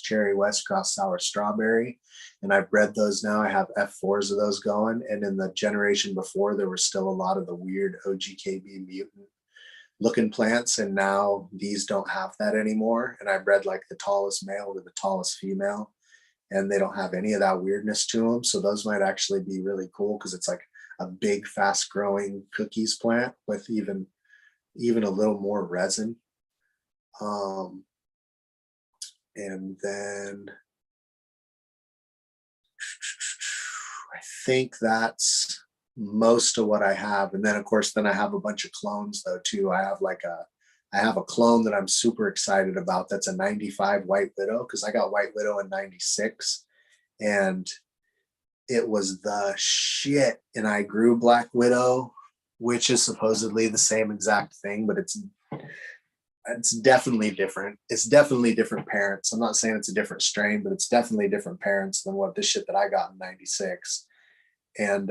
cherry west cross sour strawberry, and I've bred those now. I have F4s of those going, and in the generation before there were still a lot of the weird OGKB mutant looking plants, and now these don't have that anymore. And I bred like the tallest male to the tallest female, and they don't have any of that weirdness to them. So those might actually be really cool because it's like a big fast growing cookies plant with even a little more resin. And then I think that's most of what I have. And then of course, then I have a bunch of clones though too. I have a clone that I'm super excited about. That's a 95 White Widow, because I got White Widow in 96 and it was the shit. And I grew Black Widow, which is supposedly the same exact thing, but it's definitely different. It's definitely different parents. I'm not saying it's a different strain, but it's definitely different parents than what this shit that I got in 96. And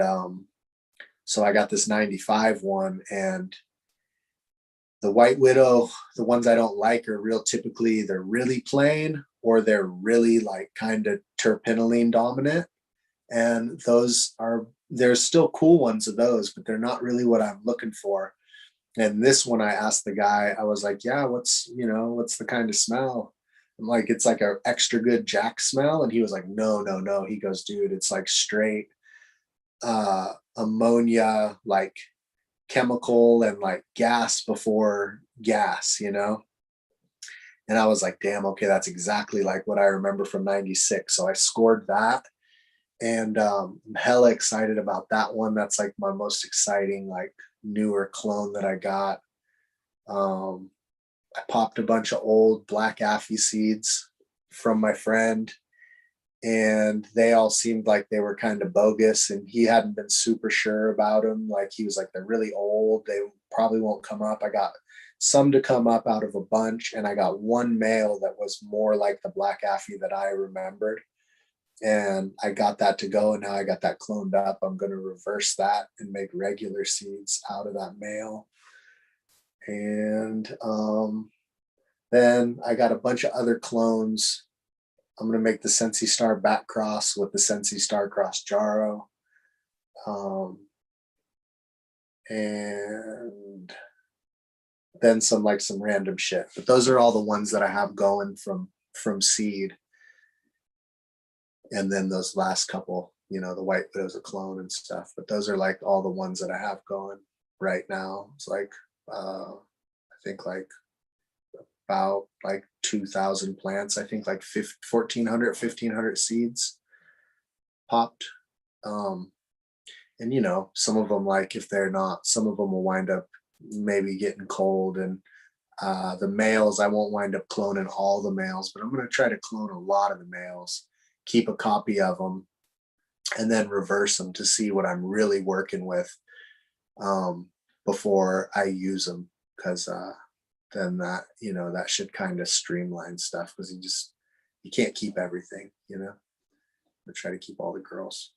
so I got this 95 one, and the White Widow, the ones I don't like are real typically they're really plain or they're really like kind of terpenoline dominant. And there's still cool ones of those, but they're not really what I'm looking for. And this one, I asked the guy, I was like, yeah, what's the kind of smell? I'm like, it's like an extra good Jack smell. And he was like, no. He goes, dude, it's like straight ammonia, like chemical and like gas before gas, And I was like, damn, okay, that's exactly like what I remember from 96. So I scored that. And I'm hella excited about that one. That's like my most exciting, like newer clone that I got. I popped a bunch of old black Affy seeds from my friend, and they all seemed like they were kind of bogus, and he hadn't been super sure about them. Like he was like, they're really old. They probably won't come up. I got some to come up out of a bunch, and I got one male that was more like the black Affy that I remembered. And I got that to go, and now I got that cloned up. I'm going to reverse that and make regular seeds out of that male. And then I got a bunch of other clones. I'm going to make the Sensi Star back cross with the Sensi Star cross Jaro. And then some random shit. But those are all the ones that I have going from seed. And then those last couple, the White Widow's a clone and stuff, but those are like all the ones that I have going right now. It's like, I think like about like 2,000 plants. I think like 1,400 seeds popped. And some of them, like if they're not, some of them will wind up maybe getting cold, and the males, I won't wind up cloning all the males, but I'm going to try to clone a lot of the males, keep a copy of them, and then reverse them to see what I'm really working with before I use them. Because then that, that should kind of streamline stuff, because you can't keep everything, I try to keep all the girls.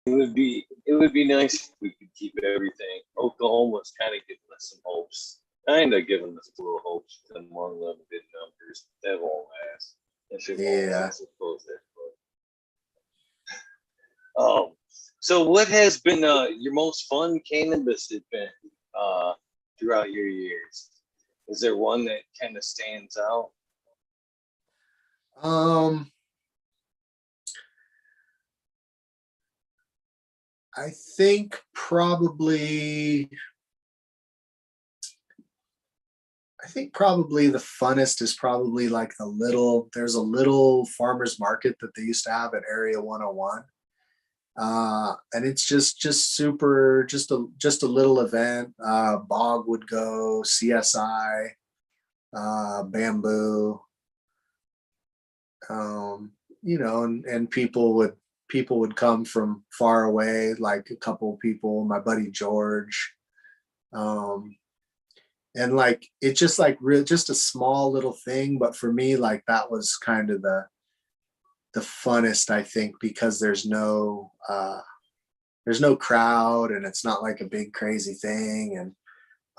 It would be nice if we could keep everything. Oklahoma's kind of giving us some hopes. Kind of giving us a little hopes with them more limited numbers. That won't last. That shit won't last. So what has been your most fun cannabis event throughout your years? Is there one that kind of stands out? I think probably the funnest is probably like there's a little farmer's market that they used to have at Area 101. And it's just super, just a little event. Bog would go, CSI, Bamboo, and people would come from far away, like a couple of people, my buddy George, and like it's just like just a small little thing, but for me, like that was kind of the funnest, I think, because there's no there's no crowd and it's not like a big crazy thing. And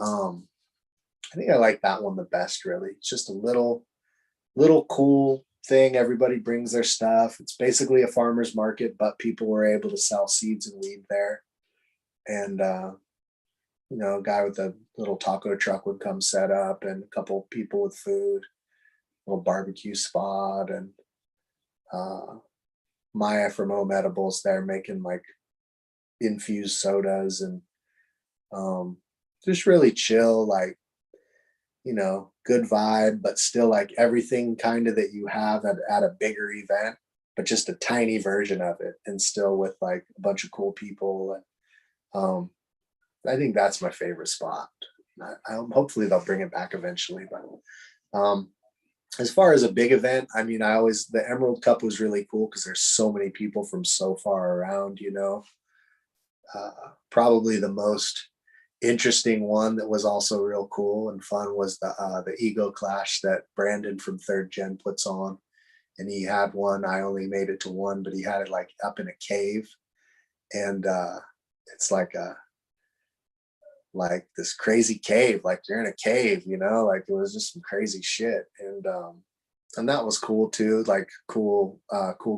I think I like that one the best, really. It's just a little cool thing. Everybody brings their stuff. It's basically a farmer's market, but people were able to sell seeds and weed there. And a guy with a little taco truck would come set up, and a couple people with food, little barbecue spot, and Maya from Home Edibles there making like infused sodas, and just really chill, like, good vibe, but still like everything kind of that you have at a bigger event, but just a tiny version of it, and still with like a bunch of cool people. And I think that's my favorite spot. Hopefully they'll bring it back eventually. But as far as a big event, I mean, the Emerald Cup was really cool because there's so many people from so far around, probably the most interesting one that was also real cool and fun was the Ego Clash that Brandon from Third Gen puts on. And he had one, I only made it to one, but he had it like up in a cave. And it's like this crazy cave, like you're in a cave, like it was just some crazy shit. And that was cool too, like cool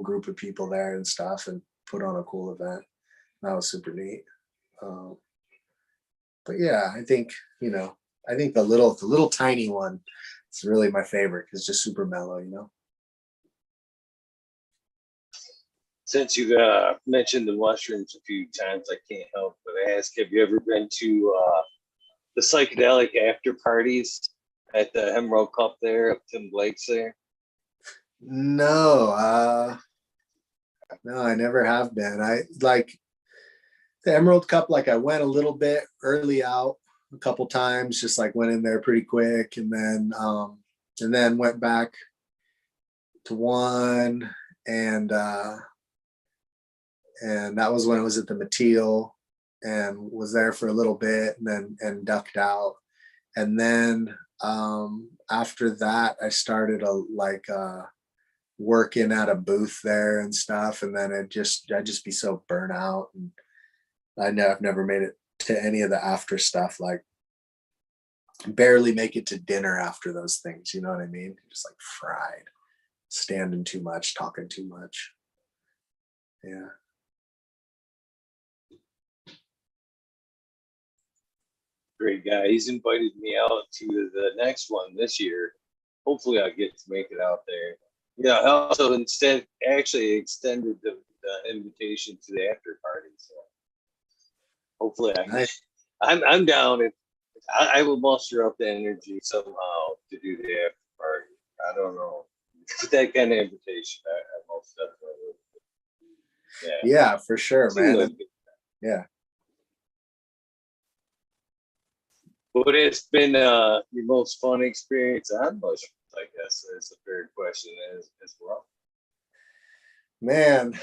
group of people there and stuff, and put on a cool event. That was super neat. But yeah, I think the little tiny one is really my favorite because it's just super mellow, Since you mentioned the mushrooms a few times, I can't help but ask, have you ever been to the psychedelic after parties at the Emerald Cup there, up Tim Blake's there? No, I never have been. I like the Emerald Cup, like I went a little bit early out a couple times, just like went in there pretty quick, and then went back to one, and that was when it was at the Mateel, and was there for a little bit, and ducked out. And then after that I started working at a booth there and stuff, and then I'd just be so burnt out, and I've never made it to any of the after stuff, like barely make it to dinner after those things, you know what I mean? Just like fried, standing too much, talking too much. Yeah. Great guy. He's invited me out to the next one this year. Hopefully I get to make it out there. Yeah, I also actually extended the invitation to the after party. So hopefully I'm down. If I will muster up the energy somehow to do the after party. I don't know. With that kind of invitation, I most definitely would. Yeah, for sure, man. Yeah. What has been your most fun experience on mushrooms? I guess is a fair question as well. Man,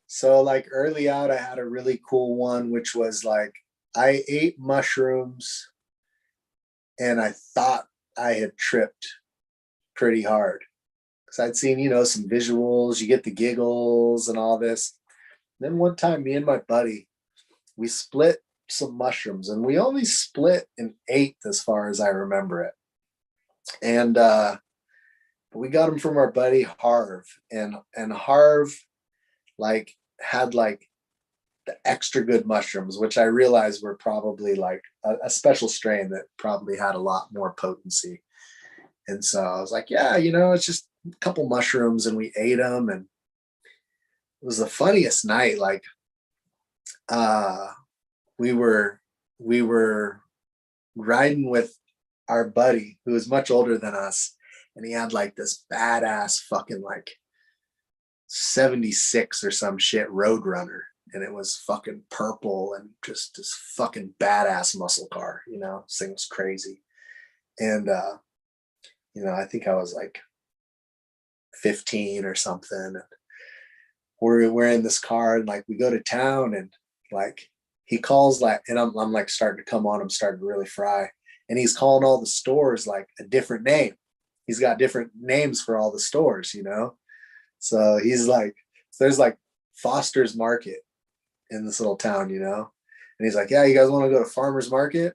so like early out, I had a really cool one, which was like I ate mushrooms and I thought I had tripped pretty hard because I'd seen, some visuals, you get the giggles and all this. And then one time, me and my buddy, we split some mushrooms, and we only split an eighth as far as I remember it. And we got them from our buddy Harv, and Harv like had like the extra good mushrooms, which I realized were probably like a special strain that probably had a lot more potency. And so I was like, yeah, it's just a couple mushrooms, and we ate them, and it was the funniest night. Like we were riding with our buddy who was much older than us, and he had like this badass fucking like 76 or some shit Roadrunner, and it was fucking purple and just this fucking badass muscle car, this thing was crazy. And I think I was like 15 or something, and we're in this car, and like we go to town, and like he calls like, and I'm like starting to come on, I'm starting to really fry, and he's calling all the stores like a different name. He's got different names for all the stores, so he's like So there's like Foster's Market in this little town, you know? And he's like, yeah, you guys want to go to Farmer's Market?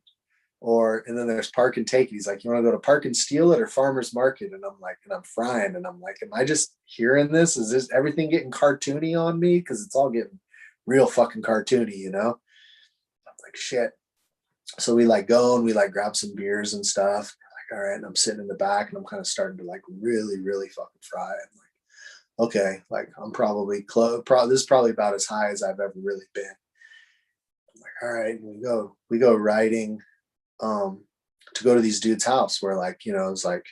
And then there's Park and Take It. He's like, you want to go to Park and Steal It or Farmer's Market? And I'm like, and I'm frying. And I'm like, am I just hearing this? Is this everything getting cartoony on me? Because it's all getting real fucking cartoony, you know? I'm like, shit. So we like go and we like grab some beers and stuff. Like, all right. And I'm sitting in the back and I'm kind of starting to like really, really fucking fry. I'm like, okay, like I'm probably close. This is probably about as high as I've ever really been. I'm like, all right. And we go riding to go to these dudes' house where like, you know, it's like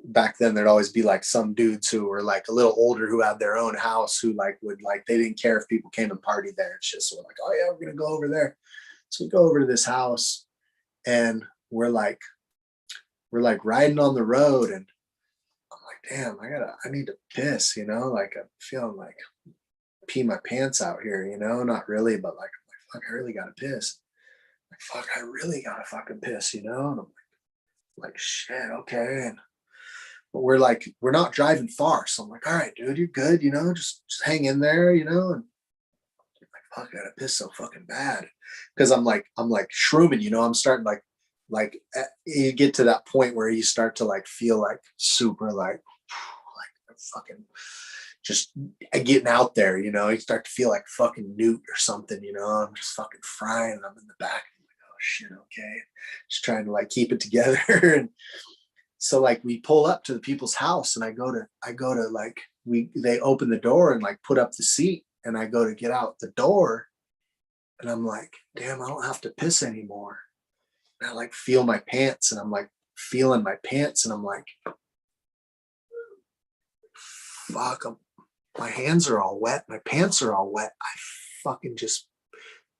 back then there'd always be like some dudes who were like a little older who had their own house who like would like, they didn't care if people came and partied there and shit. So we're like, oh yeah, we're going to go over there. So we go over to this house and we're like riding on the road and I'm like, damn, I need to piss, you know, like I'm feeling like pee my pants out here, you know, not really, but like, I'm like, fuck, I really got to piss. Like, fuck, I really got to fucking piss, you know? And I'm like shit, okay. And but we're not driving far. So I'm like, all right, dude, you're good, you know, just hang in there, you know? And I'm like, fuck, I gotta piss so fucking bad. Cause I'm like shrooming, you know, I'm starting you get to that point where you start to like feel like super like fucking just getting out there, you know, you start to feel like fucking Newt or something, you know, I'm just fucking frying and I'm in the back. I'm like, oh shit, okay. Just trying to like keep it together. And so like we pull up to the people's house and I go to like they open the door and like put up the seat and I go to get out the door and I'm like, damn, I don't have to piss anymore. And I like feel my pants and I'm like feeling my pants and I'm like, fuck, my hands are all wet. My pants are all wet. I fucking just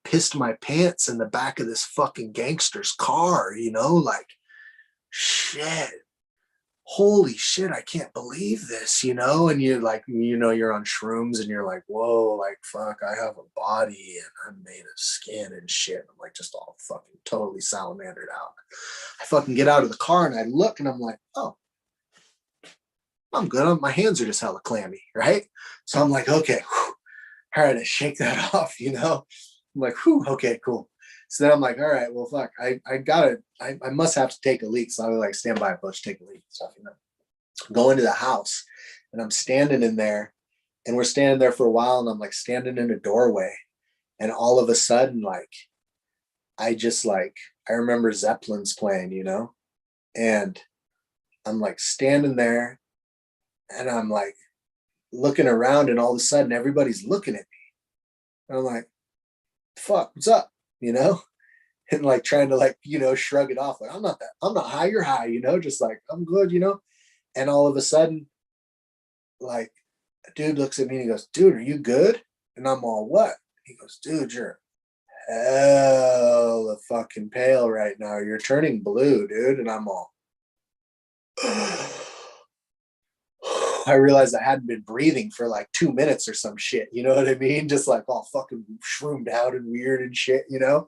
pissed my pants in the back of this fucking gangster's car, you know, like shit. Holy shit, I can't believe this, you know? And you're like, you know, you're on shrooms and you're like, whoa, like, fuck, I have a body and I'm made of skin and shit. I'm like, just all fucking totally salamandered out. I fucking get out of the car and I look and I'm like, oh, I'm good. My hands are just hella clammy, right? So I'm like, okay, whew, all right, I shake that off, you know? I'm like, whew, okay, cool. So then I'm like, all right, well, fuck, I must have to take a leak. So I would like stand by a bush, take a leak and stuff, you know. Go into the house and I'm standing in there and we're standing there for a while and I'm like standing in a doorway and all of a sudden, like, I remember Zeppelin's playing, you know, and I'm like standing there and I'm like looking around and all of a sudden everybody's looking at me. And I'm like, fuck, what's up? You know? And like trying to like, you know, shrug it off. Like, I'm not high, you're high, you know, just like, I'm good, you know? And all of a sudden, like a dude looks at me and he goes, dude, are you good? And I'm all, what? He goes, dude, you're hella fucking pale right now. You're turning blue, dude. And I'm all, I realized I hadn't been breathing for like 2 minutes or some shit. You know what I mean? Just like all fucking shroomed out and weird and shit, you know?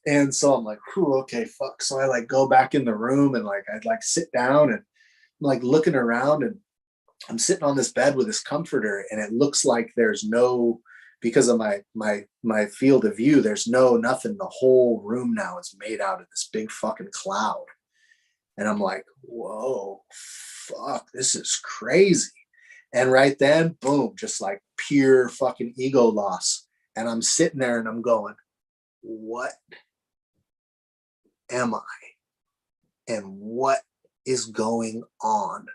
And so I'm like, whew, okay, fuck. So I like go back in the room and like, I'd like sit down and I'm like looking around and I'm sitting on this bed with this comforter and it looks like there's no, because of my field of view, there's nothing. The whole room now is made out of this big fucking cloud. And I'm like, whoa, fuck, this is crazy. And right then, boom, just like pure fucking ego loss. And I'm sitting there and I'm going, what am I? And what is going on?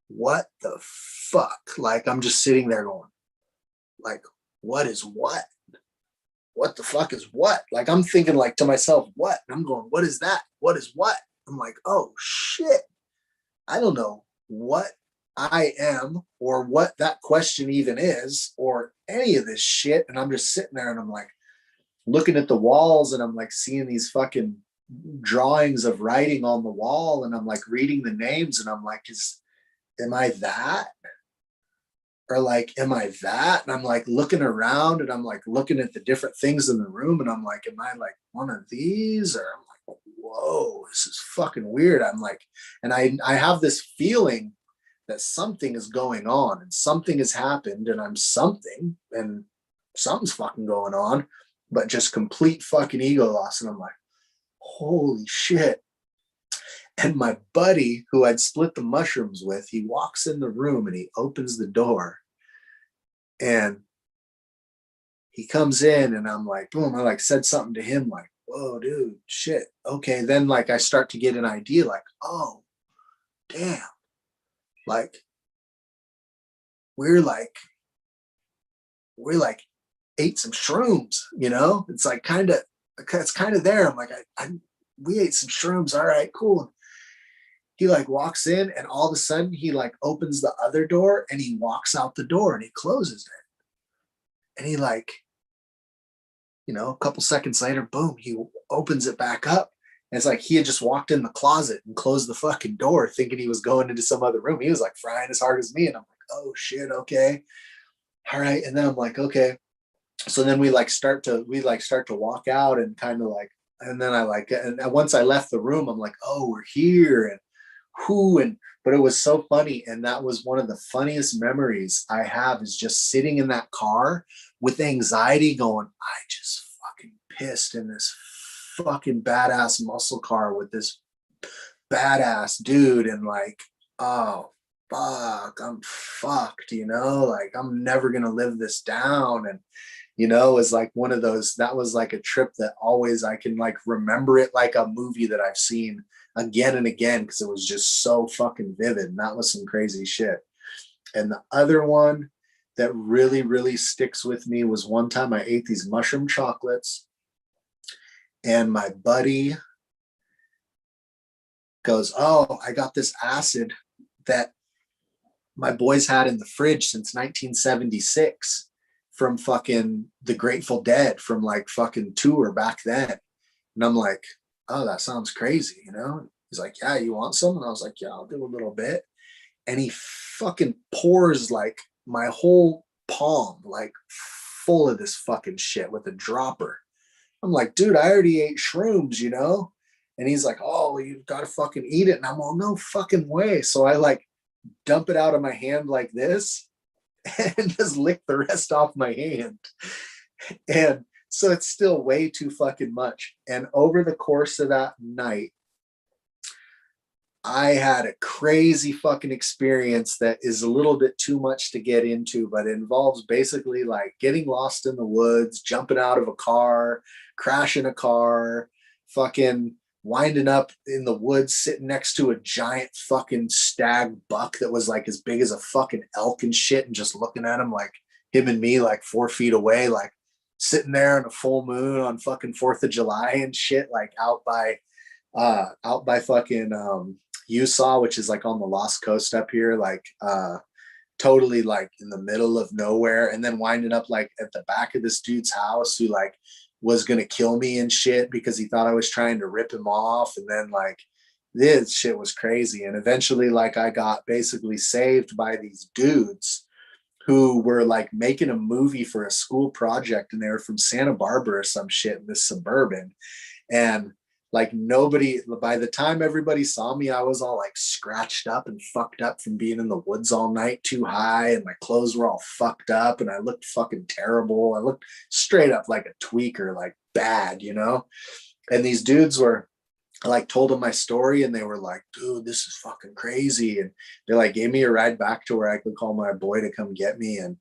What the fuck? Like, I'm just sitting there going, like, what is what? What the fuck is what? Like, I'm thinking like to myself, what? And I'm going, what is that? What is what? I'm like, oh shit. I don't know what I am or what that question even is or any of this shit. And I'm just sitting there and I'm like looking at the walls and I'm like seeing these fucking drawings of writing on the wall and I'm like reading the names and I'm like, am I that? Or like, am I that? And I'm like looking around and I'm like looking at the different things in the room and I'm like, am I like one of these? Or I'm like, whoa, this is fucking weird. I'm like, and I have this feeling that something is going on and something has happened and I'm something and something's fucking going on, but just complete fucking ego loss. And I'm like, holy shit. And my buddy who I'd split the mushrooms with, he walks in the room and he opens the door and he comes in and I'm like, boom, I like said something to him like, whoa, dude, shit. Okay. Then like I start to get an idea like, oh, damn. Like we're like ate some shrooms, you know? It's like it's kind of there. I'm like, we ate some shrooms. All right, cool. He like walks in and all of a sudden he like opens the other door and he walks out the door and he closes it. And he like, you know, a couple seconds later, boom, he opens it back up. And it's like he had just walked in the closet and closed the fucking door thinking he was going into some other room. He was like frying as hard as me. And I'm like, oh shit, okay. All right. And then I'm like, okay. So then we start to walk out and kind of like, and then and once I left the room, I'm like, oh, we're here and who, and, but it was so funny. And that was one of the funniest memories I have is just sitting in that car with anxiety going, I just fucking pissed in this fucking badass muscle car with this badass dude. And like, oh, fuck, I'm fucked, you know, like I'm never going to live this down. And, you know, is like one of those, that was like a trip that always I can like remember it like a movie that I've seen again and again because it was just so fucking vivid. And that was some crazy shit. And the other one that really, really sticks with me was one time I ate these mushroom chocolates and my buddy goes, oh, I got this acid that my boys had in the fridge since 1976 from fucking the Grateful Dead from like fucking tour back then. And I'm like, oh, that sounds crazy, you know? He's like, yeah, you want some? And I was like, yeah, I'll do a little bit. And he fucking pours like my whole palm, like full of this fucking shit with a dropper. I'm like, dude, I already ate shrooms, you know? And he's like, oh, well, you've got to fucking eat it. And I'm all, no fucking way. So I like dump it out of my hand like this and just lick the rest off my hand. And so it's still way too fucking much. And over the course of that night, I had a crazy fucking experience that is a little bit too much to get into, but it involves basically like getting lost in the woods, jumping out of a car, crashing a car, fucking winding up in the woods, sitting next to a giant fucking stag buck that was like as big as a fucking elk and shit, and just looking at him like him and me like 4 feet away, like sitting there in a full moon on fucking 4th of July and shit, like out by fucking Usaw, which is like on the Lost Coast up here, like totally like in the middle of nowhere, and then winding up like at the back of this dude's house who like was gonna kill me and shit because he thought I was trying to rip him off. And then like this shit was crazy. And eventually like I got basically saved by these dudes who were like making a movie for a school project, and they were from Santa Barbara or some shit in this suburban. And like nobody, by the time everybody saw me, I was all like scratched up and fucked up from being in the woods all night too high. And my clothes were all fucked up and I looked fucking terrible. I looked straight up like a tweaker, like bad, you know? And these dudes were, I like told them my story and they were like, dude, this is fucking crazy. And they like gave me a ride back to where I could call my boy to come get me. And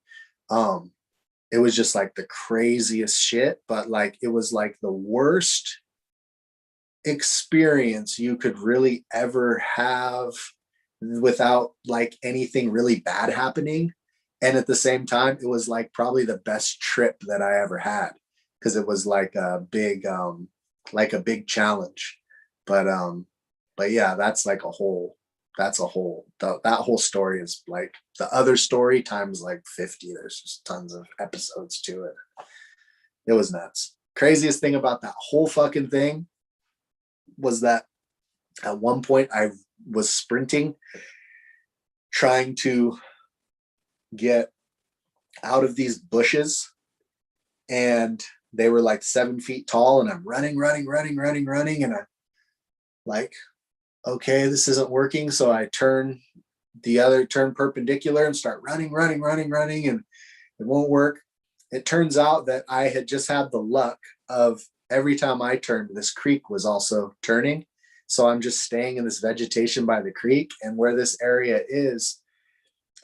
it was just like the craziest shit, but like it was like the worst experience you could really ever have without like anything really bad happening. And at the same time, it was like probably the best trip that I ever had because it was like a big challenge. But yeah, that's like that whole story is like the other story times like 50. There's just tons of episodes to it. It was nuts. Craziest thing about that whole fucking thing was that at one point I was sprinting, trying to get out of these bushes, and they were like 7 feet tall, and I'm running. And I'm like, okay, this isn't working. So I turn the other, turn perpendicular and start running, and it won't work. It turns out that I had just had the luck of every time I turned, this creek was also turning. So I'm just staying in this vegetation by the creek, and where this area is,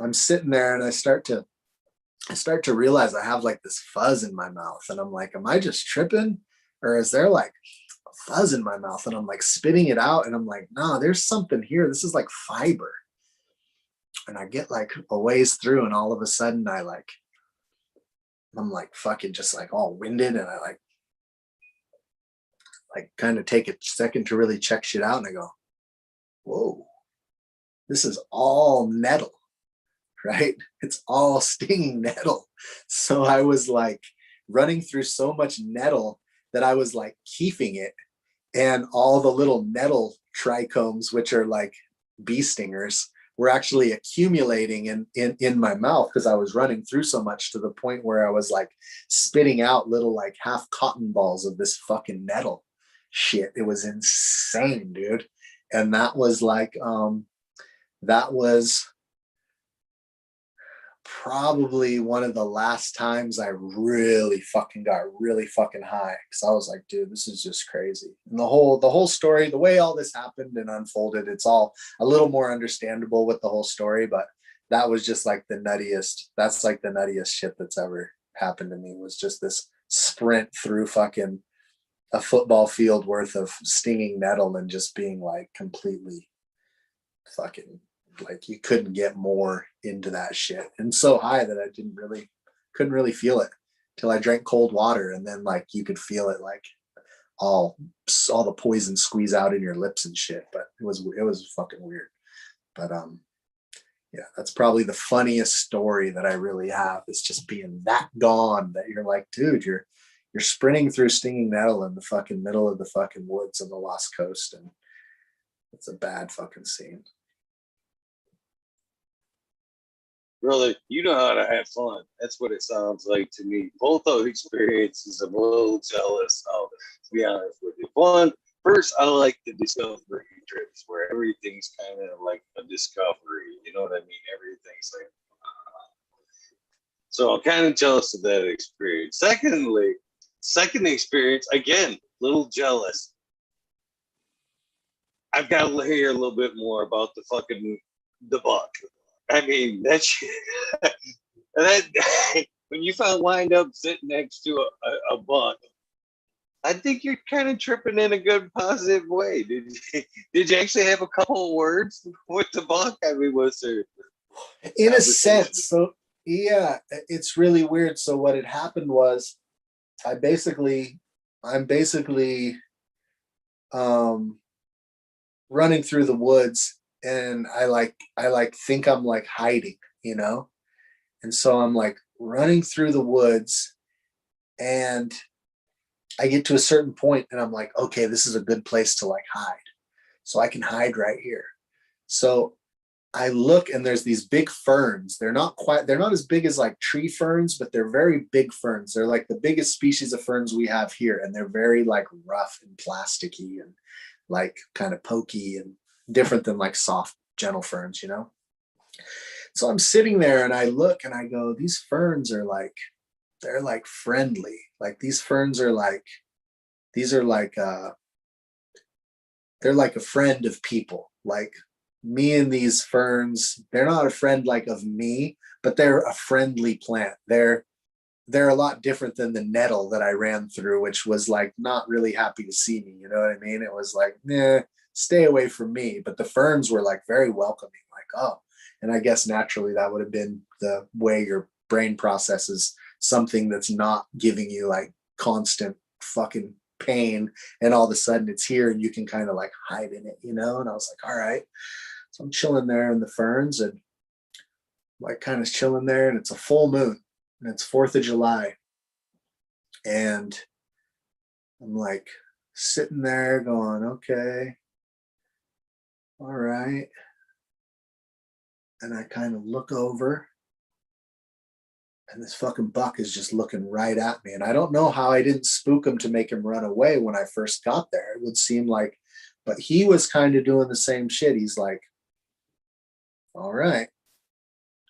I'm sitting there and I start to realize I have like this fuzz in my mouth, and I'm like, am I just tripping, or is there like a fuzz in my mouth? And I'm like spitting it out, and I'm like, no, there's something here. This is like fiber. And I get like a ways through, and all of a sudden I'm like fucking just like all winded, and I like kind of take a second to really check shit out, and I go, whoa, this is all nettle, right? It's all stinging nettle. So I was like running through so much nettle that I was like keefing it, and all the little nettle trichomes, which are like bee stingers, were actually accumulating in my mouth because I was running through so much, to the point where I was like spitting out little like half cotton balls of this fucking nettle shit. It was insane, dude. And that was like that was probably one of the last times I really fucking got really fucking high, because I was like, dude, this is just crazy. And the whole story, the way all this happened and unfolded, it's all a little more understandable with the whole story. But that was just like the nuttiest. That's like the nuttiest shit that's ever happened to me, was just this sprint through fucking a football field worth of stinging nettle, and just being like completely fucking, like, you couldn't get more into that shit, and so high that I couldn't really feel it till I drank cold water, and then like you could feel it, like all the poison squeeze out in your lips and shit. But it was fucking weird. But yeah, that's probably the funniest story that I really have, is just being that gone that you're like, dude, you're sprinting through stinging nettle in the fucking middle of the fucking woods on the Lost Coast, and it's a bad fucking scene. Brother, you know how to have fun. That's what it sounds like to me. Both those experiences, I'm a little jealous of, to be honest with you. One, first, I like the discovery trips where everything's kind of like a discovery. You know what I mean? Everything's like, so I'm kind of jealous of that experience. Second experience, again, little jealous. I've got to hear a little bit more about the buck. I mean, that shit, that when you wind up sitting next to a buck, I think you're kind of tripping in a good, positive way. Did you actually have a couple of words with the buck? I mean, was there in a sense? So yeah, it's really weird. So what had happened was, I'm basically running through the woods, and I think I'm like hiding, and so I'm like running through the woods, and I get to a certain point, and I'm like, okay, this is a good place to like hide, so I can hide right here. So I look, and there's these big ferns. They're not as big as like tree ferns, but they're very big ferns. They're like the biggest species of ferns we have here, and they're very like rough and plasticky and like kind of pokey and different than like soft, gentle ferns, So I'm sitting there, and I look, and I go, these ferns are like, they're like friendly. Like these ferns are like, they're like a friend of people. Like me and these ferns, they're not a friend like of me, but they're a friendly plant. They're a lot different than the nettle that I ran through, which was like not really happy to see me. You know what I mean? It was like, nah, stay away from me. But the ferns were like very welcoming, like, oh. And I guess naturally that would have been the way your brain processes something that's not giving you like constant fucking pain, and all of a sudden it's here and you can kind of like hide in it, And I was like, all right. So I'm chilling there in the ferns, and like kind of chilling there, and it's a full moon, and it's 4th of July. And I'm like sitting there going, okay, all right. And I kind of look over, and this fucking buck is just looking right at me. And I don't know how I didn't spook him to make him run away when I first got there. It would seem like, but he was kind of doing the same shit. He's like all right,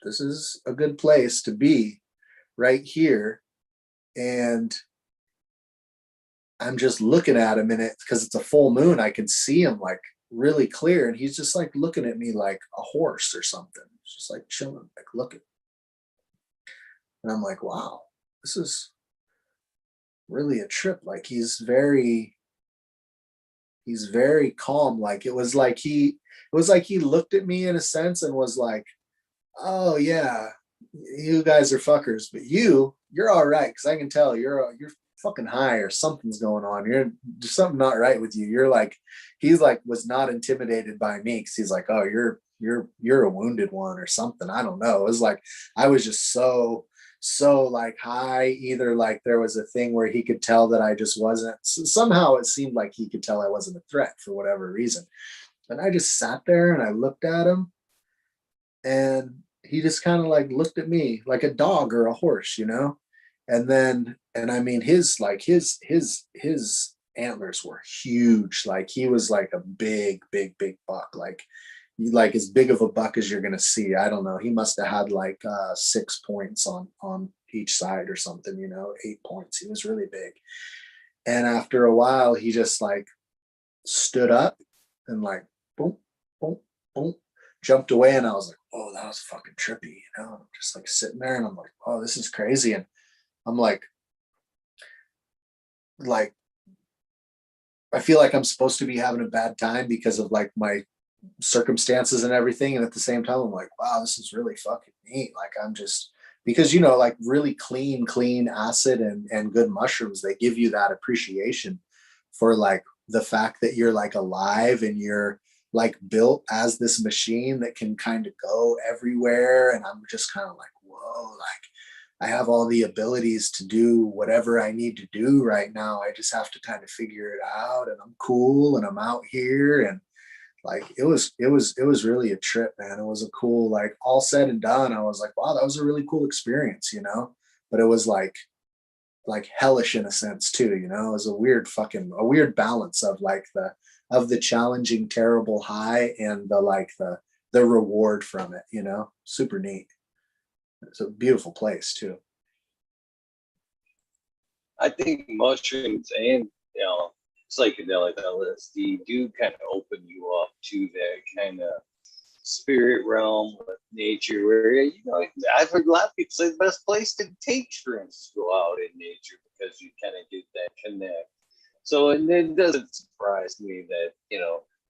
this is a good place to be right here. And I'm just looking at him, and it because it's a full moon, I can see him like really clear. And he's just like looking at me like a horse or something. He's just like chilling, like looking. And I'm like, wow, this is really a trip. Like he's very calm. Like it was like he looked at me in a sense and was like, oh yeah, you guys are fuckers, but you're all right because I can tell you're fucking high or something's going on. There's something not right with you. You're like, he's like was not intimidated by me because he's like, oh, you're a wounded one or something. I don't know. It was like I was just so like high. Either like there was a thing where he could tell that I just wasn't. Somehow it seemed like he could tell I wasn't a threat for whatever reason. And I just sat there and I looked at him, and he just kind of like looked at me like a dog or a horse, you know? And I mean, his antlers were huge. Like he was like a big buck, like as big of a buck as you're gonna see. I don't know. He must have had like 6 points on each side or something, you know, 8 points. He was really big. And after a while, he just like stood up and like boom, boom, boom, jumped away. And I was like, oh, that was fucking trippy, you know? I'm just like sitting there and I'm like, oh, this is crazy. And I'm like I feel like I'm supposed to be having a bad time because of like my circumstances and everything. And at the same time, I'm like, wow, this is really fucking neat. Like I'm just because you know, like really clean acid and good mushrooms, they give you that appreciation for like the fact that you're like alive and you're like built as this machine that can kind of go everywhere. And I'm just kind of like, whoa, like I have all the abilities to do whatever I need to do right now. I just have to kind of figure it out, and I'm cool and I'm out here. And like it was really a trip, man. It was a cool, like all said and done, I was like, wow, that was a really cool experience, you know? But it was like hellish in a sense too, you know? It was a weird balance of the challenging, terrible high and the reward from it, you know? Super neat. It's a beautiful place too. I think mushrooms and psychedelic LSD do kind of open you up to that kind of spirit realm with nature, where I've heard a lot of people say the best place to take shrooms is go out in nature because you kind of get that connect. So, and it doesn't surprise me that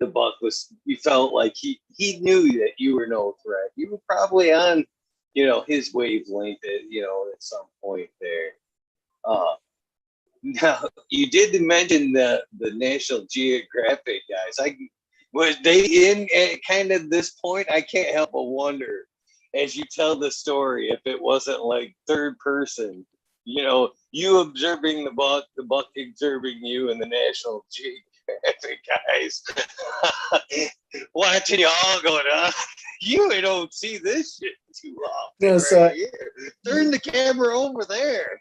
the buck was. You felt like he knew that you were no threat. You were probably on his wavelength at some point there. Uh, Now, you did mention the National Geographic guys. Was they in at kind of this point? I can't help but wonder as you tell the story if it wasn't like third person, you observing the buck observing you, and the National Geographic guys watching you all going on. You don't see this shit too often. Yeah, so right here. Turn the camera over there.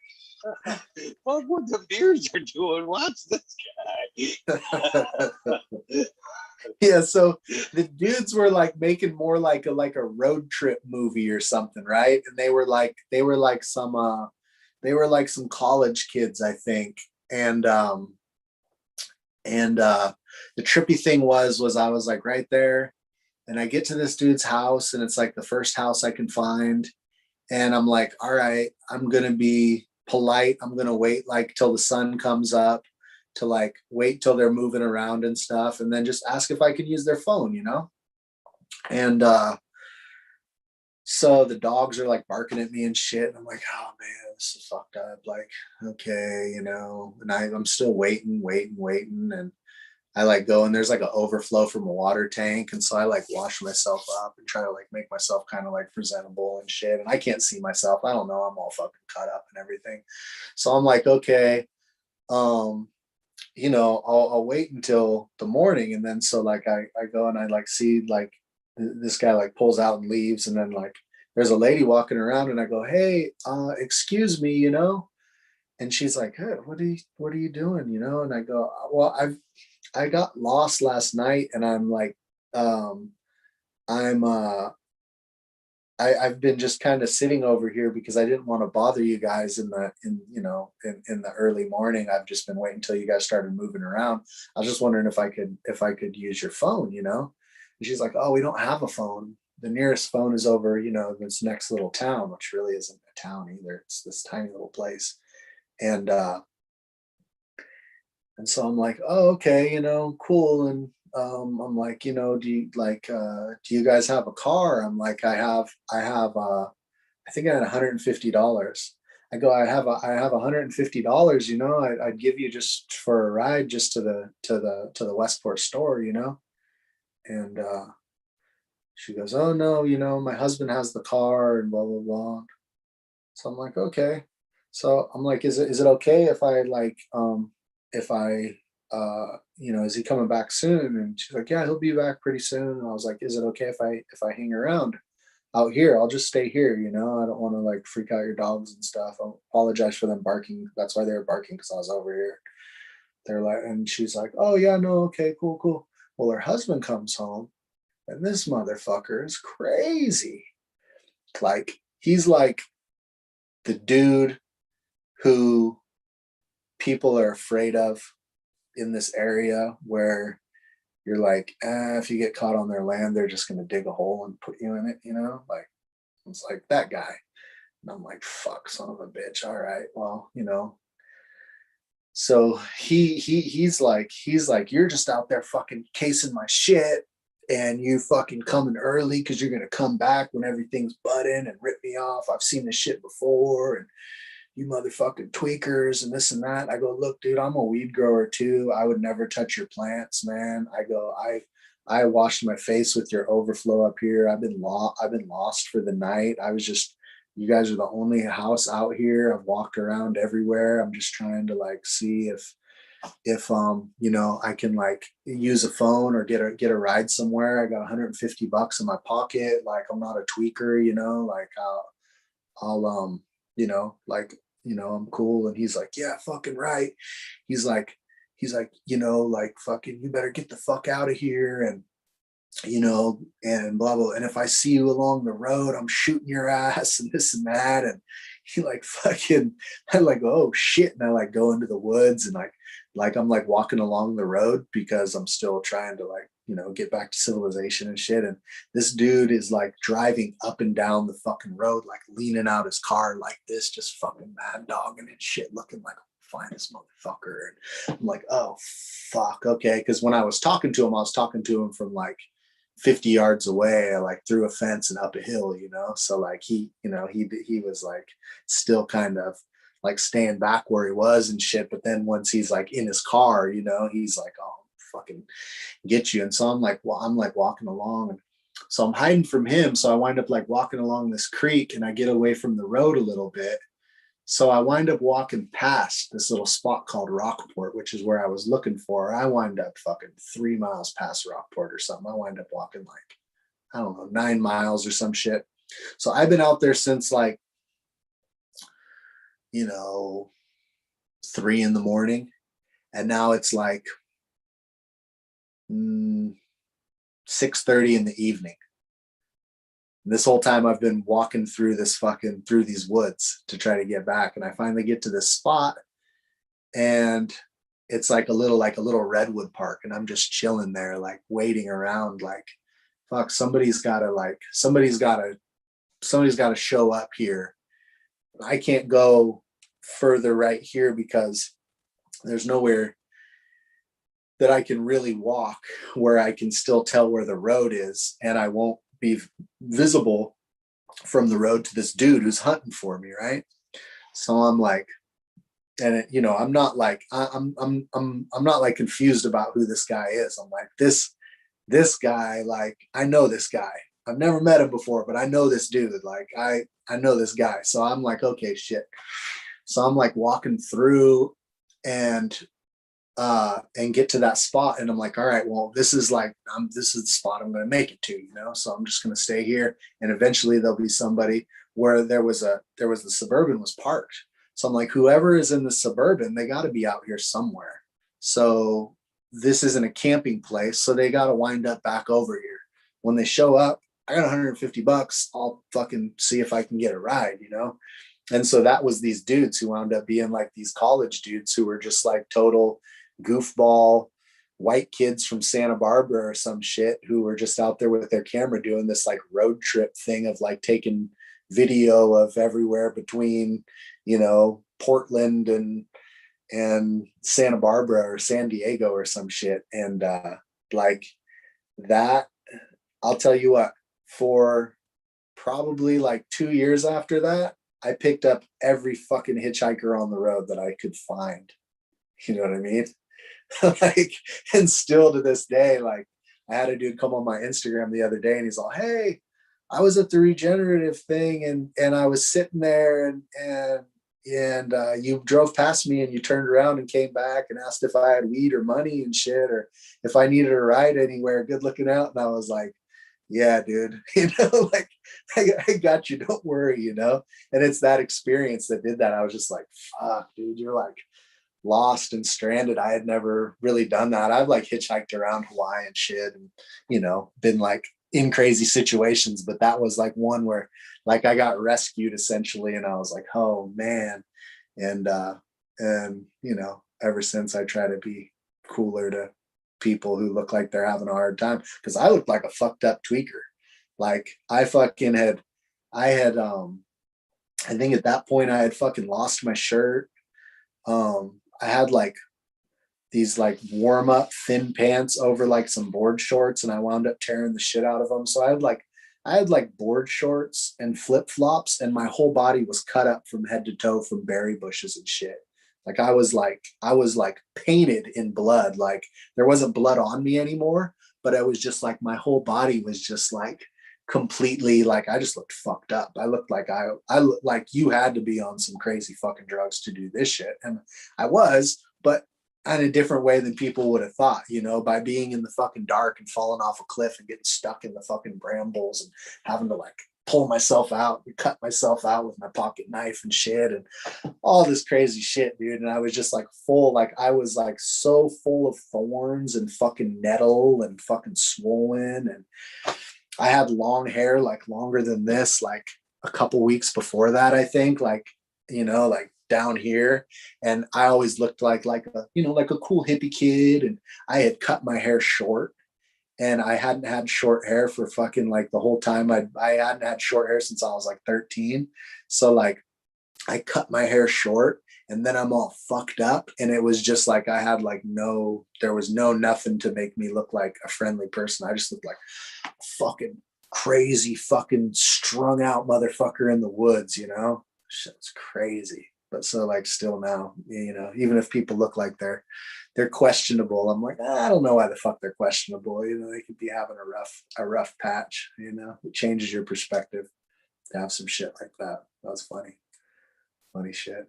Fuck what the beers are doing. Watch this guy. yeah, so the dudes were like making more like a road trip movie or something, right? And they were like some college kids, I think. And the trippy thing was I was like right there, and I get to this dude's house, and it's like the first house I can find. And I'm like, all right, I'm gonna be polite. I'm gonna wait like till the sun comes up, to like wait till they're moving around and stuff, and then just ask if I can use their phone, you know? And so the dogs are like barking at me and shit. And I'm like, oh man, this is fucked up. Like, okay, you know, and I'm still waiting. And I like go, and there's like an overflow from a water tank. And so I like wash myself up and try to like make myself kind of like presentable and shit. And I can't see myself. I don't know. I'm all fucking cut up and everything. So I'm like, okay, I'll wait until the morning. And then so like I go and I like see like this guy like pulls out and leaves. And then like there's a lady walking around, and I go, hey, excuse me, you know? And she's like, hey, what are you doing? You know? And I go, well, I got lost last night, and I'm like, I'm I've been just kind of sitting over here because I didn't want to bother you guys in the early morning. I've just been waiting until you guys started moving around. I was just wondering if I could use your phone, you know? And she's like, oh, we don't have a phone. The nearest phone is over, this next little town, which really isn't a town either. It's this tiny little place. And and so I'm like, oh, okay, cool. And I'm like, do you guys have a car? I'm like, I think I had $150. I have $150, I'd give you just for a ride just to the Westport store, And she goes, oh no, my husband has the car and blah blah blah. So I'm like, okay. So I'm like, is it okay if I if I is he coming back soon? And she's like, yeah, he'll be back pretty soon. And I was like, is it okay if I hang around out here? I'll just stay here, I don't want to like freak out your dogs and stuff. I apologize for them barking. That's why they were barking, because I was over here. They're like, and she's like, oh yeah, no, okay, cool, cool. Well, her husband comes home, and this motherfucker is crazy. Like, he's like the dude who people are afraid of in this area, where you're like, if you get caught on their land, they're just going to dig a hole and put you in it, like, it's like that guy. And I'm like, fuck, son of a bitch. All right, well, so he's like, you're just out there fucking casing my shit, and you fucking coming early because you're gonna come back when everything's budding and rip me off. I've seen this shit before, and you motherfucking tweakers and this and that. I go, look, dude, I'm a weed grower too. I would never touch your plants, man. I go, I washed my face with your overflow up here. I've been lost for the night. You guys are the only house out here. I've walked around everywhere. I'm just trying to like see if I can like use a phone or get a ride somewhere. I got $150 in my pocket. Like, I'm not a tweaker, like I'll I'm cool. And he's like, yeah, fucking right. He's like, like, fucking, you better get the fuck out of here. And blah, blah. And if I see you along the road, I'm shooting your ass and this and that. And he like fucking, I like, oh shit. And I like go into the woods, and like I'm like walking along the road because I'm still trying to like, get back to civilization and shit. And this dude is like driving up and down the fucking road, like leaning out his car like this, just fucking mad dogging and shit, looking like finest motherfucker. And I'm like, oh fuck, okay. Because when I was talking to him from like 50 yards away, like through a fence and up a hill, so like he was like still kind of like staying back where he was and shit. But then once he's like in his car, he's like, oh, fucking get you. And so I'm like walking along, and so I'm hiding from him. So I wind up like walking along this creek, and I get away from the road a little bit. So I wind up walking past this little spot called Rockport, which is where I was looking for. I wind up fucking 3 miles past Rockport or something. I wind up walking like, I don't know, 9 miles or some shit. So I've been out there since like, 3 a.m. And now it's like 6:30 in the evening. And this whole time I've been walking through these woods to try to get back. And I finally get to this spot, and it's like a little redwood park. And I'm just chilling there, like waiting around, like, fuck, somebody's gotta show up here. I can't go further right here because there's nowhere that I can really walk where I can still tell where the road is, and I won't be visible from the road to this dude who's hunting for me, right? So I'm like, and I'm not like I'm not like confused about who this guy is. I'm like, this guy, like, I know this guy. I've never met him before, but I know this dude. Like, I know this guy. So I'm like, okay, shit. So I'm like walking through and get to that spot, and I'm like, all right, well, this is the spot I'm going to make it to, so I'm just going to stay here, and eventually there'll be somebody where the Suburban was parked. So I'm like, whoever is in the Suburban, they got to be out here somewhere. So this isn't a camping place, so they got to wind up back over here. When they show up, I got $150. I'll fucking see if I can get a ride, you know? And so that was these dudes who wound up being like these college dudes who were just like total goofball white kids from Santa Barbara or some shit who were just out there with their camera doing this like road trip thing of like taking video of everywhere between, you know, Portland and Santa Barbara or San Diego or some shit. And like that, I'll tell you what, for probably like 2 years after that, I picked up every fucking hitchhiker on the road that I could find. You know what I mean? Like, and still to this day, like I had a dude come on my Instagram the other day and he's all, hey, I was at the regenerative thing and I was sitting there and you drove past me and you turned around and came back and asked if I had weed or money and shit, or if I needed a ride anywhere, good looking out. And I was like, yeah, dude, you know, like I got you, don't worry, you know? And it's that experience that did that. I was just like, fuck, dude, you're like lost and stranded. I had never really done that. I've like hitchhiked around Hawaii and shit and, you know, been like in crazy situations, but that was like one where like I got rescued essentially. And I was like, oh man. And, you know, ever since I try to be cooler to people who look like they're having a hard time, because I looked like a fucked up tweaker. Like I fucking had, I think at that point I had fucking lost my shirt. I had like these like warm up thin pants over like some board shorts and I wound up tearing the shit out of them. So I had like board shorts and flip flops and my whole body was cut up from head to toe from berry bushes and shit. Like I was like painted in blood. Like there wasn't blood on me anymore, but I was just like, my whole body was just like completely like, I just looked fucked up. I looked like I looked like you had to be on some crazy fucking drugs to do this shit. And I was, but in a different way than people would have thought, you know, by being in the fucking dark and falling off a cliff and getting stuck in the fucking brambles and having to like pull myself out and cut myself out with my pocket knife and shit and all this crazy shit, dude. And I was just like full, like I was like so full of thorns and fucking nettle and fucking swollen. And I had long hair, like longer than this, like a couple weeks before that, I think, like, you know, like down here. And I always looked like a, you know, like a cool hippie kid. And I had cut my hair short and I hadn't had short hair for fucking like the whole time. I hadn't had short hair since I was like 13. So like I cut my hair short and then I'm all fucked up. And it was just like, I had like there was nothing to make me look like a friendly person. I just looked like a fucking crazy, fucking strung out motherfucker in the woods, you know? Shit's crazy. But so like still now, you know, even if people look like they're questionable, I'm like, I don't know why the fuck they're questionable. You know, they could be having a rough patch, you know. It changes your perspective to have some shit like that. That was funny. Funny shit.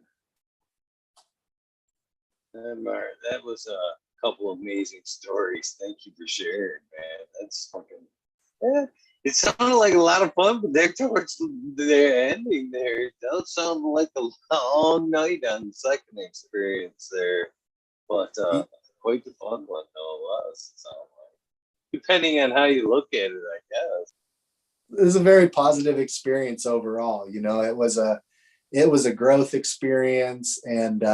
Mark, that was a couple of amazing stories. Thank you for sharing, man. That's fucking. Yeah, it sounded like a lot of fun, but there towards their ending there, it does sound like a long night on the second experience there. But quite the fun one, though it was. It sounded like, depending on how you look at it, I guess. It was a very positive experience overall. You know, it was a growth experience, and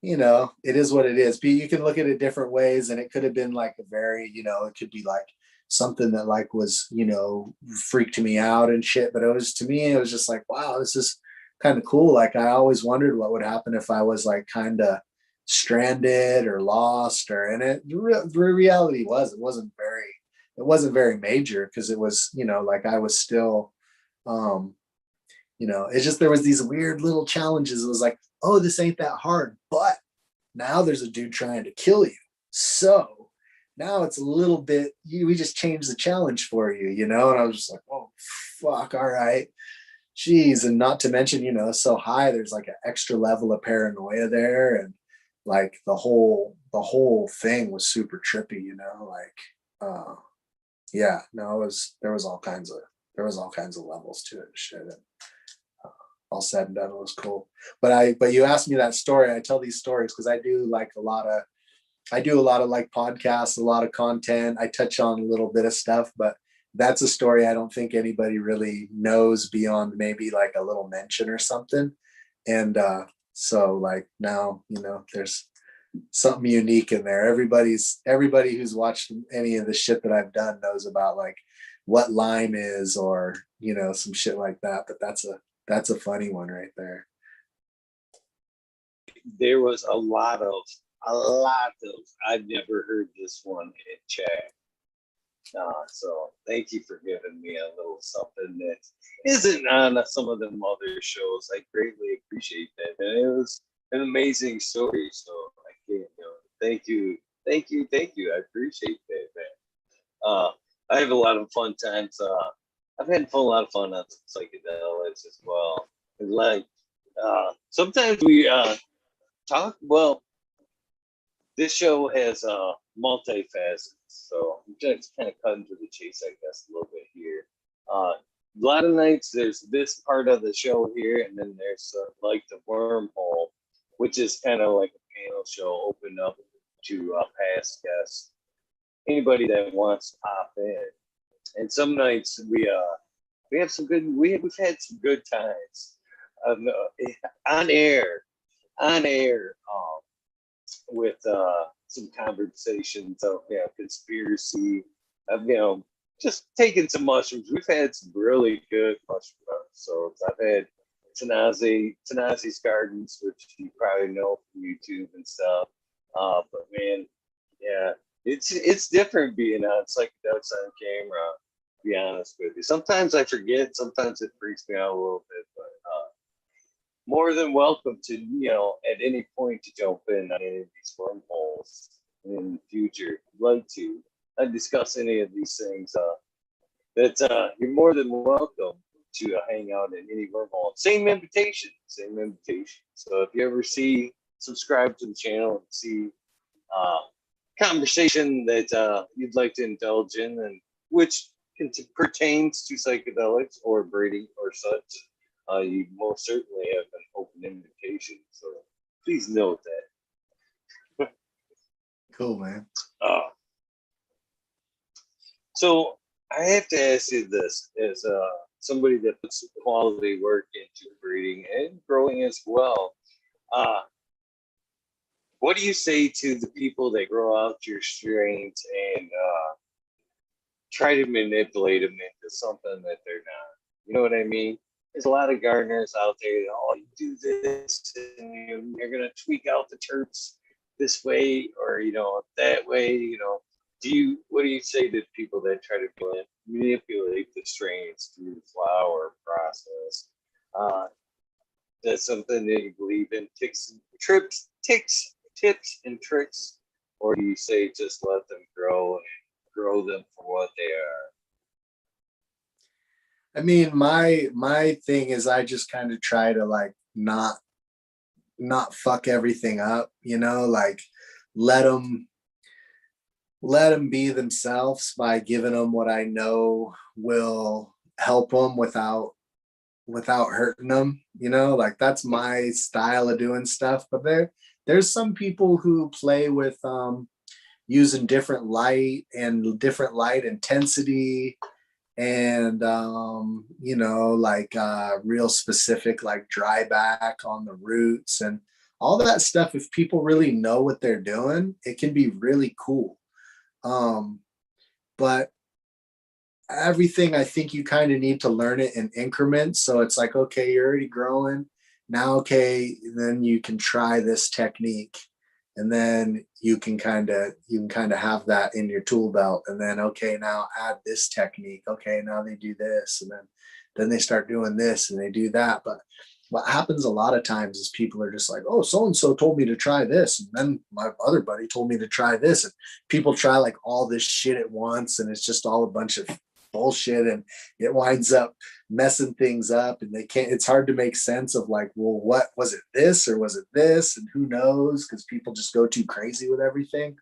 you know, it is what it is. But you can look at it different ways, and it could have been like a very, you know, it could be like something that like was, you know, freaked me out and shit. But it was, to me, it was just like, wow, this is kind of cool. Like I always wondered what would happen if I was like kind of stranded or lost, or and it the reality was it wasn't very major because it was, you know, like I was still you know, it's just there was these weird little challenges. It was like, oh, this ain't that hard, but now there's a dude trying to kill you. So now it's a little bit, we just changed the challenge for you, you know? And I was just like, oh, fuck, all right. Jeez. And not to mention, you know, so high, there's like an extra level of paranoia there. And like the whole thing was super trippy, you know, like, yeah, no, there was all kinds of levels to it. Shit. And, all said and done, it was cool. But you asked me that story. I tell these stories because I do a lot of like podcasts, a lot of content. I touch on a little bit of stuff, but that's a story I don't think anybody really knows beyond maybe like a little mention or something. And so like now, you know, there's something unique in there. Everybody who's watched any of the shit that I've done knows about like what lime is, or you know, some shit like that. But that's a funny one right there. There was a lot of I've never heard this one in chat. So thank you for giving me a little something that isn't on some of them other shows. I greatly appreciate that. And it was an amazing story. So I can't, you know, thank you. I appreciate that, man. I have a lot of fun times. I've had a lot of fun on psychedelics as well. And like sometimes we talk. Well, this show has multi-facets, so I'm just kind of cutting to the chase, I guess, a little bit here. A lot of nights there's this part of the show here, and then there's like the wormhole, which is kind of like a panel show open up to past guests, anybody that wants to pop in. And some nights we have some good we've had some good times on air on air. With some conversations of, you know, conspiracy, of, you know, just taking some mushrooms. We've had some really good mushroom episodes. I've had Tanazi's Gardens, which you probably know from YouTube and stuff. But man, yeah, it's different being on psychedelics on camera. To be honest with you, sometimes I forget. Sometimes it freaks me out a little bit, but more than welcome to, you know, at any point to jump in on any of these wormholes in the future. I'd like to discuss any of these things. You're more than welcome to hang out in any wormhole. Same invitation, same invitation. So if you ever subscribe to the channel and see conversation that you'd like to indulge in, and which pertains to psychedelics or breeding or such, you most certainly have an open invitation. So please note that. Cool, man. So I have to ask you this, as somebody that puts quality work into breeding and growing as well. What do you say to the people that grow out your strains and try to manipulate them into something that they're not? You know what I mean? There's a lot of gardeners out there. Oh, you do this, and you're gonna tweak out the terps this way, or you know, that way. You know, what do you say to people that try to manipulate the strains through the flower process? That's something that you believe in, tips and tricks, or do you say just let them grow and grow them for what they are? I mean, my thing is I just kind of try to like not fuck everything up, you know, like let them be themselves by giving them what I know will help them without hurting them, you know, like that's my style of doing stuff. But there's some people who play with using different light and different light intensity, and you know, like real specific like dry back on the roots and all that stuff. If people really know what they're doing, it can be really cool. But everything, I think you kind of need to learn it in increments. So it's like, okay, you're already growing now, okay, then you can try this technique, and then you can kind of have that in your tool belt, and then okay, now add this technique. Okay, now they do this, and then they start doing this and they do that. But what happens a lot of times is people are just like, oh, so and so told me to try this, and then my other buddy told me to try this, and people try like all this shit at once, and it's just all a bunch of bullshit, and it winds up messing things up, and it's hard to make sense of like, well, what was it, this or was it this, and who knows, because people just go too crazy with everything.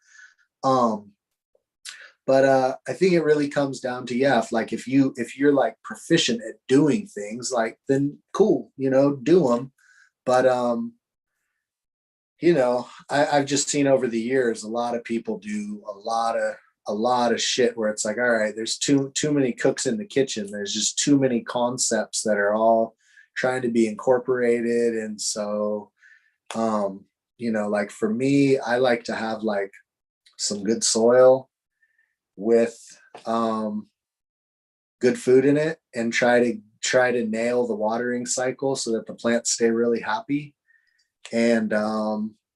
But I think it really comes down to, yeah, if you're like proficient at doing things, like, then cool, you know, do them. But you know, I've just seen over the years a lot of people do a lot of a lot of shit where it's like, all right, there's too many cooks in the kitchen. There's just too many concepts that are all trying to be incorporated. And so, like for me, I like to have like some good soil with good food in it, and try to nail the watering cycle so that the plants stay really happy, and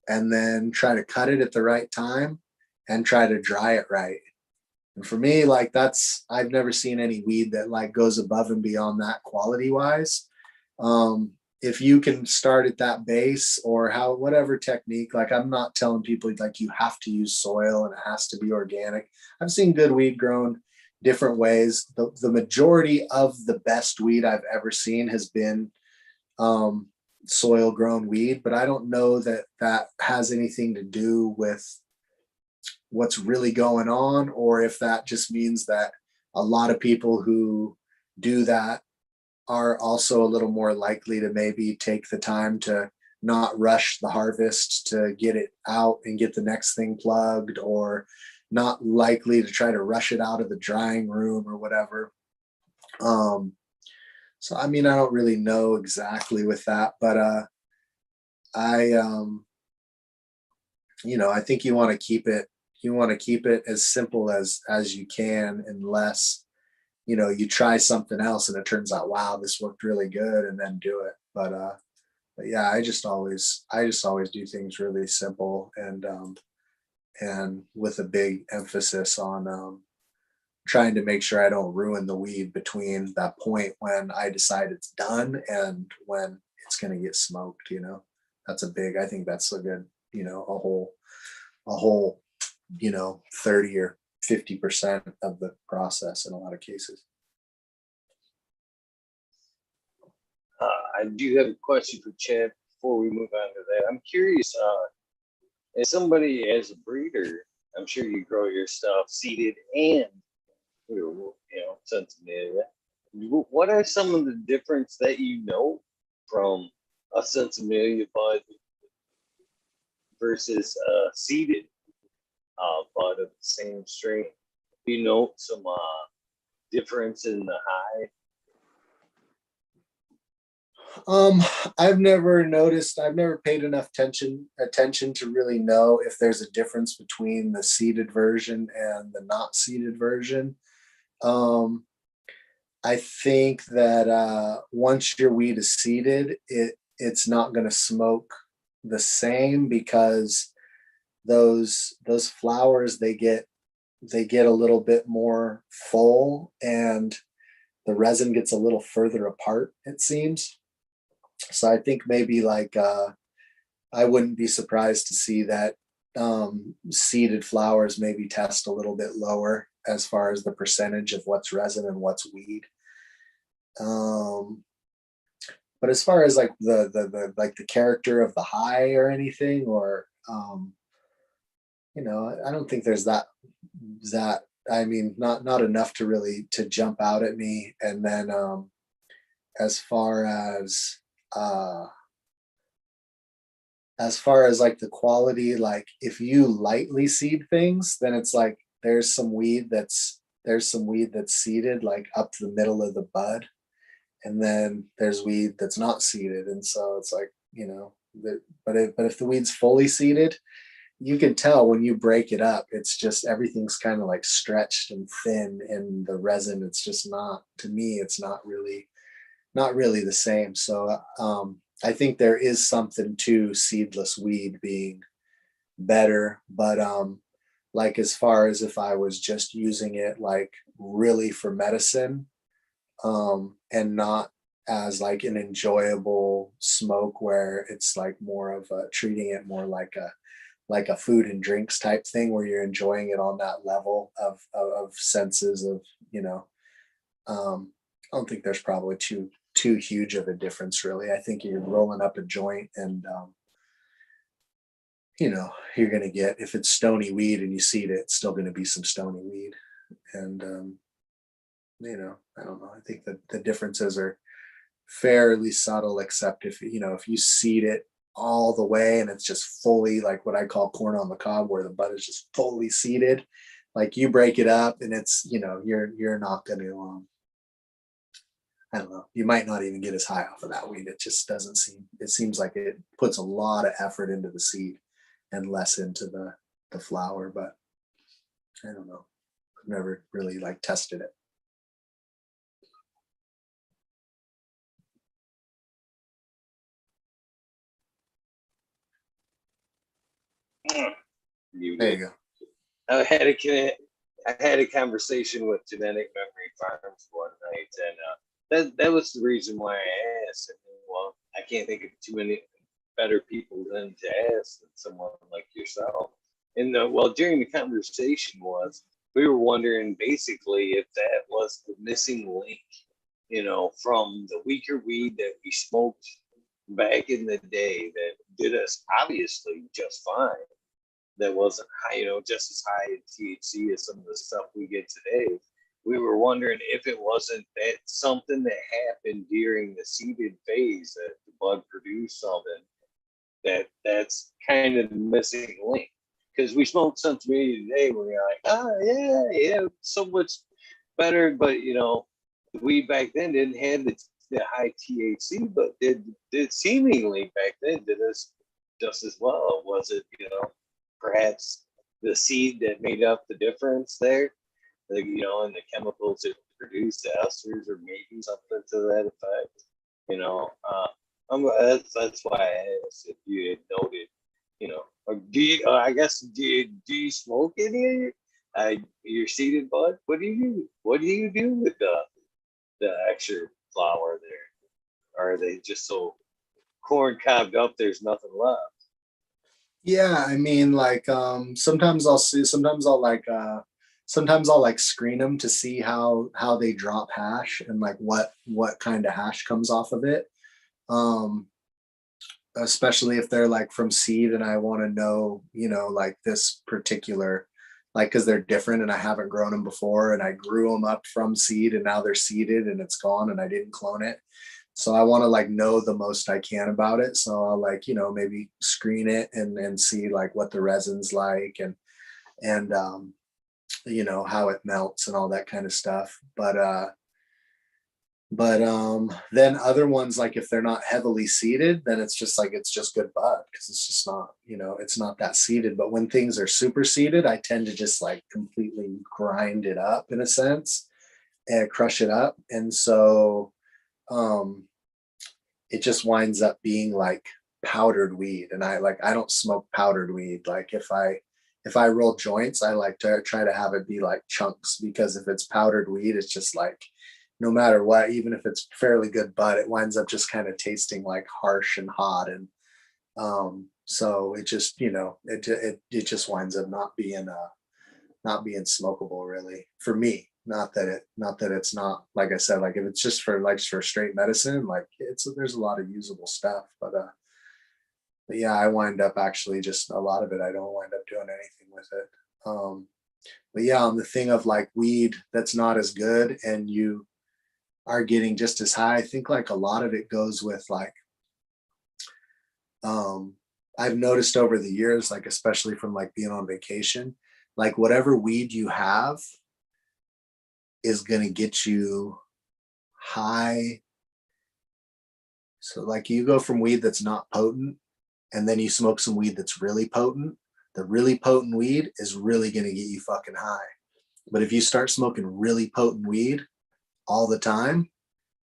then try to cut it at the right time and try to dry it right. And for me, like I've never seen any weed that like goes above and beyond that quality wise. If you can start at that base or whatever technique, like I'm not telling people like you have to use soil and it has to be organic. I've seen good weed grown different ways. The majority of the best weed I've ever seen has been soil grown weed, but I don't know that has anything to do with what's really going on, or if that just means that a lot of people who do that are also a little more likely to maybe take the time to not rush the harvest to get it out and get the next thing plugged, or not likely to try to rush it out of the drying room or whatever. So I mean, I don't really know exactly with that, but I I think you want to keep it as simple as you can, unless you try something else and it turns out, wow, this worked really good, and then do it. But yeah, I just always do things really simple, and with a big emphasis on trying to make sure I don't ruin the weed between that point when I decide it's done and when it's going to get smoked. I think that's a good, a whole 30 or 50% of the process in a lot of cases. I do have a question for Chad before we move on to that. I'm curious, as somebody, as a breeder, I'm sure you grow your stuff seeded and Sensimelia. What are some of the difference that from a Sensimelia bud versus a seeded bud of the same strain? Do you know some difference in the high? I've never paid enough attention to really know if there's a difference between the seeded version and the not seeded version. I think that once your weed is seeded, it's not going to smoke the same, because those flowers, they get a little bit more full, and the resin gets a little further apart, it seems. So I think maybe like I wouldn't be surprised to see that seeded flowers maybe test a little bit lower as far as the percentage of what's resin and what's weed. But as far as like the character of the high or anything, or I don't think there's that. I mean, not enough to really to jump out at me. And then as far as like the quality, like if you lightly seed things, then it's like there's some weed that's seeded like up to the middle of the bud, and then there's weed that's not seeded, and so it's like but if the weed's fully seeded, you can tell when you break it up, it's just everything's kind of like stretched and thin, and the resin, it's just not, to me, it's not really the same. So I think there is something to seedless weed being better, but like as far as if I was just using it like really for medicine, and not as like an enjoyable smoke where it's like more of treating it more like a food and drinks type thing where you're enjoying it on that level of senses of, I don't think there's probably too huge of a difference really. I think you're rolling up a joint, and you're going to get, if it's stony weed and you seed it, it's still going to be some stony weed. And I don't know. I think that the differences are fairly subtle, except if you seed it all the way and it's just fully like what I call corn on the cob, where the bud is just fully seeded, like you break it up and it's, you're not going to, I don't know, you might not even get as high off of that weed. It just doesn't it seems like it puts a lot of effort into the seed and less into the flower, but I don't know. I've never really like tested it. You There did. you go. I had a conversation with Genetic Memory Farms one night, and that was the reason why I asked. And, well, I can't think of too many better people than to ask than someone like yourself. And well, during the conversation was we were wondering basically if that was the missing link, from the weaker weed that we smoked back in the day that did us obviously just fine, that wasn't high, just as high in THC as some of the stuff we get today. We were wondering if it wasn't that something that happened during the seeded phase that the bud produced something that's kind of the missing link. Because we smoked some today where you're like, yeah, so much better, but the weed back then didn't have the high THC, but did seemingly back then did us just as well. Was it, perhaps the seed that made up the difference there, and the chemicals that produce the esters, or maybe something to that effect. That's why I asked if you had noted, or do you, I guess, do you smoke any of your seeded bud? What do you do? What do you do with the extra flower there? Or are they just so corn cobbed up there's nothing left? Yeah, I mean, like sometimes I'll like screen them to see how they drop hash and like what kind of hash comes off of it. Um, Especially if they're like from seed and I want to know, like this particular, like, because they're different and I haven't grown them before and I grew them up from seed and now they're seeded and it's gone and I didn't clone it. So I want to like know the most I can about it. So I'll like, maybe screen it and see like what the resin's like and how it melts and all that kind of stuff. But then other ones, like if they're not heavily seeded, then it's just good bud because it's just not, it's not that seeded. But when things are super seeded, I tend to just like completely grind it up in a sense and crush it up. And so it just winds up being like powdered weed. And I don't smoke powdered weed. Like if I roll joints, I like to try to have it be like chunks, because if it's powdered weed, it's just like, no matter what, even if it's fairly good bud, it winds up just kind of tasting like harsh and hot. And so it just, it just winds up not being smokable really for me. Not that it's not, like I said, like if it's just for straight medicine, like there's a lot of usable stuff, but yeah, I wind up actually just a lot of it, I don't wind up doing anything with it. But yeah, on the thing of like weed that's not as good and you are getting just as high, I think like a lot of it goes with like, I've noticed over the years, like especially from like being on vacation, like whatever weed you have is going to get you high. So like you go from weed that's not potent and then you smoke some weed that's really potent. The really potent weed is really going to get you fucking high. But if you start smoking really potent weed all the time,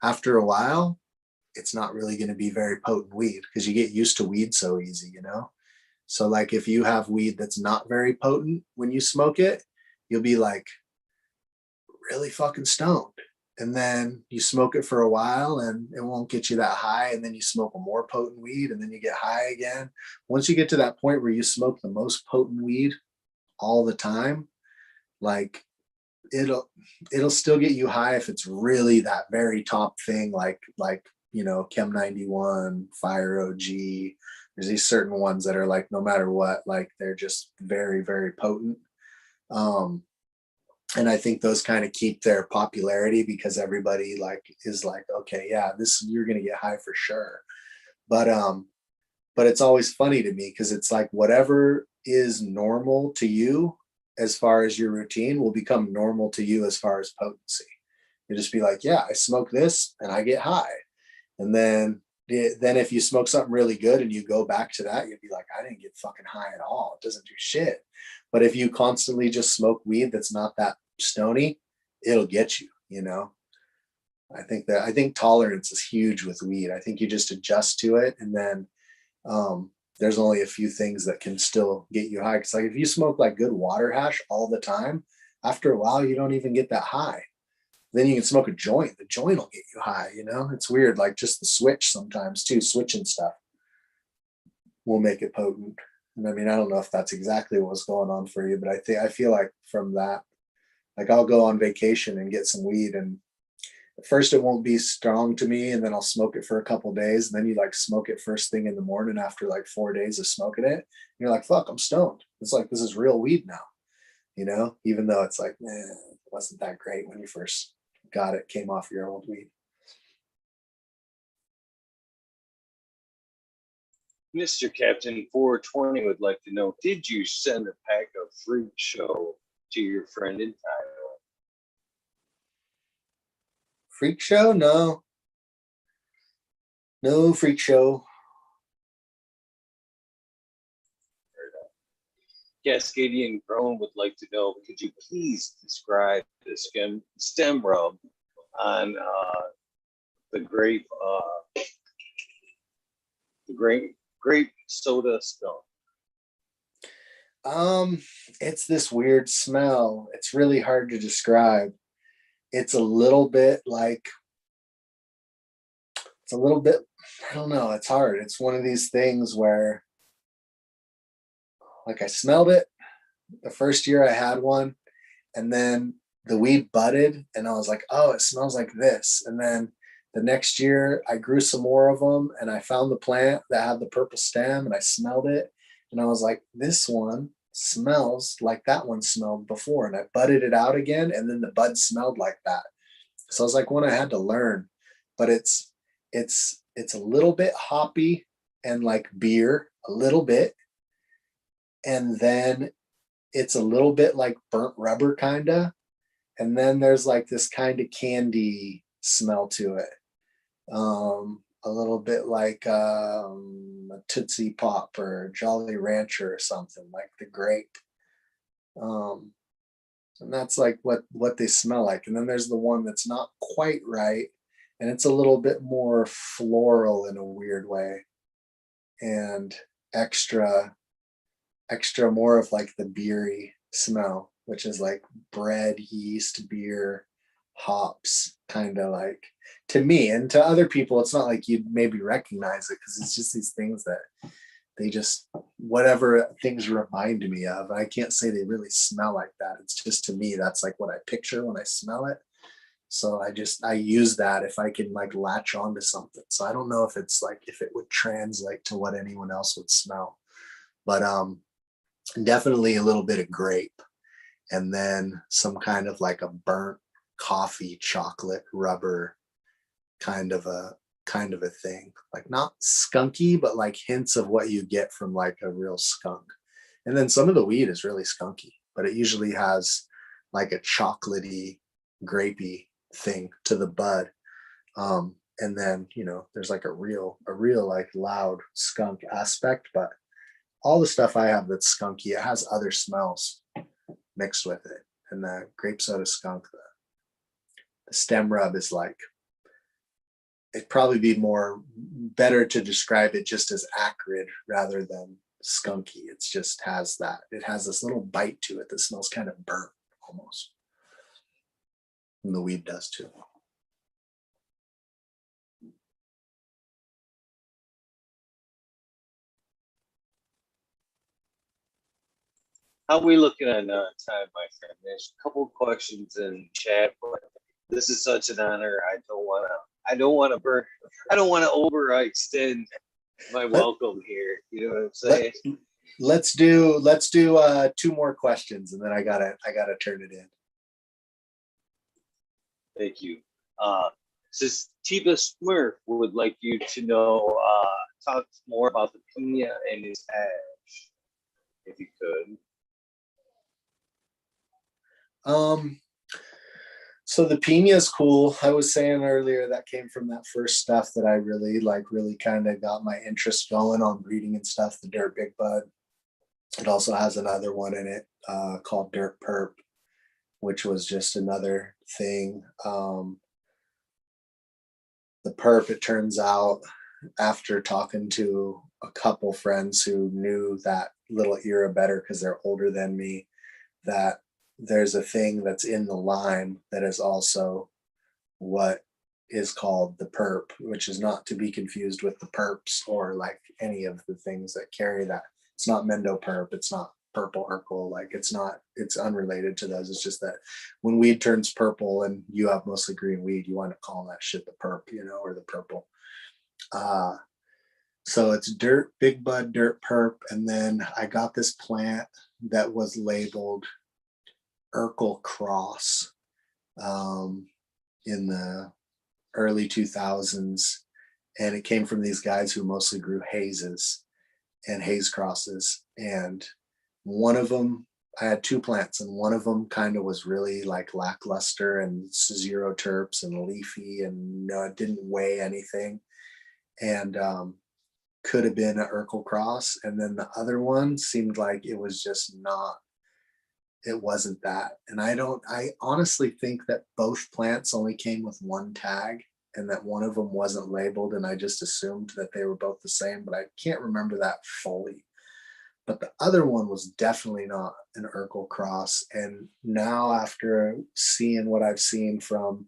after a while, it's not really going to be very potent weed because you get used to weed so easy, So like if you have weed that's not very potent when you smoke it, you'll be like really fucking stoned. And then you smoke it for a while and it won't get you that high. And then you smoke a more potent weed and then you get high again. Once you get to that point where you smoke the most potent weed all the time, like it'll still get you high if it's really that very top thing, like Chem 91, Fire OG. There's these certain ones that are like no matter what, like they're just very, very potent. And I think those kind of keep their popularity because everybody like is like, okay, yeah, this you're gonna get high for sure. But it's always funny to me because it's like whatever is normal to you as far as your routine will become normal to you as far as potency. You just be like, yeah, I smoke this and I get high. And then if you smoke something really good and you go back to that, you'd be like, I didn't get fucking high at all. It doesn't do shit. But if you constantly just smoke weed that's not that stony, it'll get you, you know. I think tolerance is huge with weed. I think you just adjust to it, and then there's only a few things that can still get you high. Cause like if you smoke like good water hash all the time, after a while you don't even get that high. Then you can smoke a joint. The joint will get you high, you know? It's weird, like just the switch sometimes too, switching stuff will make it potent. And I mean, I don't know if that's exactly what's going on for you, but I feel like from that, like I'll go on vacation and get some weed, and at first it won't be strong to me, and then I'll smoke it for a couple days, and then you like smoke it first thing in the morning after like 4 days of smoking it. And you're like, fuck, I'm stoned. It's like, this is real weed now, you know, even though it's like, it wasn't that great when you first got it, came off your old weed. Mr. Captain 420 would like to know, did you send a pack of Freak Show to your friend in Thailand? Freak show? No. No freak show. Cascadian Crone would like to know, could you please describe the stem rub on the grape soda skunk? It's this weird smell. It's really hard to describe. It's a little bit, I don't know, it's hard. It's one of these things where like I smelled it the first year I had one, and then the weed budded and I was like, oh, it smells like this. And then the next year I grew some more of them, and I found the plant that had the purple stem, and I smelled it and I was like, this one smells like that one smelled before. And I budded it out again, and then the bud smelled like that. So I was like, one I had to learn, but it's a little bit hoppy and like beer, a little bit. And then it's a little bit like burnt rubber kind of. And then there's like this kind of candy smell to it. A little bit like a Tootsie Pop or Jolly Rancher or something, like the grape. And that's like what they smell like. And then there's the one that's not quite right, and it's a little bit more floral in a weird way, and extra more of like the beery smell, which is like bread, yeast, beer, hops, kind of like, to me. And to other people it's not like you'd maybe recognize it, because it's just these things that they just, whatever things remind me of. I can't say they really smell like that. It's just, to me, that's like what I picture when I smell it. So I use that if I can like latch onto something. So I don't know if it's like, if it would translate to what anyone else would smell, but definitely a little bit of grape, and then some kind of like a burnt coffee chocolate rubber kind of a thing, like not skunky, but like hints of what you get from like a real skunk. And then some of the weed is really skunky, but it usually has like a chocolatey, grapey thing to the bud. And then, you know, there's like a real like loud skunk aspect, but all the stuff I have that's skunky, it has other smells mixed with it. And the grape soda skunk, the stem rub is like, it'd probably be better to describe it just as acrid rather than skunky. It's just has that, it has this little bite to it that smells kind of burnt almost. And the weed does too. How are we looking at time, my friend? There's a couple questions in chat, but this is such an honor. I don't want to overextend my welcome here. You know what I'm saying? Let's do 2 more questions, and then I gotta turn it in. Thank you. Sativa Smurf would like you to know, talk more about the pina and his hash, if you could. Um, so the pina is cool. I was saying earlier that came from that first stuff that I really kind of got my interest going on breeding and stuff, the Dirt Big Bud. It also has another one in it called Dirt Perp, which was just another thing. The perp, it turns out, after talking to a couple friends who knew that little era better because they're older than me, that there's a thing that's in the lime that is also what is called the perp, which is not to be confused with the perps or like any of the things that carry that. It's not Mendo perp. It's not purple Urkel. Like it's unrelated to those. It's just that when weed turns purple and you have mostly green weed, you want to call that shit the perp, or the purple. So it's Big Bud, Dirt Perp. And then I got this plant that was labeled Urkel Cross in the early 2000s. And it came from these guys who mostly grew hazes and haze crosses. And one of them, I had two plants, and one of them kind of was really like lackluster and zero terps and leafy and it didn't weigh anything. And could have been an Urkel cross. And then the other one seemed like it was just not, it wasn't that. And I honestly think that both plants only came with one tag and that one of them wasn't labeled. And I just assumed that they were both the same, but I can't remember that fully. But the other one was definitely not an Urkel cross. And now after seeing what I've seen from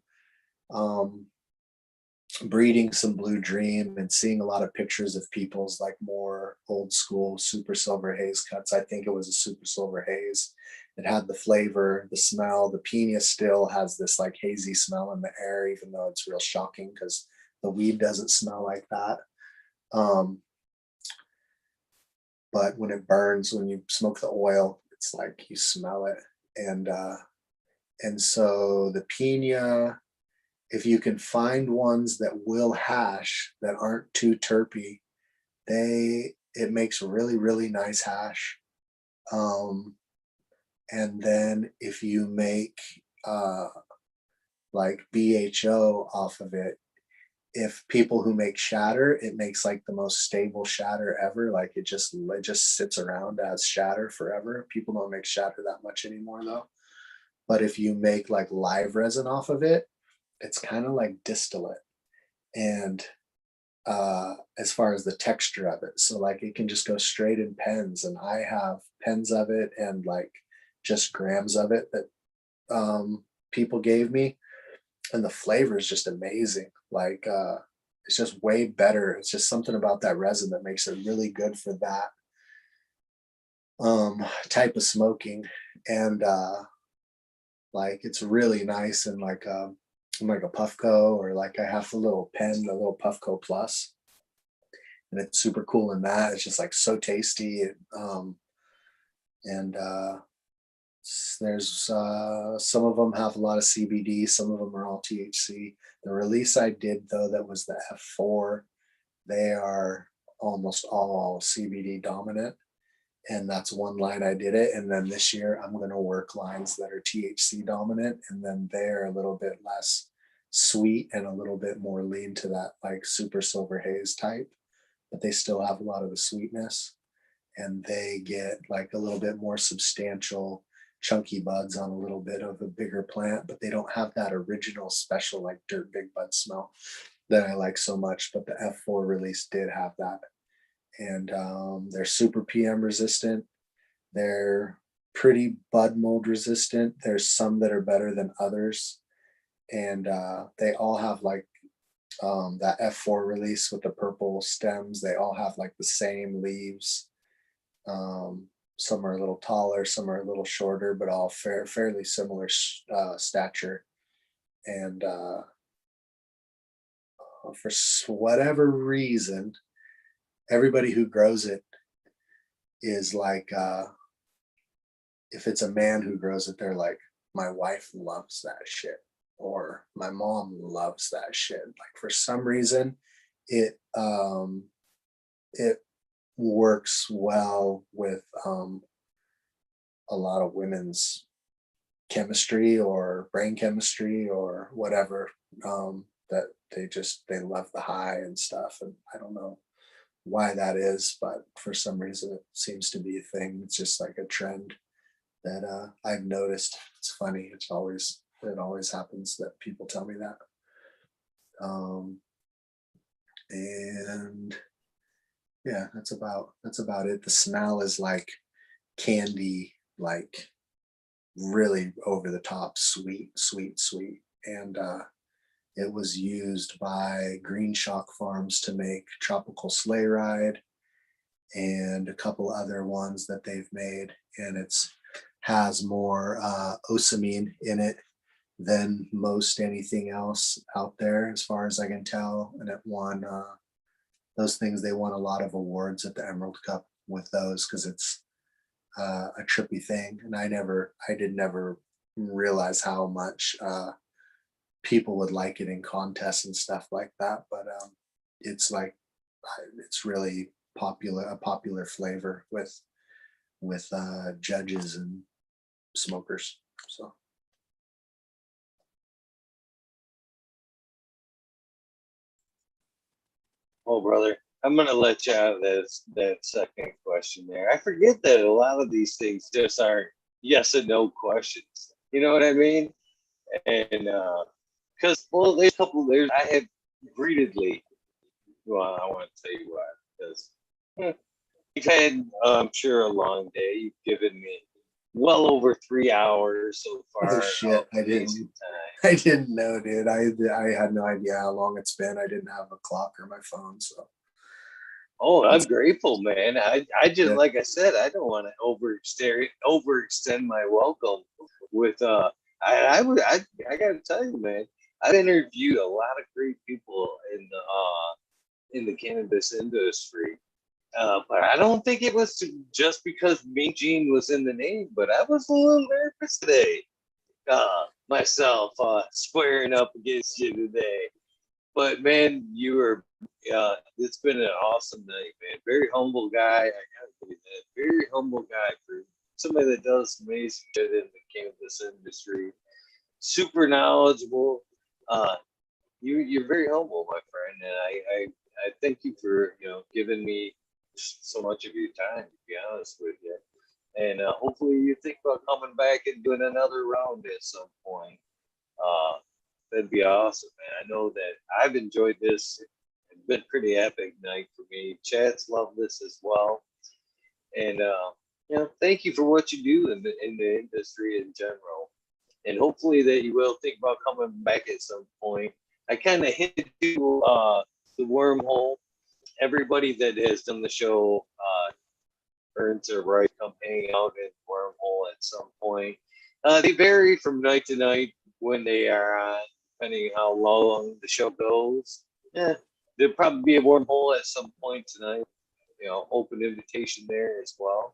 breeding some Blue Dream and seeing a lot of pictures of people's like more old school super silver haze cuts, I think it was a super silver haze. It had the flavor, the smell. The pina still has this like hazy smell in the air, even though it's real shocking because the weed doesn't smell like that. But when it burns, when you smoke the oil, it's like you smell it. And so the pina, if you can find ones that will hash that aren't too terpy, it makes really, really nice hash. And then if you make like BHO off of it, if people who make shatter, it makes like the most stable shatter ever. Like it just sits around as shatter forever. People don't make shatter that much anymore though. But if you make like live resin off of it, it's kind of like distillate. And as far as the texture of it, so like it can just go straight in pens, and I have pens of it and like just grams of it that people gave me, and the flavor is just amazing. Like it's just way better. It's just something about that resin that makes it really good for that type of smoking. And like it's really nice and like a Puffco, or like I have the little pen, the little Puffco Plus, and it's super cool in that. It's just like so tasty. And there's some of them have a lot of CBD, some of them are all THC. The release I did though, that was the F4, they are almost all CBD dominant, and that's one line I did it. And then this year I'm going to work lines that are THC dominant, and then they're a little bit less sweet and a little bit more lean to that like super silver haze type, but they still have a lot of the sweetness, and they get like a little bit more substantial chunky buds on a little bit of a bigger plant, but they don't have that original special like Dirt Big Bud smell that I like so much. But the F4 release did have that. And they're super PM resistant. They're pretty bud mold resistant. There's some that are better than others. And they all have like that F4 release with the purple stems. They all have like the same leaves. Some are a little taller, some are a little shorter, but all fairly similar stature. And for whatever reason, everybody who grows it is like, if it's a man who grows it, they're like, my wife loves that shit, or my mom loves that shit. Like for some reason, it works well with a lot of women's chemistry or brain chemistry or whatever, that they love the high and stuff. And I don't know why that is, but for some reason it seems to be a thing. It's just like a trend that I've noticed. It's funny. It always happens that people tell me that. And yeah, that's about it. The smell is like candy, like really over the top, sweet, sweet, sweet. And it was used by Green Shock Farms to make Tropical Sleigh Ride and a couple other ones that they've made. And it's has more osamine in it than most anything else out there, as far as I can tell. And it won those things. They won a lot of awards at the Emerald Cup with those because it's a trippy thing. And I did never realize how much people would like it in contests and stuff like that. But it's like it's really a popular flavor with judges and smokers. So. Oh, brother, I'm gonna let you have that second question there. I forget that a lot of these things just aren't yes and no questions. You know what I mean? And because there's a couple. I have repeatedly. Well, I want to tell you why because you've had, I'm sure, a long day. You've given me well over 3 hours so far. Oh shit! I didn't know, dude. I had no idea how long it's been. I didn't have a clock or my phone, so. Oh, I'm grateful, man. I just, Yeah. like I said, I don't want to overextend my welcome with I gotta tell you, man, I've interviewed a lot of great people in the cannabis industry. But I don't think it was just because Mean Gene was in the name, but I was a little nervous today. Myself squaring up against you today. But man, it's been an awesome night, man. Very humble guy. I gotta tell you that. Very humble guy for somebody that does amazing shit in the cannabis industry. Super knowledgeable. Uh, you're very humble, my friend, and I thank you for giving me so much of your time. To be honest with you, and hopefully you think about coming back and doing another round at some point. Uh, That'd be awesome, man. I know that I've enjoyed this. It's been a pretty epic night for me. Chad's loved this as well. And thank you for what you do in the industry in general. And hopefully that you will think about coming back at some point. I kind of hinted to the wormhole. Everybody that has done the show earns a right to come hang out in wormhole at some point. They vary from night to night when they are on, depending how long the show goes. Yeah, there'll probably be a wormhole at some point tonight. Open invitation there as well.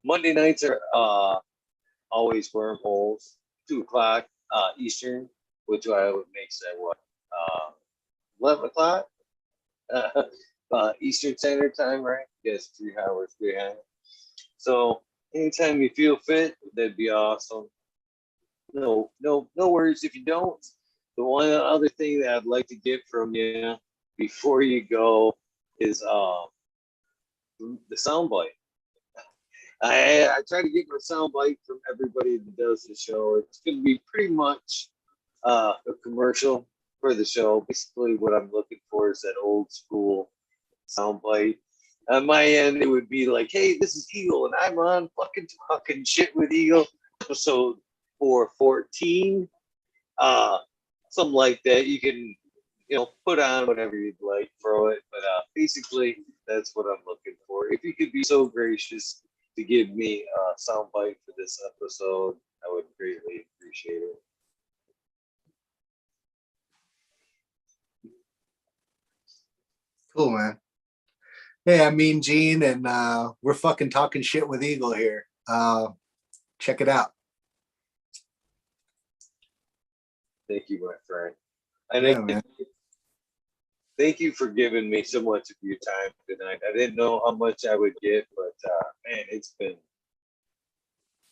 Monday nights are always wormholes, 2 o'clock Eastern, which I would make that what 11 o'clock Eastern Standard Time, right? Yes, 3 hours behind. So anytime you feel fit, that'd be awesome. No worries if you don't. The one other thing that I'd like to get from you before you go is the soundbite. I try to get my soundbite from everybody that does the show. It's going to be pretty much a commercial for the show. Basically, what I'm looking for is that old school soundbite. On my end, it would be like, "Hey, this is Eagle, and I'm on fucking talking shit with Eagle, episode 414." Something like that. You can, put on whatever you'd like, throw it. But basically, that's what I'm looking for. If you could be so gracious to give me a soundbite for this episode, I would greatly appreciate it. Cool, man. Hey, I'm Mean Gene, and we're fucking talking shit with Eagle here. Check it out. Thank you, my friend. Yeah, man. Thank you for giving me so much of your time tonight. I didn't know how much I would get, but man, it's been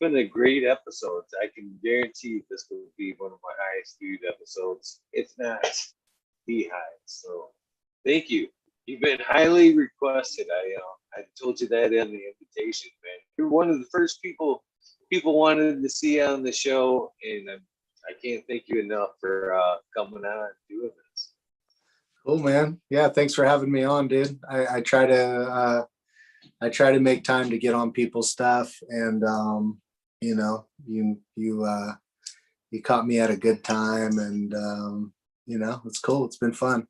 been a great episode. I can guarantee this will be one of my highest viewed episodes, if not the highest. So thank you. You've been highly requested. I told you that in the invitation, man. You're one of the first people wanted to see on the show, and I can't thank you enough for coming on and doing this. Cool, man. Yeah, thanks for having me on, dude. I try to make time to get on people's stuff, and you know, you caught me at a good time, and you know, it's cool. It's been fun.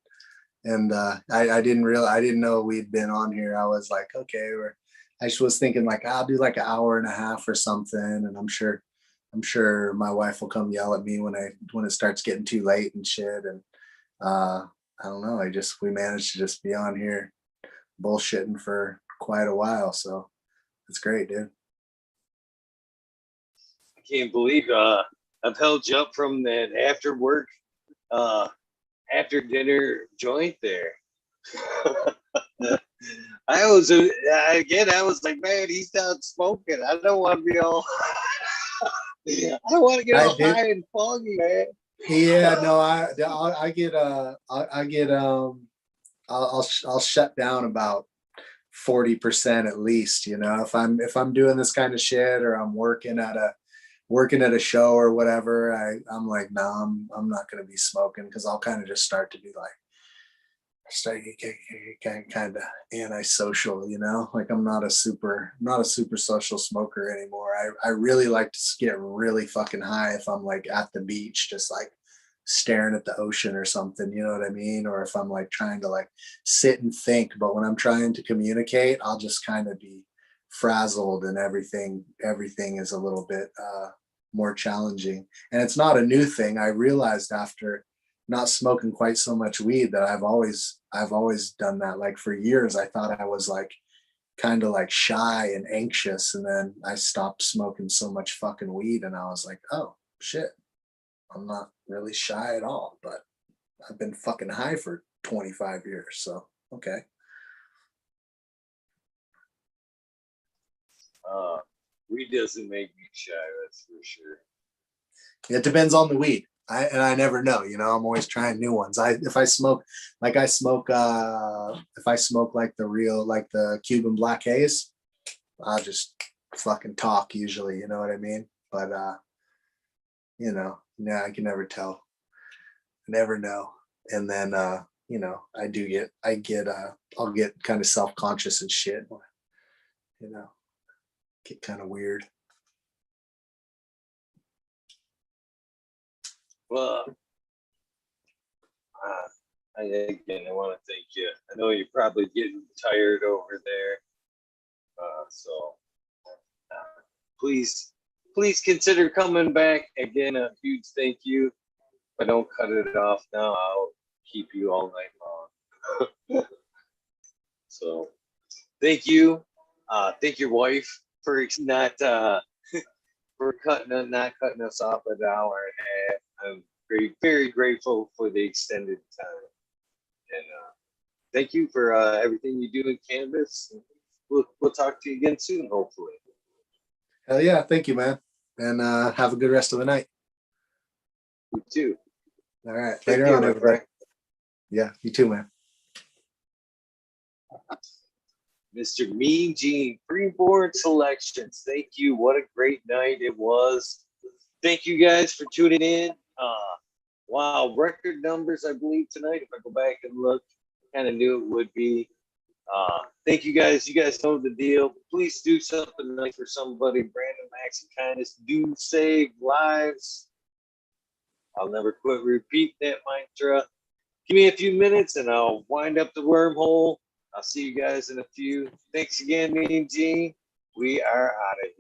And I didn't know we'd been on here. I was like, okay, I just was thinking like I'll do like an hour and a half or something, and I'm sure my wife will come yell at me when it starts getting too late and shit. And I don't know. We managed to just be on here bullshitting for quite a while, so it's great, dude. I can't believe I've held you up from that after work, after dinner joint there. I was like, man, he's not smoking. I don't want to be all. I don't want to get all high and foggy, man. Yeah, no, I'll shut down about 40% at least. You know, if I'm doing this kind of shit, or I'm working at a show or whatever, I'm like, no, I'm not gonna be smoking, because I'll kind of just start to be like, kind of antisocial, you know. Like I'm not a super social smoker anymore. I really like to get really fucking high if I'm like at the beach, just like staring at the ocean or something, you know what I mean? Or if I'm like trying to like sit and think. But when I'm trying to communicate, I'll just kind of be frazzled, and everything is a little bit more challenging. And it's not a new thing. I realized after not smoking quite so much weed that I've always done that. Like for years I thought I was like kind of like shy and anxious, and then I stopped smoking so much fucking weed, and I was like, oh shit, I'm not really shy at all, but I've been fucking high for 25 years, so okay. Weed doesn't make me shy, that's for sure. It depends on the weed. I never know, you know. I'm always trying new ones. If I smoke like the Cuban black haze, I'll just fucking talk usually, you know what I mean? But you know, yeah, I can never tell. Never know. And then you know, I'll get kind of self-conscious and shit, you know, get kind of weird. Well, I want to thank you. I know you're probably getting tired over there, so please consider coming back again. A huge thank you. If I don't cut it off now, I'll keep you all night long. So thank you. Thank your wife for not not cutting us off at an hour and a half. I'm very grateful for the extended time. And thank you for everything you do in cannabis. We'll talk to you again soon, hopefully. Hell yeah, thank you, man. And have a good rest of the night. You too. All right, later on, everybody. Yeah, you too, man. Mr. Mean Gene, Freeborn Selections. Thank you. What a great night it was. Thank you guys for tuning in. Wow, record numbers, I believe, tonight. If I go back and look, kind of knew it would be. Thank you guys. You guys know the deal. Please do something nice for somebody. Random acts of kindness do save lives. I'll never quit repeat that mantra. Give me a few minutes and I'll wind up the wormhole. I'll see you guys in a few. Thanks again, Mean Gene. We are out of here.